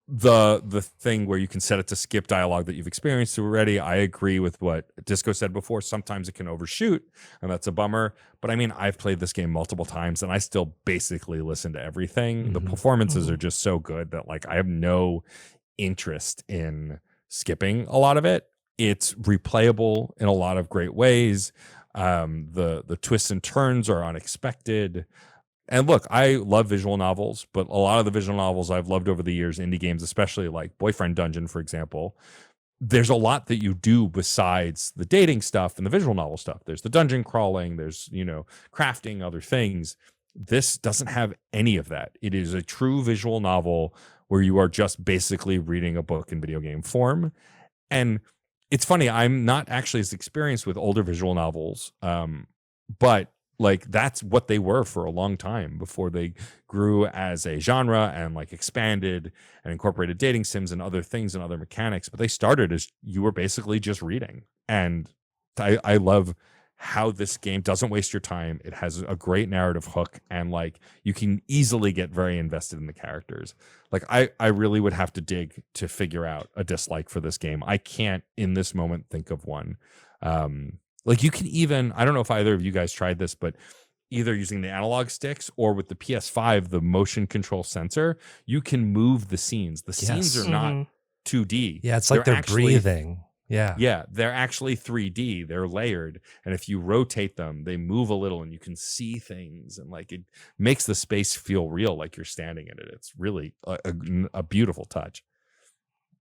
the thing where you can set it to skip dialogue that you've experienced already. I agree with what Disco said before. Sometimes it can overshoot, and that's a bummer. But I mean, I've played this game multiple times, and I still basically listen to everything. The performances are just so good that, like, I have no interest in skipping a lot of it. It's replayable in a lot of great ways. The twists and turns are unexpected. And look, I love visual novels, but a lot of the visual novels I've loved over the years, indie games, especially like Boyfriend Dungeon, for example, there's a lot that you do besides the dating stuff and the visual novel stuff. There's the dungeon crawling, there's, crafting, other things. This doesn't have any of that. It is a true visual novel where you are just basically reading a book in video game form. And it's funny, I'm not actually as experienced with older visual novels, but like, that's what they were for a long time before they grew as a genre and expanded and incorporated dating sims and other things and other mechanics. But they started as you were basically just reading. And I love how this game doesn't waste your time. It has a great narrative hook, and you can easily get very invested in the characters. I really would have to dig to figure out a dislike for this game. I can't in this moment think of one. You can even, I don't know if either of you guys tried this, but either using the analog sticks or with the PS5, the motion control sensor, you can move the scenes. The scenes are not 2D. Yeah, it's like they're breathing. Yeah. Yeah, they're actually 3D. They're layered. And if you rotate them, they move a little and you can see things. And it makes the space feel real, like you're standing in it. It's really a beautiful touch.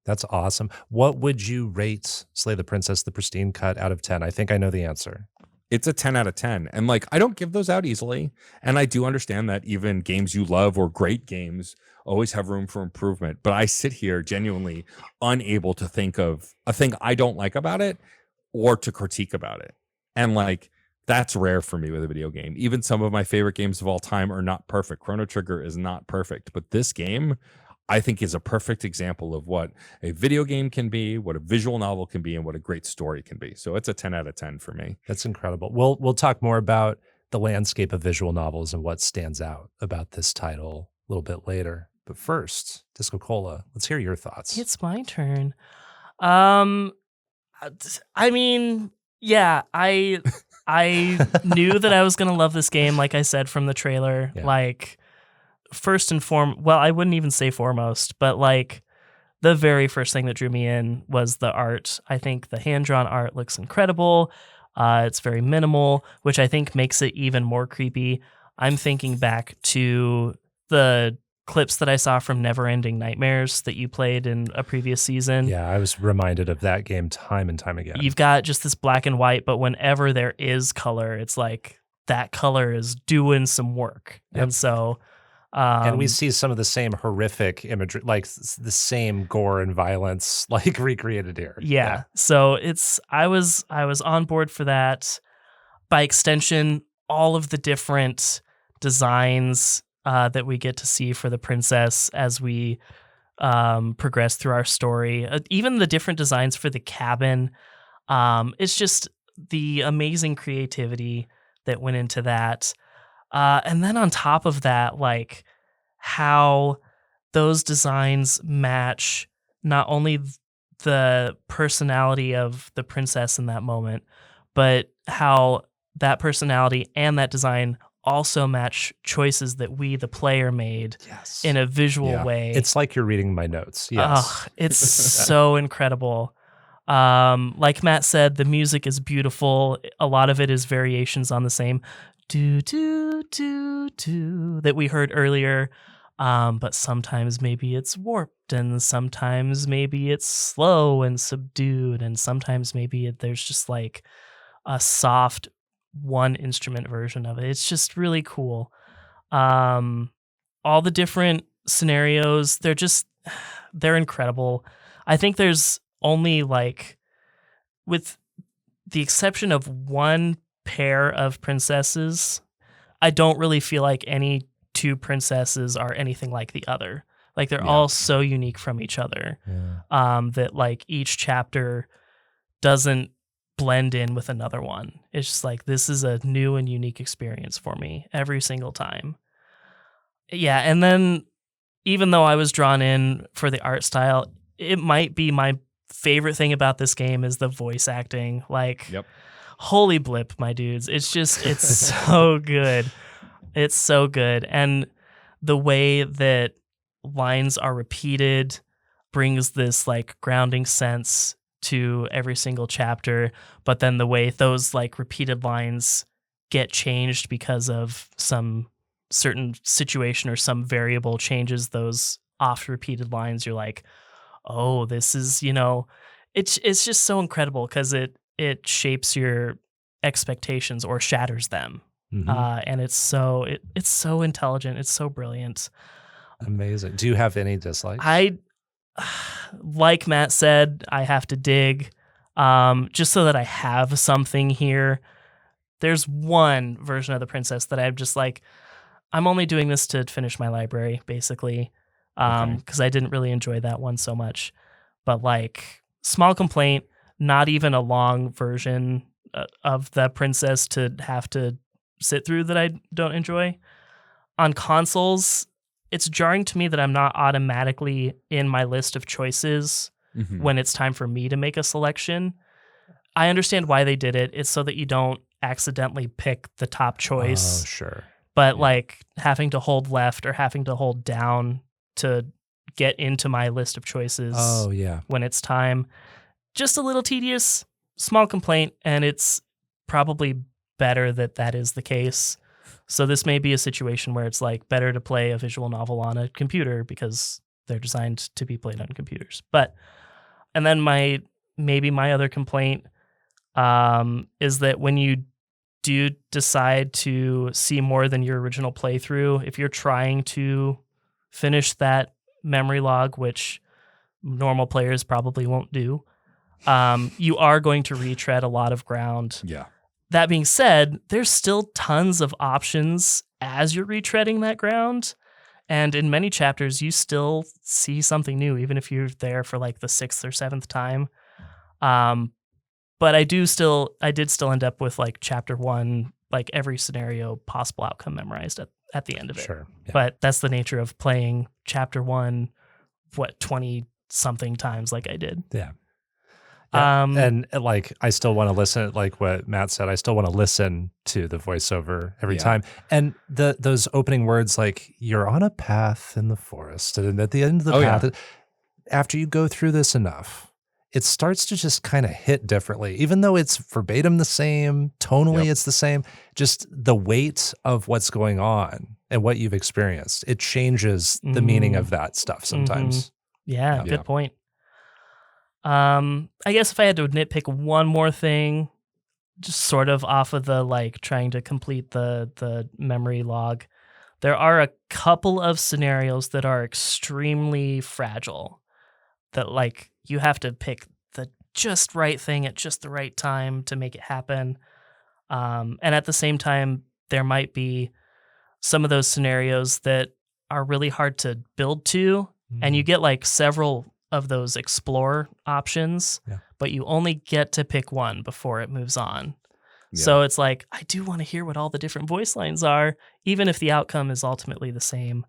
That's awesome. What would you rate Slay the Princess, the Pristine Cut out of 10? I think I know the answer. It's a 10 out of 10. And I don't give those out easily. And I do understand that even games you love or great games always have room for improvement. But I sit here genuinely unable to think of a thing I don't like about it or to critique about it. And that's rare for me with a video game. Even some of my favorite games of all time are not perfect. Chrono Trigger is not perfect. But this game, I think, is a perfect example of what a video game can be, what a visual novel can be, and what a great story can be. So it's a 10 out of 10 for me. That's incredible. We'll talk more about the landscape of visual novels and what stands out about this title a little bit later. But first, DiscoCola, let's hear your thoughts. It's my turn. I mean, yeah, I knew that I was going to love this game, like I said from the trailer. Yeah. First and foremost, well, I wouldn't even say foremost, but the very first thing that drew me in was the art. I think the hand-drawn art looks incredible. It's very minimal, which I think makes it even more creepy. I'm thinking back to the clips that I saw from Neverending Nightmares that you played in a previous season. Yeah, I was reminded of that game time and time again. You've got just this black and white, but whenever there is color, it's like that color is doing some work. Yep. And so and we see some of the same horrific imagery, like the same gore and violence, like recreated here. Yeah. So I was on board for that. By extension, all of the different designs that we get to see for the princess as we progress through our story, even the different designs for the cabin. It's just the amazing creativity that went into that. And then on top of that, like how those designs match not only the personality of the princess in that moment, but how that personality and that design also match choices that we, the player, made in a visual way. It's like you're reading my notes. Yes. Oh, it's so incredible. Like Matt said, the music is beautiful. A lot of it is variations on the same do do do do that we heard earlier. But sometimes maybe it's warped, and sometimes maybe it's slow and subdued, and sometimes maybe there's just like a soft one instrument version of it. It's just really cool. All the different scenarios, they're incredible. I think there's only like, with the exception of one pair of princesses, I don't really feel like any two princesses are anything like the other. Like they're all so unique from each other, that like each chapter doesn't blend in with another one. It's just like, this is a new and unique experience for me every single time. Yeah, and then even though I was drawn in for the art style, it might be my favorite thing about this game is the voice acting. Like, holy blip, my dudes. It's so good. It's so good. And the way that lines are repeated brings this like grounding sense to every single chapter, but then the way those like repeated lines get changed because of some certain situation or some variable changes those oft repeated lines, you're like, oh, this is, it's just so incredible because it shapes your expectations or shatters them. And it's so intelligent. It's so brilliant. Amazing. Do you have any dislikes? Like Matt said, I have to dig just so that I have something here. There's one version of the princess that I'm just like, I'm only doing this to finish my library, basically, because I didn't really enjoy that one so much. But like, small complaint, not even a long version of the princess to have to sit through that I don't enjoy. On consoles, it's jarring to me that I'm not automatically in my list of choices when it's time for me to make a selection. I understand why they did it. It's so that you don't accidentally pick the top choice. Oh, sure. But like having to hold left or having to hold down to get into my list of choices when it's time, just a little tedious, small complaint, and it's probably better that is the case. So this may be a situation where it's like better to play a visual novel on a computer because they're designed to be played on computers. And then my other complaint is that when you do decide to see more than your original playthrough, if you're trying to finish that memory log, which normal players probably won't do, you are going to retread a lot of ground. Yeah. That being said, there's still tons of options as you're retreading that ground. And in many chapters, you still see something new, even if you're there for like the 6th or 7th time. But I did still end up with like chapter 1, like every scenario possible outcome memorized at the end of it. Sure. Yeah. But that's the nature of playing chapter 1, 20 something times like I did. Yeah. And like, I still want to listen, like what Matt said, I still want to listen to the voiceover every time. And those opening words, like, you're on a path in the forest, and at the end of the path, after you go through this enough, it starts to just kind of hit differently, even though it's verbatim the same, tonally it's the same, just the weight of what's going on and what you've experienced. It changes the meaning of that stuff sometimes. Yeah, good point. I guess if I had to nitpick one more thing, just sort of off of the like trying to complete the memory log, there are a couple of scenarios that are extremely fragile, that like you have to pick the just right thing at just the right time to make it happen. And at the same time, there might be some of those scenarios that are really hard to build to, and you get like several of those explore options, but you only get to pick one before it moves on. So it's like, I do want to hear what all the different voice lines are, even if the outcome is ultimately the same.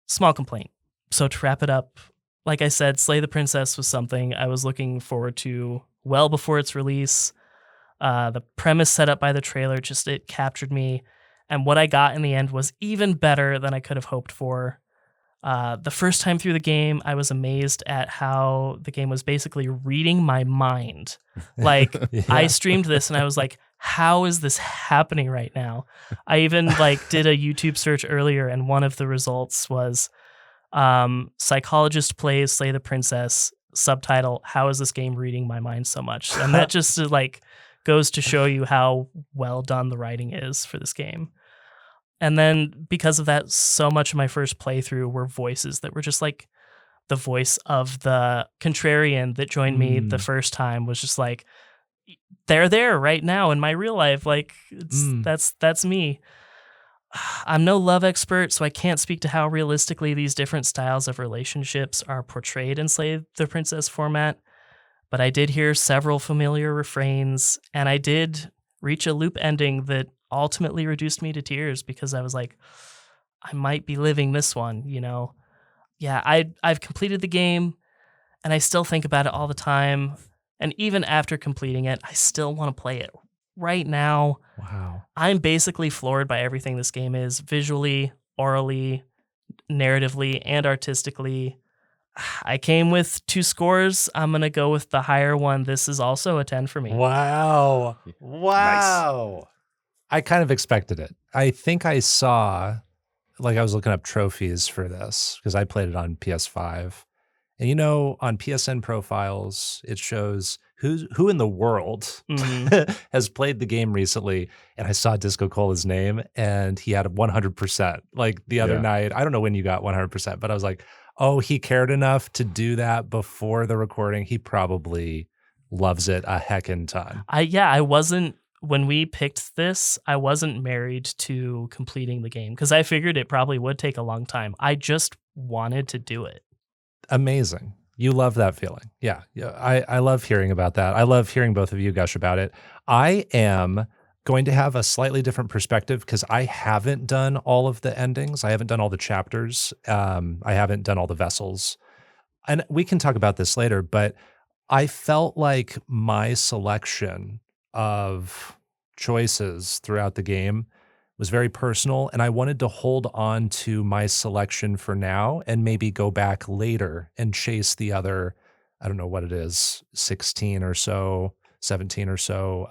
Small complaint. So to wrap it up, like I said, Slay the Princess was something I was looking forward to well before its release. The premise set up by the trailer, just it captured me. And what I got in the end was even better than I could have hoped for. The first time through the game, I was amazed at how the game was basically reading my mind. Like, I streamed this and I was like, how is this happening right now? I even like did a YouTube search earlier, and one of the results was psychologist plays Slay the Princess, subtitle, how is this game reading my mind so much? And that just like goes to show you how well done the writing is for this game. And then because of that, so much of my first playthrough were voices that were just like the voice of the contrarian that joined me the first time was just like, they're there right now in my real life. Like that's me. I'm no love expert, so I can't speak to how realistically these different styles of relationships are portrayed in Slay the Princess format. But I did hear several familiar refrains, and I did reach a loop ending that ultimately reduced me to tears because I was like, I might be living this one, you know? Yeah, I've completed the game, and I still think about it all the time. And even after completing it, I still want to play it right now. Wow. I'm basically floored by everything this game is, visually, orally, narratively, and artistically. I came with 2 scores. I'm going to go with the higher one. This is also a 10 for me. Wow. Wow. I kind of expected it. I think I saw, like I was looking up trophies for this because I played it on PS5. And you know, on PSN profiles, it shows who in the world has played the game recently. And I saw DiscoCola's name, and he had 100%. Like the other night, I don't know when you got 100%, but I was like, oh, he cared enough to do that before the recording. He probably loves it a heckin' ton. I wasn't, when we picked this, I wasn't married to completing the game because I figured it probably would take a long time. I just wanted to do it. Amazing. You love that feeling. Yeah. I love hearing about that. I love hearing both of you gush about it. I am going to have a slightly different perspective because I haven't done all of the endings. I haven't done all the chapters. I haven't done all the vessels. And we can talk about this later, but I felt like my selection of choices throughout the game was very personal, and I wanted to hold on to my selection for now and maybe go back later and chase the other, I don't know what it is, 16 or so, 17 or so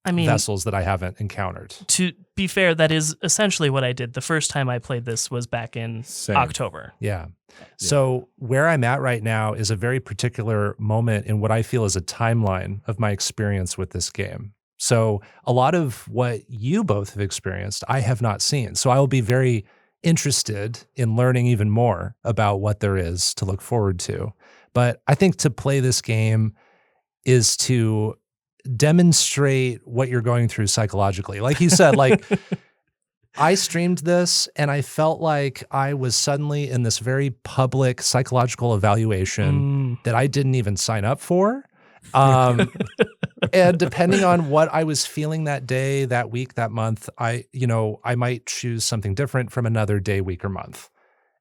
vessels that I haven't encountered. To be fair, that is essentially what I did. The first time I played this was back in October. Yeah. So where I'm at right now is a very particular moment in what I feel is a timeline of my experience with this game. So a lot of what you both have experienced, I have not seen. So I will be very interested in learning even more about what there is to look forward to. But I think to play this game is to demonstrate what you're going through psychologically. Like you said, like I streamed this and I felt like I was suddenly in this very public psychological evaluation that I didn't even sign up for. And depending on what I was feeling that day, that week, that month, I might choose something different from another day, week, or month.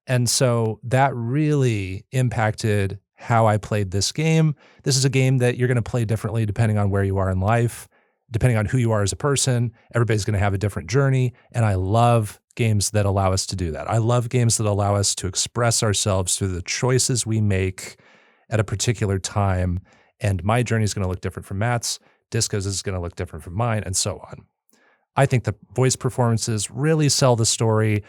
And so that really impacted how I played this game. This is a game that you're going to play differently depending on where you are in life, depending on who you are as a person. Everybody's going to have a different journey. And I love games that allow us to do that. I love games that allow us to express ourselves through the choices we make at a particular time and my journey is going to look different from Matt's. Disco's is going to look different from mine, and so on. I think the voice performances really sell the story.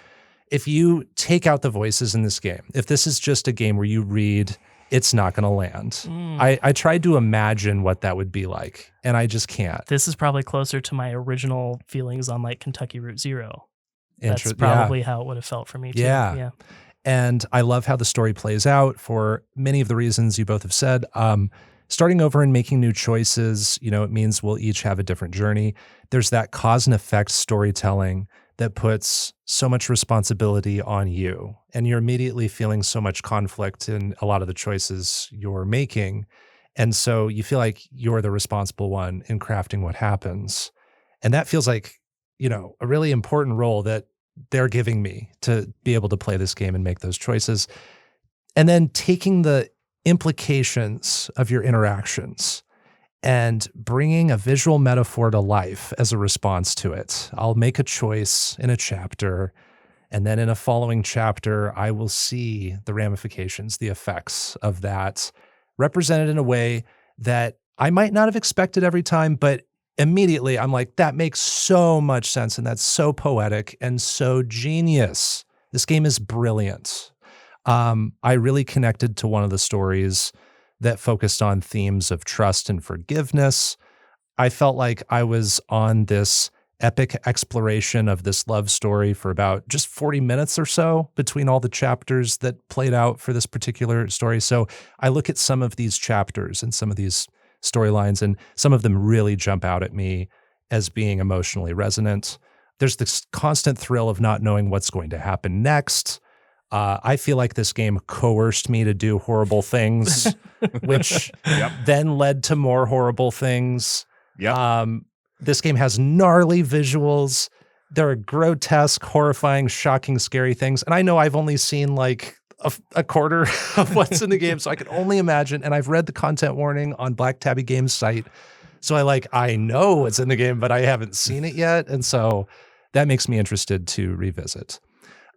If you take out the voices in this game, if this is just a game where you read, it's not going to land. I tried to imagine what that would be like, and I just can't. This is probably closer to my original feelings on like Kentucky Route Zero. That's probably how it would have felt for me too. Yeah. And I love how the story plays out for many of the reasons you both have said. Starting over and making new choices, it means we'll each have a different journey. There's that cause and effect storytelling that puts so much responsibility on you, and you're immediately feeling so much conflict in a lot of the choices you're making. And so you feel like you're the responsible one in crafting what happens. And that feels like, a really important role that they're giving me to be able to play this game and make those choices. And then taking the implications of your interactions and bringing a visual metaphor to life as a response to it. I'll make a choice in a chapter, and then in a following chapter, I will see the ramifications, the effects of that represented in a way that I might not have expected every time, but immediately I'm like, that makes so much sense, and that's so poetic and so genius. This game is brilliant. I really connected to one of the stories that focused on themes of trust and forgiveness. I felt like I was on this epic exploration of this love story for about just 40 minutes or so between all the chapters that played out for this particular story. So I look at some of these chapters and some of these storylines, and some of them really jump out at me as being emotionally resonant. There's this constant thrill of not knowing what's going to happen next. I feel like this game coerced me to do horrible things, which then led to more horrible things. This game has gnarly visuals. There are grotesque, horrifying, shocking, scary things. And I know I've only seen like a quarter of what's in the game, so I can only imagine. And I've read the content warning on Black Tabby Games' site. So I know what's in the game, but I haven't seen it yet. And so that makes me interested to revisit.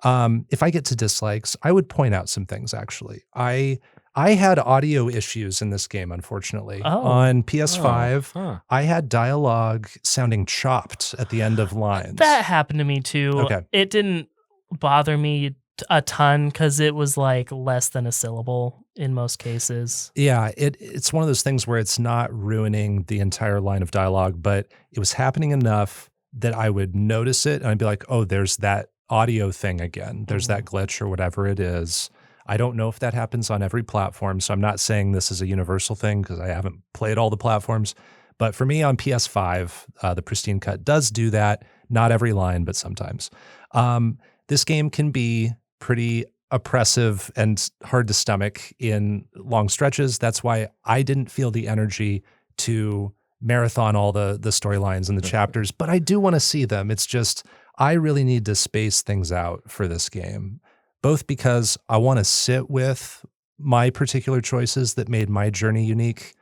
If I get to dislikes, I would point out some things, actually. I had audio issues in this game, unfortunately. On PS5, I had dialogue sounding chopped at the end of lines. That happened to me too. Okay. It didn't bother me a ton because it was like less than a syllable in most cases. Yeah, it's one of those things where it's not ruining the entire line of dialogue, but it was happening enough that I would notice it and I'd be like, oh, there's that audio thing again. There's that glitch or whatever it is. I don't know if that happens on every platform, so I'm not saying this is a universal thing because I haven't played all the platforms. But for me on PS5, the Pristine Cut does do that. Not every line, but sometimes. This game can be pretty oppressive and hard to stomach in long stretches. That's why I didn't feel the energy to marathon all the storylines and the chapters, but I do want to see them. It's just, I really need to space things out for this game, both because I want to sit with my particular choices that made my journey unique,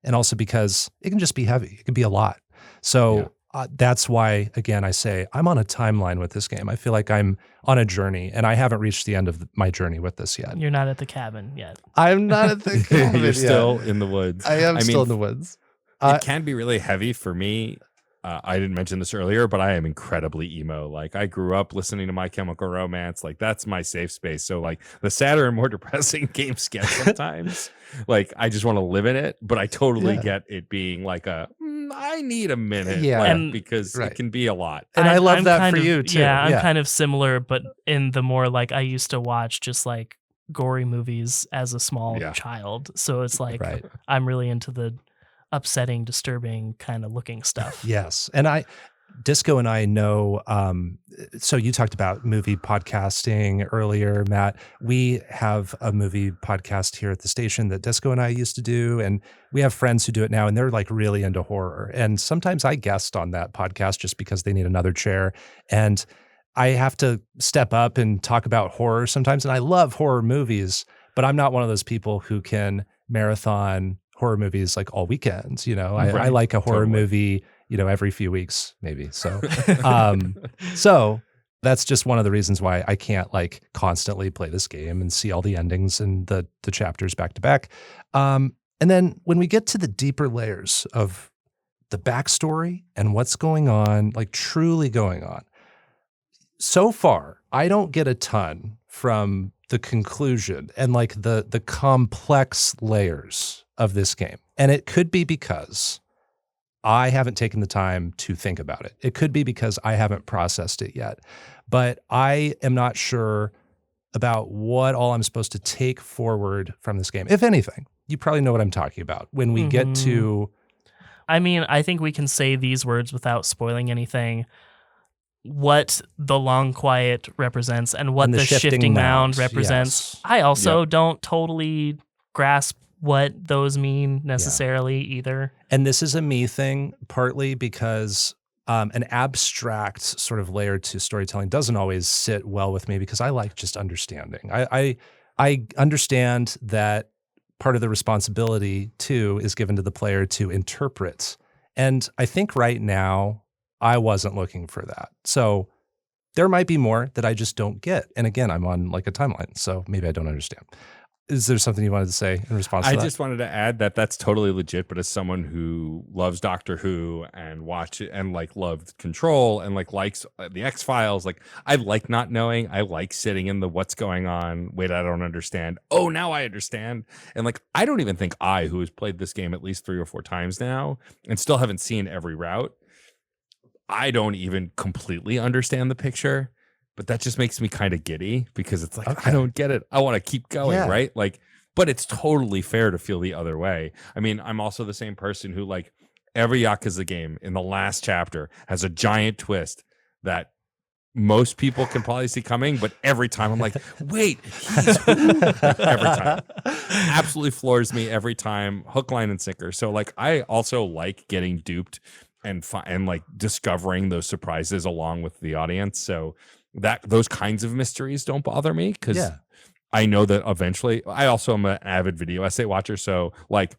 and also because it can just be heavy. It can be a lot. So that's why, again, I say I'm on a timeline with this game. I feel like I'm on a journey, and I haven't reached the end of my journey with this yet. You're not at the cabin yet. I'm not at the cabin You're yet. still in the woods. I am still in the woods. It can be really heavy for me. I didn't mention this earlier, but I am incredibly emo. Like, I grew up listening to My Chemical Romance. Like, that's my safe space. So like the sadder and more depressing games get sometimes, like I just want to live in it, but I totally get it being like I need a minute, because it can be a lot. And I love I'm that for you too. Yeah, I'm kind of similar, but in the more like I used to watch just like gory movies as a small child. So it's like I'm really into the upsetting, disturbing kind of looking stuff. Yes. And Disco and I know, so you talked about movie podcasting earlier, Matt. We have a movie podcast here at the station that Disco and I used to do, and we have friends who do it now, and they're like really into horror. And sometimes I guest on that podcast just because they need another chair. And I have to step up and talk about horror sometimes. And I love horror movies, but I'm not one of those people who can marathon horror movies like all weekends. I like a horror movie, every few weeks maybe. So, so that's just one of the reasons why I can't like constantly play this game and see all the endings and the chapters back to back. And And then when we get to the deeper layers of the backstory and what's going on, like truly going on, so far, I don't get a ton from the conclusion and like the complex layers of this game. And it could be because I haven't taken the time to think about it. It could be because I haven't processed it yet. But I am not sure about what all I'm supposed to take forward from this game, if anything. You probably know what I'm talking about. When we get to... I mean, I think we can say these words without spoiling anything. What the long quiet represents and what And the shifting mound represents. yes. I also don't totally grasp what those mean necessarily either. And this is a me thing, partly because an abstract sort of layer to storytelling doesn't always sit well with me because I like just understanding. I understand that part of the responsibility too is given to the player to interpret. And I think right now I wasn't looking for that. So there might be more that I just don't get. And again, I'm on like a timeline, so maybe I don't understand. Is there something you wanted to say in response to that? I just wanted to add that that's totally legit, but as someone who loves Doctor Who and watch it and like loved Control and like likes the X-Files, like I like not knowing. I like sitting in the what's going on. Wait, I don't understand. Oh, now I understand. And like I don't even think who has played this game at least 3 or 4 times now and still haven't seen every route, I don't even completely understand the picture. But that just makes me kind of giddy because it's like, I don't get it. I want to keep going, right? Like, but it's totally fair to feel the other way. I mean, I'm also the same person who like every Yakuza game in the last chapter has a giant twist that most people can probably see coming, but every time I'm like, wait, he's who? Like, every time. Absolutely floors me every time, hook, line, and sinker. So like, I also like getting duped and like discovering those surprises along with the audience. So that those kinds of mysteries don't bother me because I know that eventually I also am an avid video essay watcher. So like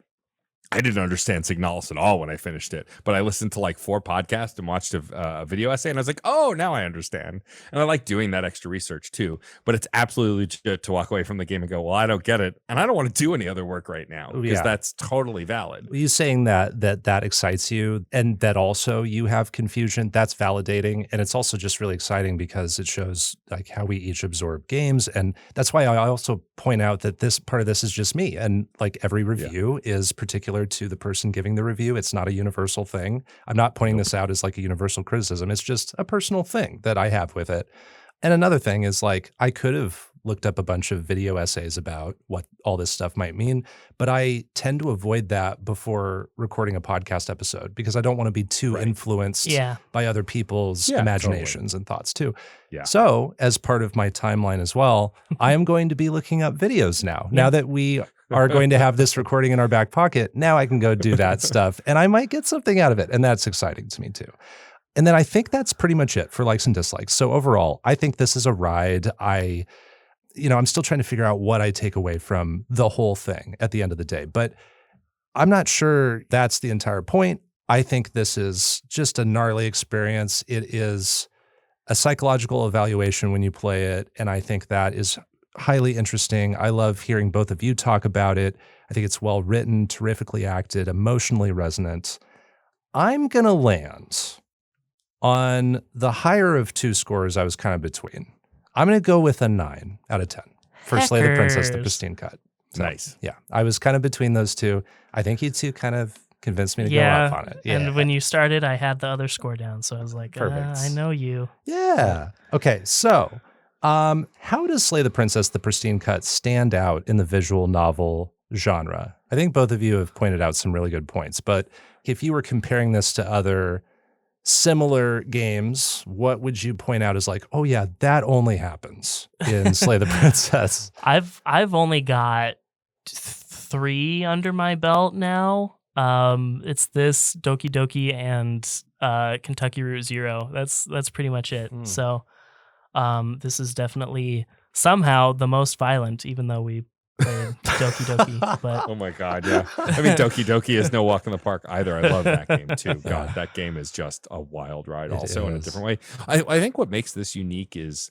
I didn't understand Signalis at all when I finished it, but I listened to like 4 podcasts and watched a video essay and I was like, oh, now I understand. And I like doing that extra research too, but it's absolutely legit to walk away from the game and go, well, I don't get it. And I don't want to do any other work right now because that's totally valid. You saying that excites you and that also you have confusion, that's validating. And it's also just really exciting because it shows like how we each absorb games. And that's why I also point out that this part of this is just me. And like every review is particular to the person giving the review. It's not a universal thing. I'm not pointing this out as like a universal criticism. It's just a personal thing that I have with it. And another thing is like, I could have looked up a bunch of video essays about what all this stuff might mean, but I tend to avoid that before recording a podcast episode because I don't want to be too influenced by other people's imaginations and thoughts too. Yeah. So as part of my timeline as well, I am going to be looking up videos now. Now that we are going to have this recording in our back pocket, now I can go do that stuff and I might get something out of it. And that's exciting to me too. And then I think that's pretty much it for likes and dislikes. So overall, I think this is a ride. I'm still trying to figure out what I take away from the whole thing at the end of the day, but I'm not sure that's the entire point. I think this is just a gnarly experience. It is a psychological evaluation when you play it. And I think that is highly interesting. I love hearing both of you talk about it. I think it's well written, terrifically acted, emotionally resonant. I'm going to land on the higher of 2 scores I was kind of between. I'm going to go with a 9 out of 10 for Slay the Princess, the Pristine Cut. So, nice. Yeah, I was kind of between those two. I think you two kind of convinced me to go up on it. Yeah. And when you started, I had the other score down. So I was like, I know you. Yeah. Okay, so how does Slay the Princess, the Pristine Cut stand out in the visual novel genre? I think both of you have pointed out some really good points, but if you were comparing this to other similar games, what would you point out as like, oh yeah, that only happens in Slay the Princess? I've only got 3 under my belt now. It's this Doki Doki and Kentucky Route Zero. That's pretty much it. So this is definitely somehow the most violent, even though we played Doki Doki. But oh my God, yeah. I mean, Doki Doki is no walk in the park either. I love that game too. God, that game is just a wild ride also in a different way. I think what makes this unique is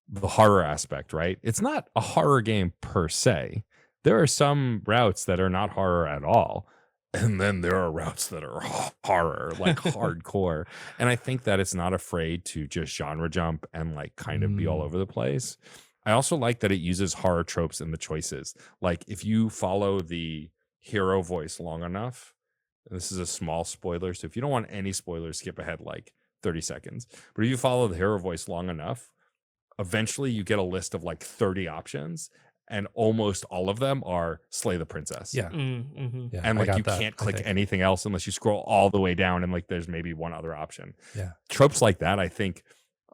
the horror aspect, right? It's not a horror game per se, there are some routes that are not horror at all. And then there are routes that are horror, like hardcore. And I think that it's not afraid to just genre jump and like kind of be all over the place. I also like that it uses horror tropes in the choices. Like if you follow the hero voice long enough, and this is a small spoiler, so if you don't want any spoilers, skip ahead like 30 seconds. But if you follow the hero voice long enough, eventually you get a list of like 30 options. And almost all of them are slay the princess. Yeah. Mm-hmm. And like you can't click anything else unless you scroll all the way down and like there's maybe one other option. Yeah. Tropes like that, I think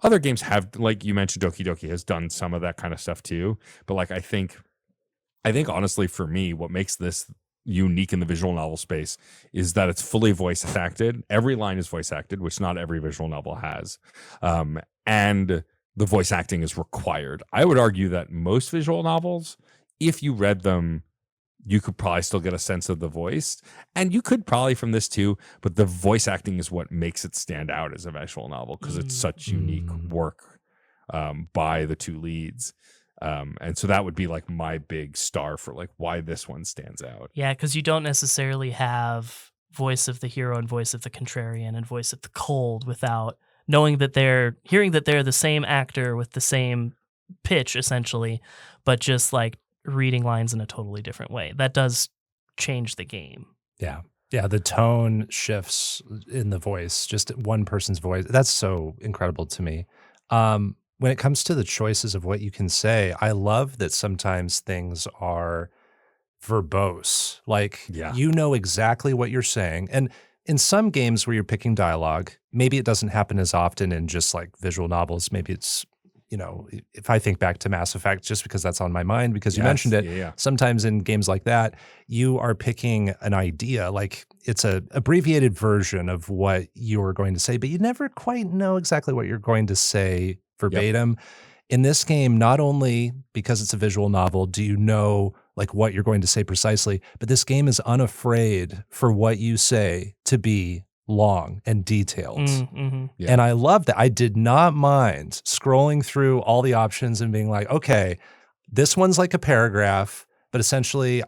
other games have, like you mentioned, Doki Doki has done some of that kind of stuff too. But like I think honestly for me, what makes this unique in the visual novel space is that it's fully voice acted. Every line is voice acted, which not every visual novel has. And the voice acting is required. I would argue that most visual novels, if you read them, you could probably still get a sense of the voice. And you could probably from this too, but the voice acting is what makes it stand out as a visual novel because it's such unique work by the two leads. And so that would be like my big star for like why this one stands out. Yeah, because you don't necessarily have voice of the hero and voice of the contrarian and voice of the cold without knowing that hearing that they're the same actor with the same pitch essentially, but just like reading lines in a totally different way. That does change the game. Yeah. Yeah. The tone shifts in the voice, just one person's voice. That's so incredible to me. When it comes to the choices of what you can say, I love that sometimes things are verbose. Like you know exactly what you're saying. And in some games where you're picking dialogue, maybe it doesn't happen as often in just like visual novels. Maybe it's, you know, if I think back to Mass Effect, just because that's on my mind, because you mentioned it, sometimes in games like that, you are picking an idea, like it's a abbreviated version of what you're going to say, but you never quite know exactly what you're going to say verbatim. In this game, not only because it's a visual novel, do you know like what you're going to say precisely, but this game is unafraid for what you say to be long and detailed. And I love that. I did not mind scrolling through all the options and being like, okay, this one's like a paragraph, but essentially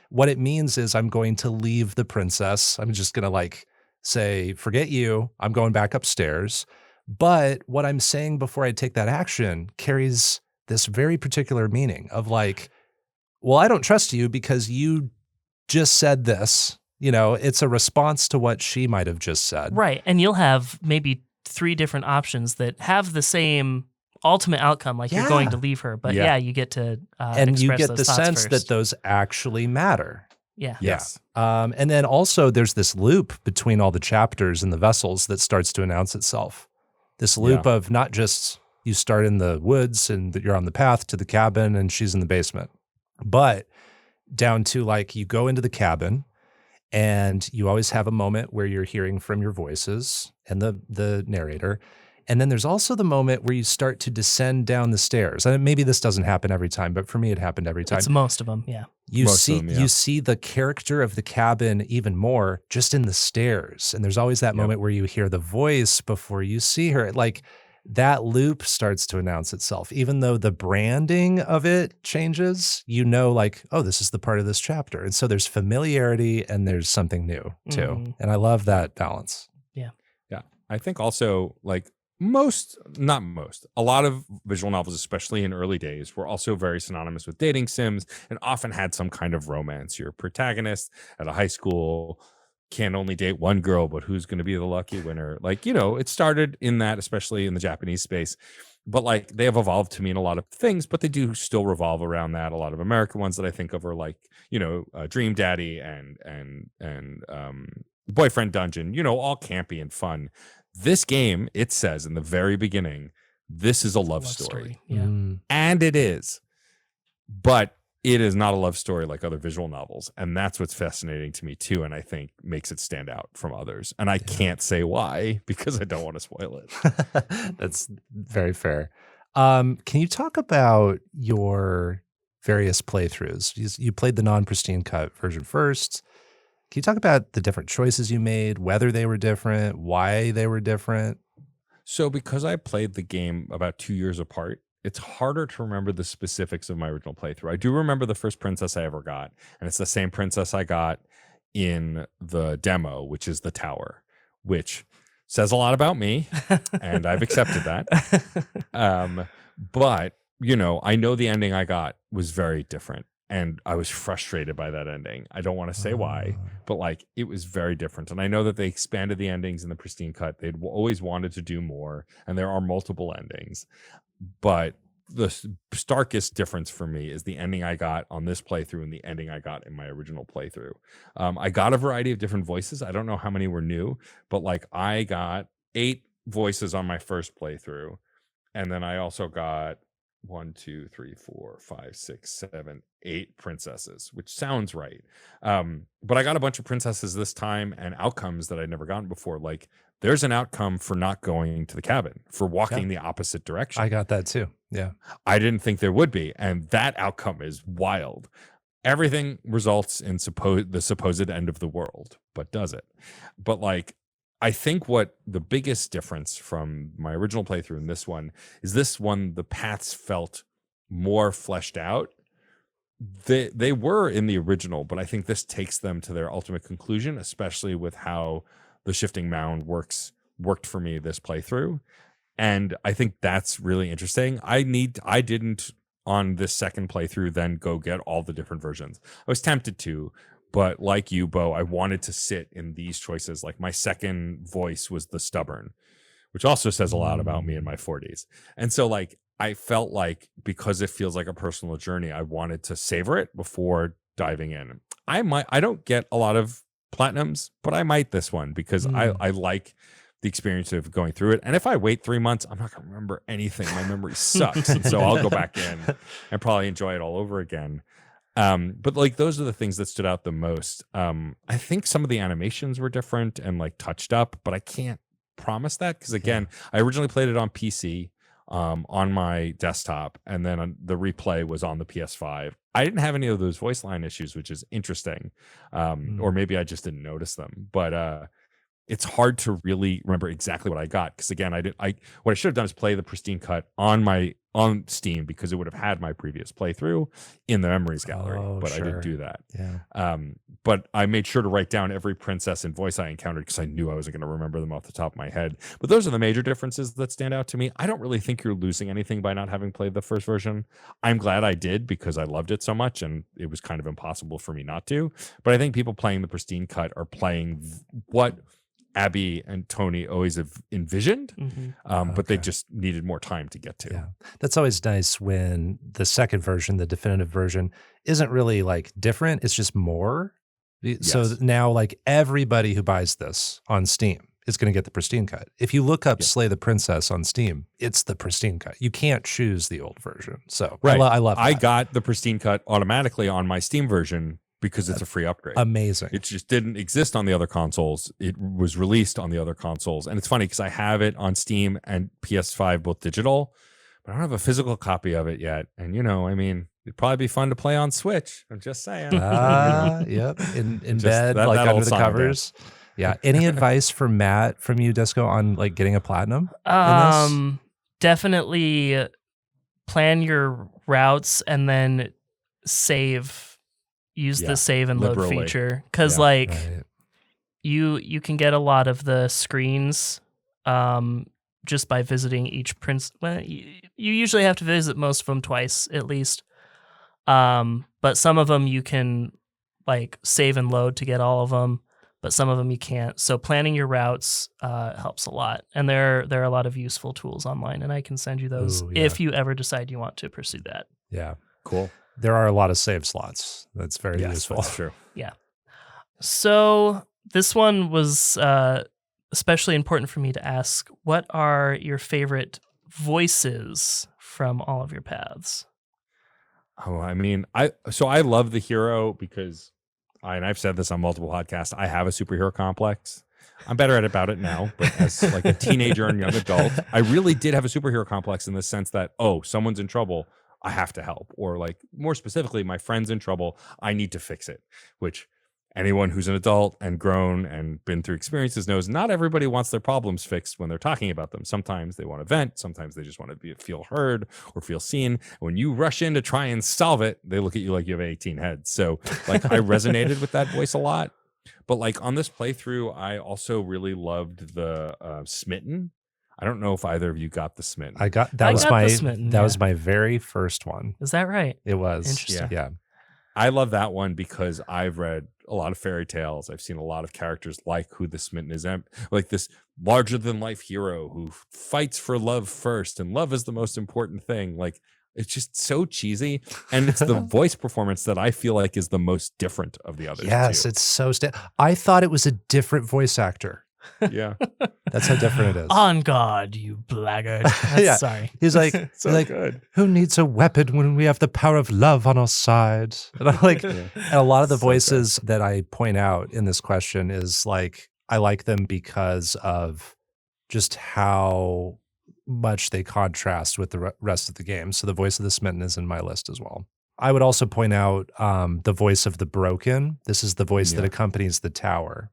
what it means is I'm going to leave the princess. I'm just going to like say, forget you. I'm going back upstairs. But what I'm saying before I take that action carries this very particular meaning of like, well, I don't trust you because you just said this. You know, it's a response to what she might have just said. Right. And you'll have maybe 3 different options that have the same ultimate outcome, like you're going to leave her. But you get to and you get those the thoughts sense first. that those actually matter. Yeah. Yes. And then also there's this loop between all the chapters and the vessels that starts to announce itself. This loop of not just you start in the woods and you're on the path to the cabin and she's in the basement, but down to like you go into the cabin and you always have a moment where you're hearing from your voices and the narrator. And then there's also the moment where you start to descend down the stairs. And maybe this doesn't happen every time, but for me, it happened every time. It's most of them, yeah. You see the character of the cabin even more just in the stairs. And there's always that moment where you hear the voice before you see her. Like that loop starts to announce itself. Even though the branding of it changes, you know, like, oh, this is the part of this chapter. And so there's familiarity and there's something new too. And I love that balance. Yeah. Yeah. I think also like a lot of visual novels, especially in early days, were also very synonymous with dating sims and often had some kind of romance. Your protagonist at a high school can only date one girl, but who's going to be the lucky winner? Like, you know, it started in that, especially in the Japanese space, but like they have evolved to mean a lot of things, but they do still revolve around that. A lot of American ones that I think of are like, you know, Dream Daddy and Boyfriend Dungeon, you know, all campy and fun. This game, it says in the very beginning, this is a love story. Yeah. And it is. But it is not a love story like other visual novels. And that's what's fascinating to me too. And I think makes it stand out from others. And I can't say why because I don't want to spoil it. That's very fair. Can you talk about your various playthroughs? You played the non-Pristine Cut version first. Can you talk about the different choices you made, whether they were different, why they were different? So because I played the game about 2 years apart, it's harder to remember the specifics of my original playthrough. I do remember the first princess I ever got, and it's the same princess I got in the demo, which is the tower, which says a lot about me, and I've accepted that. But I know the ending I got was very different, and I was frustrated by that ending. I don't want to say why, but like it was very different. And I know that they expanded the endings in the Pristine Cut. They'd always wanted to do more, and there are multiple endings. But the starkest difference for me is the ending I got on this playthrough and the ending I got in my original playthrough. I got a variety of different voices. I don't know how many were new, but like I got 8 voices on my first playthrough. And then I also got 1, 2, 3, 4, 5, 6, 7, 8 princesses, which sounds right. But I got a bunch of princesses this time and outcomes that I'd never gotten before. Like there's an outcome for not going to the cabin, for walking the opposite direction. I got that too. Yeah. I didn't think there would be. And that outcome is wild. Everything results in the supposed end of the world, but does it? But like, I think what the biggest difference from my original playthrough and this one is the paths felt more fleshed out. They were in the original, but I think this takes them to their ultimate conclusion, especially with how the shifting mound worked for me this playthrough. And I think that's really interesting. I didn't on this second playthrough then go get all the different versions. I was tempted to, but like you, Bo, I wanted to sit in these choices. Like my second voice was the stubborn, which also says a lot about me in my 40s. And so like I felt like because it feels like a personal journey, I wanted to savor it before diving in. I don't get a lot of platinums, but I might this one because I like the experience of going through it. And if I wait 3 months, I'm not going to remember anything. My memory sucks. And so I'll go back in and probably enjoy it all over again. But like those are the things that stood out the most. I think some of the animations were different and like touched up, but I can't promise that because again, I originally played it on PC on my desktop, and then the replay was on the PS5. I didn't have any of those voice line issues, which is interesting, or maybe I just didn't notice them. But it's hard to really remember exactly what I got because again, what I should have done is play the Pristine Cut on Steam because it would have had my previous playthrough in the memories gallery, but I didn't do that. Yeah. But I made sure to write down every princess and voice I encountered because I knew I wasn't going to remember them off the top of my head. But those are the major differences that stand out to me. I don't really think you're losing anything by not having played the first version. I'm glad I did because I loved it so much and it was kind of impossible for me not to. But I think people playing the Pristine Cut are playing what Abby and Tony always have envisioned, but they just needed more time to get to. Yeah. That's always nice when the second version, the definitive version, isn't really like different. It's just more. Yes. So now like everybody who buys this on Steam is going to get the Pristine Cut. If you look up Slay the Princess on Steam, it's the Pristine Cut. You can't choose the old version. So right. I love that. I got the Pristine Cut automatically on my Steam version because it's a free upgrade. Amazing. It just didn't exist on the other consoles. It was released on the other consoles. And it's funny because I have it on Steam and PS5, both digital, but I don't have a physical copy of it yet. And, it'd probably be fun to play on Switch. I'm just saying. Yep. In bed, like under the covers. Yeah. Any advice for Matt from you, Disco, on like getting a platinum? Definitely plan your routes and then save. Use the save and load feature because you can get a lot of the screens just by visiting each prince. Well, you usually have to visit most of them twice at least, but some of them you can like save and load to get all of them, but some of them you can't. So planning your routes helps a lot, and there are a lot of useful tools online, and I can send you those if you ever decide you want to pursue that. Yeah, cool. There are a lot of save slots. That's very useful. That's true. Yeah. So this one was especially important for me to ask. What are your favorite voices from all of your paths? Oh, I mean, I love the hero because I've said this on multiple podcasts. I have a superhero complex. I'm better about it now, but as like a teenager and young adult, I really did have a superhero complex in the sense that, someone's in trouble, I have to help. Or like more specifically, my friend's in trouble, I need to fix it, which anyone who's an adult and grown and been through experiences knows not everybody wants their problems fixed when they're talking about them. Sometimes they want to vent. Sometimes they just want to feel heard or feel seen. When you rush in to try and solve it, they look at you like you have 18 heads. So like I resonated with that voice a lot. But like on this playthrough, I also really loved the Smitten. I don't know if either of you got the Smitten. I got that. Was my very first one. Is that right? It was. Interesting. Yeah. I love that one because I've read a lot of fairy tales. I've seen a lot of characters like who the Smitten is, like this larger than life hero who fights for love first, and love is the most important thing. Like it's just so cheesy, and it's the voice performance that I feel like is the most different of the others. Yes, too. it's so. I thought it was a different voice actor. Yeah, that's how different it is. On guard, you blackguard. Yeah. Sorry. He's like, so like, good. Who needs a weapon when we have the power of love on our side? And I'm like, and a lot of the voices that I point out in this question is like, I like them because of just how much they contrast with the rest of the game. So the voice of the Smitten is in my list as well. I would also point out the voice of the Broken. This is the voice that accompanies the tower.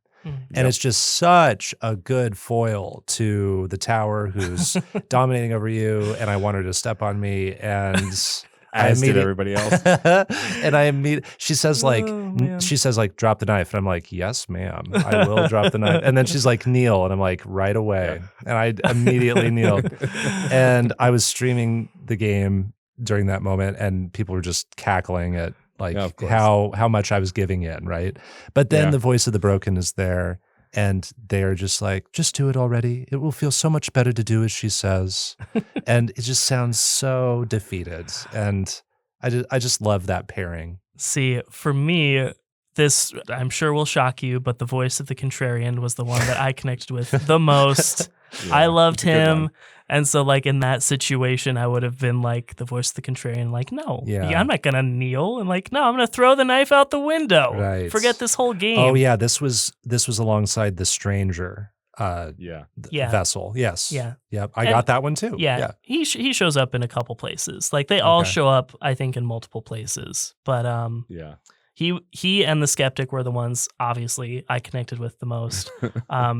And it's just such a good foil to the tower who's dominating over you, and I want her to step on me, and as did everybody else. And she says like, drop the knife, and I'm like, yes, ma'am, I will drop the knife. And then she's like, kneel, and I'm like, right away, and I immediately kneeled. And I was streaming the game during that moment, and people were just cackling at like how much I was giving in, right? But then the voice of the Broken is there, and they're just like, just do it already. It will feel so much better to do as she says. And it just sounds so defeated. And I just love that pairing. See, for me, this I'm sure will shock you, but the voice of the Contrarian was the one that I connected with the most. I loved him. And so like in that situation, I would have been like the voice of the Contrarian, like, no, I'm not going to kneel. And like, no, I'm going to throw the knife out the window. Right. Forget this whole game. Oh yeah. This was alongside the Stranger vessel. Yes. Yeah. Yep. I got that one too. Yeah. He shows up in a couple places. Like they all show up, I think, in multiple places. But he and the Skeptic were the ones, obviously, I connected with the most.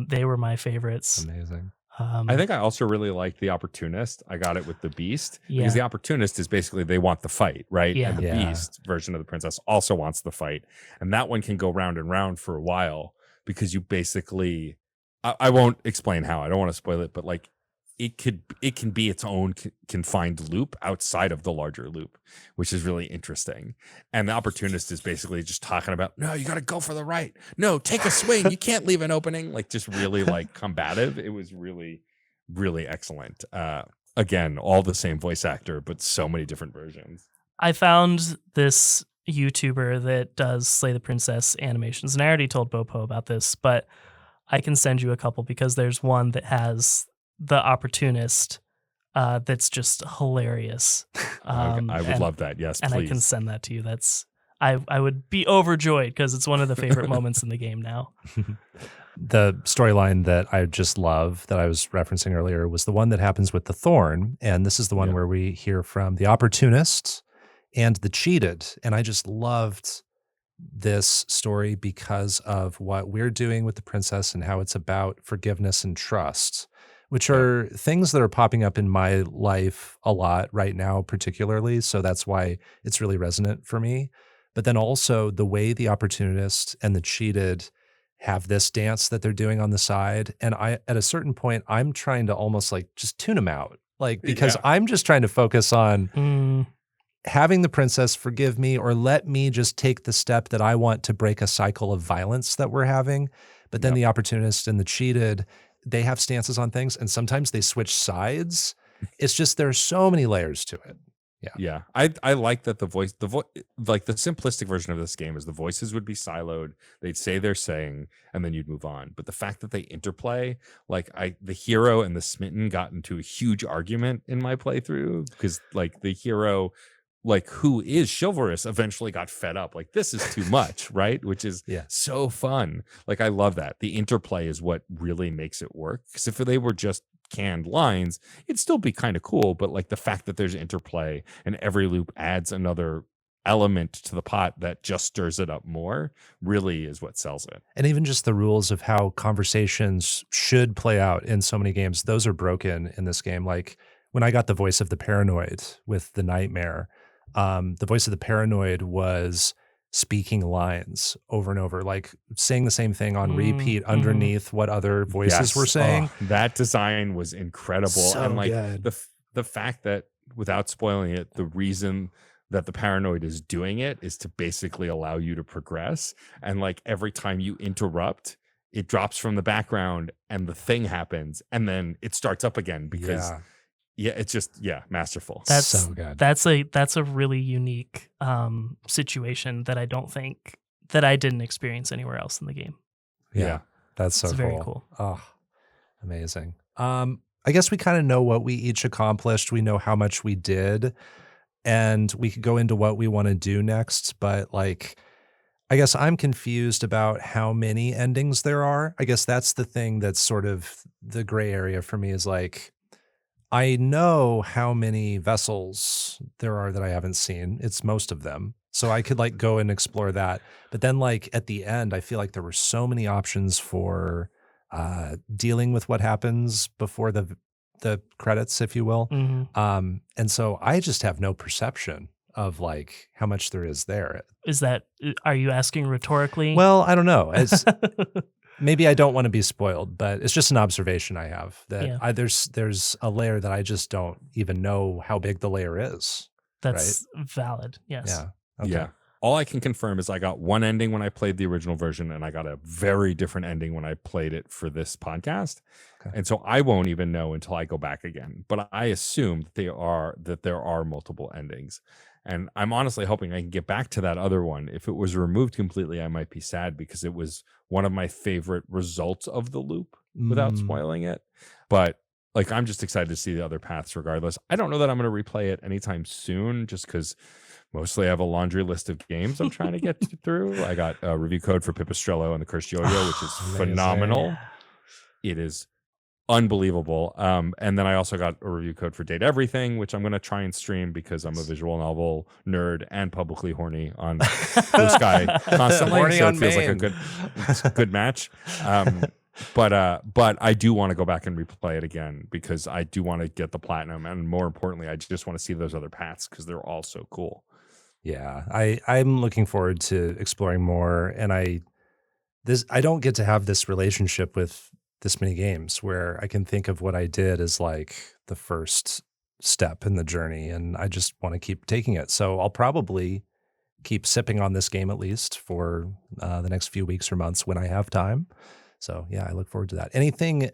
They were my favorites. Amazing. I think I also really liked the Opportunist. I got it with the Beast because the Opportunist is basically they want the fight, right? Yeah. And the Beast version of the Princess also wants the fight. And that one can go round and round for a while because you basically, I won't explain how, I don't want to spoil it, but like it can be its own confined loop outside of the larger loop, which is really interesting. And the Opportunist is basically just talking about, no, you got to go for the right. No, take a swing. You can't leave an opening. Like just really like combative. It was really, really excellent. Again, all the same voice actor, but so many different versions. I found this YouTuber that does Slay the Princess animations, and I already told Bopo about this, but I can send you a couple because there's one that has the Opportunist that's just hilarious. I would love that. Yes, and please. I can send that to you. I would be overjoyed because it's one of the favorite moments in the game now. The storyline that I just love that I was referencing earlier was the one that happens with the Thorn, and this is the one where we hear from the Opportunist and the Cheated, and I just loved this story because of what we're doing with the princess and how it's about forgiveness and trust, which are things that are popping up in my life a lot right now, particularly. So that's why it's really resonant for me. But then also the way the Opportunist and the Cheated have this dance that they're doing on the side. And at a certain point, I'm trying to almost like just tune them out, like, because I'm just trying to focus on having the princess forgive me or let me just take the step that I want to break a cycle of violence that we're having. But then the Opportunist and the Cheated, they have stances on things, and sometimes they switch sides. It's just, there are so many layers to it. Yeah. I like that the voice, like the simplistic version of this game is the voices would be siloed. They'd say they're saying, and then you'd move on. But the fact that they interplay, like the hero and the Smitten got into a huge argument in my playthrough because like the hero, like who is chivalrous, eventually got fed up. Like this is too much, right? Which is so fun. Like I love that. The interplay is what really makes it work. Because if they were just canned lines, it'd still be kind of cool. But like the fact that there's interplay and every loop adds another element to the pot that just stirs it up more really is what sells it. And even just the rules of how conversations should play out in so many games, those are broken in this game. Like when I got the voice of the paranoid with the nightmare, the voice of the paranoid was speaking lines over and over, like saying the same thing on repeat underneath what other voices were saying. Oh, that design was incredible. So and like good. the fact that, without spoiling it, the reason that the paranoid is doing it is to basically allow you to progress. And like every time you interrupt, it drops from the background and the thing happens and then it starts up again because it's just masterful. That's so good. That's a really unique situation that I don't think that I didn't experience anywhere else in the game. Yeah. That's so It's cool. very cool. Oh, amazing. I guess we kind of know what we each accomplished. We know how much we did, and we could go into what we want to do next. But like, I guess I'm confused about how many endings there are. I guess that's the thing that's sort of the gray area for me, is like, I know how many vessels there are that I haven't seen. It's most of them. So I could like go and explore that. But then like at the end, I feel like there were so many options for dealing with what happens before the credits, if you will. Mhm. And so I just have no perception of like how much there is there. Are you asking rhetorically? Well, I don't know. Maybe I don't want to be spoiled, but it's just an observation I have that there's a layer that I just don't even know how big the layer is. That's valid. Yes. Yeah. Okay. Yeah. All I can confirm is I got one ending when I played the original version, and I got a very different ending when I played it for this podcast. Okay. And so I won't even know until I go back again. But I assume that there are multiple endings. And I'm honestly hoping I can get back to that other one. If it was removed completely, I might be sad because it was one of my favorite results of the loop, without spoiling it. But like, I'm just excited to see the other paths regardless. I don't know that I'm going to replay it anytime soon, just because mostly I have a laundry list of games I'm trying to get through. I got a review code for Pipistrello and the Cursed Yo-Yo, which is phenomenal. It is unbelievable. And then I also got a review code for Date Everything, which I'm going to try and stream because I'm a visual novel nerd and publicly horny on Blue Sky constantly. Horny So on it feels Maine. like a good match. But I do want to go back and replay it again because I do want to get the platinum, and more importantly, I just want to see those other paths because they're all so cool. Yeah, I'm looking forward to exploring more, and I don't get to have this relationship with this many games where I can think of what I did as like the first step in the journey, and I just want to keep taking it. So I'll probably keep sipping on this game at least for the next few weeks or months when I have time. So yeah, I look forward to that. Anything?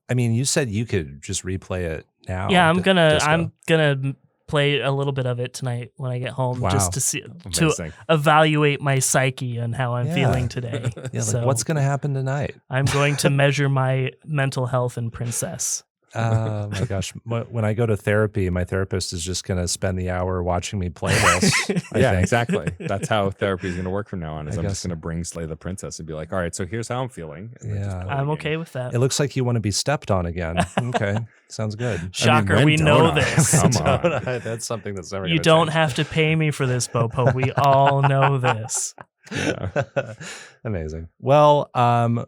I mean, you said you could just replay it now. Yeah, I'm gonna Disco. play a little bit of it tonight when I get home, Wow. just to see Amazing. evaluate my psyche and how I'm Yeah. feeling today. Yeah, like So what's going to happen tonight? I'm going to measure my mental health in Princess. Oh my gosh. When I go to therapy, my therapist is just going to spend the hour watching me play this. I Yeah, think. exactly. That's how therapy is going to work from now on. Is I I'm guess just going to bring Slay the Princess and be like, all right, so here's how I'm feeling. And then just Yeah. play the I'm game. okay with that. It looks like you want to be stepped on again. Okay. Sounds good. Shocker, when we know don't I? this. Come on. That's something that's never You gonna don't change. have to pay me for this, Popo. We all know this. Yeah. Amazing. Well,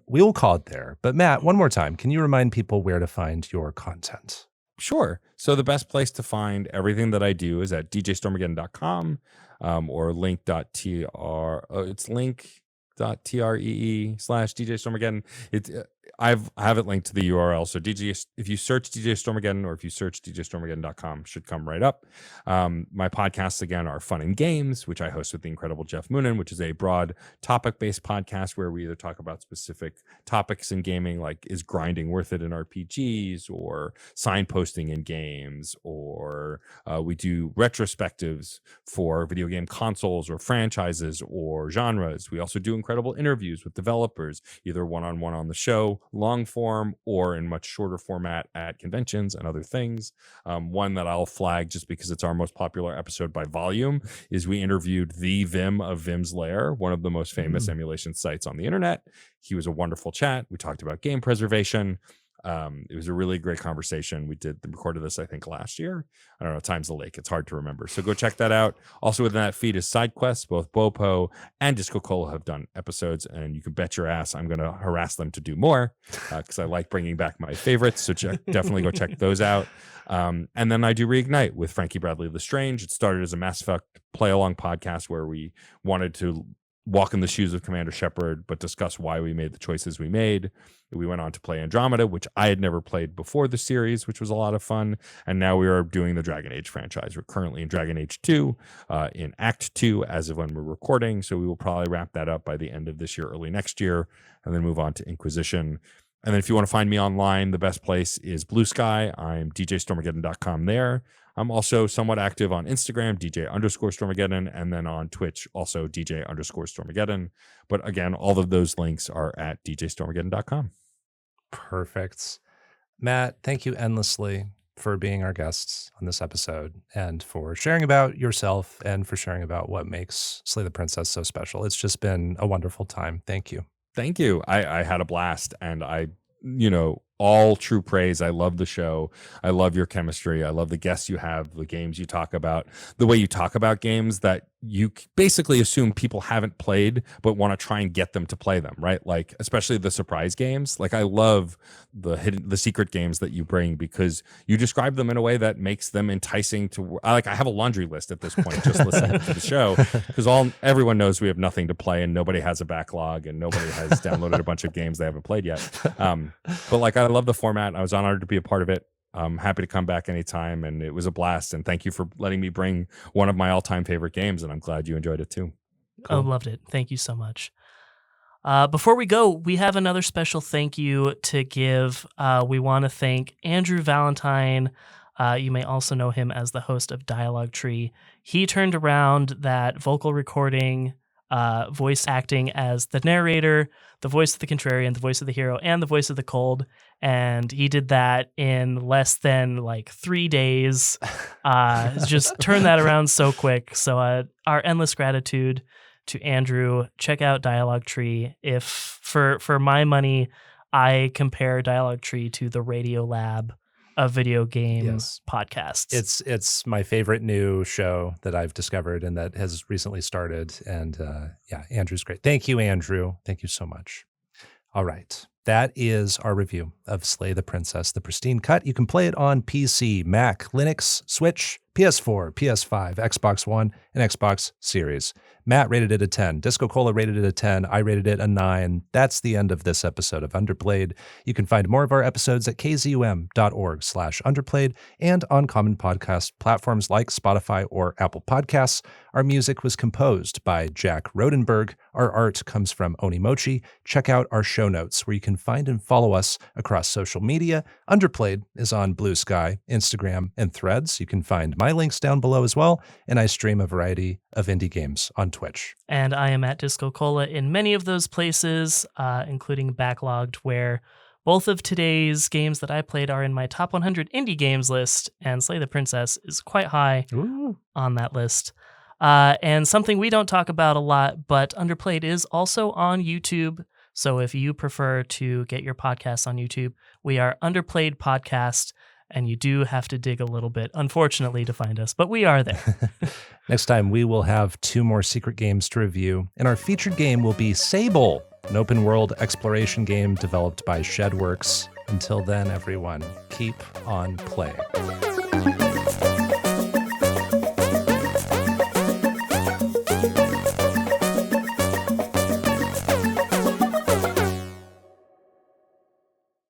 we will call it there. But Matt, one more time, can you remind people where to find your content? Sure. So the best place to find everything that I do is at djstormageddon.com or link.tr. It's link.tree/djstormageddon. I have it linked to the URL. So if you search DJ Stormageddon or if you search djstormageddon.com, should come right up. My podcasts, again, are Fun and Games, which I host with the incredible Jeff Moonen, which is a broad topic-based podcast where we either talk about specific topics in gaming, like is grinding worth it in RPGs, or signposting in games, or we do retrospectives for video game consoles or franchises or genres. We also do incredible interviews with developers, either one-on-one on the show, long form, or in much shorter format at conventions and other things. One that I'll flag just because it's our most popular episode by volume is we interviewed the Vim of Vim's Lair, one of the most famous emulation sites on the internet. He was a wonderful chat. We talked about game preservation. It was a really great conversation. We recorded this, I think, last year. I don't know, time's a lake. It's hard to remember. So go check that out. Also within that feed is side quests. Both Bopo and DiscoCola have done episodes, and you can bet your ass I'm going to harass them to do more because I like bringing back my favorites. So definitely go check those out. And then I do Reignite with Frankie Bradley Lestrange. It started as a Mass Effect play-along podcast where we wanted to walk in the shoes of Commander Shepard, but discuss why we made the choices we made. We went on to play Andromeda, which I had never played before the series, which was a lot of fun. And now we are doing the Dragon Age franchise. We're currently in Dragon Age 2, in Act 2 as of when we're recording. So we will probably wrap that up by the end of this year, early next year, and then move on to Inquisition. And then if you want to find me online, the best place is Blue Sky. I'm djstormageddon.com there. I'm also somewhat active on Instagram, DJ_Stormageddon, and then on Twitch, also DJ_Stormageddon. But again, all of those links are at djstormageddon.com. Perfect. Matt, thank you endlessly for being our guests on this episode and for sharing about yourself and for sharing about what makes Slay the Princess so special. It's just been a wonderful time. Thank you. Thank you. I had a blast, and all true praise. I love the show. I love your chemistry. I love the guests you have, the games you talk about, the way you talk about games that you basically assume people haven't played but want to try and get them to play them, right? Like especially the surprise games. Like I love the secret games that you bring because you describe them in a way that makes them enticing to I have a laundry list at this point just listening to the show because everyone knows we have nothing to play and nobody has a backlog and nobody has downloaded a bunch of games they haven't played yet. But I love the format. I was honored to be a part of it. I'm happy to come back anytime, and it was a blast. And thank you for letting me bring one of my all-time favorite games, and I'm glad you enjoyed it too. Cool. Oh, loved it. Thank you so much. Before we go, we have another special thank you to give. We want to thank Andrew Valentine. You may also know him as the host of Dialogue Tree. He turned around that vocal recording, voice acting as the narrator, the voice of the contrarian, the voice of the hero, and the voice of the cold. And he did that in less than 3 days. Just turned that around so quick. So our endless gratitude to Andrew. Check out Dialogue Tree. If for my money, I compare Dialogue Tree to the Radio Lab of video game podcasts. It's my favorite new show that I've discovered and that has recently started. And Andrew's great. Thank you, Andrew. Thank you so much. All right. That is our review of Slay the Princess, the Pristine Cut. You can play it on PC, Mac, Linux, Switch, PS4, PS5, Xbox One, and Xbox Series. Matt rated it a 10. DiscoCola rated it a 10. I rated it a 9. That's the end of this episode of Underplayed. You can find more of our episodes at kzum.org/underplayed and on common podcast platforms like Spotify or Apple Podcasts. Our music was composed by Jack Rodenberg. Our art comes from Onimochi. Check out our show notes where you can find and follow us across social media. Underplayed is on Blue Sky, Instagram, and Threads. You can find my links down below as well, and I stream a variety of indie games on Twitch. And I am at DiscoCola in many of those places, including Backlogged, where both of today's games that I played are in my top 100 indie games list, and Slay the Princess is quite high on that list. And something we don't talk about a lot, but Underplayed is also on YouTube. So if you prefer to get your podcasts on YouTube, we are Underplayed Podcast, and you do have to dig a little bit, unfortunately, to find us, but we are there. Next time, we will have 2 more secret games to review, and our featured game will be Sable, an open-world exploration game developed by Shedworks. Until then, everyone, keep on playing.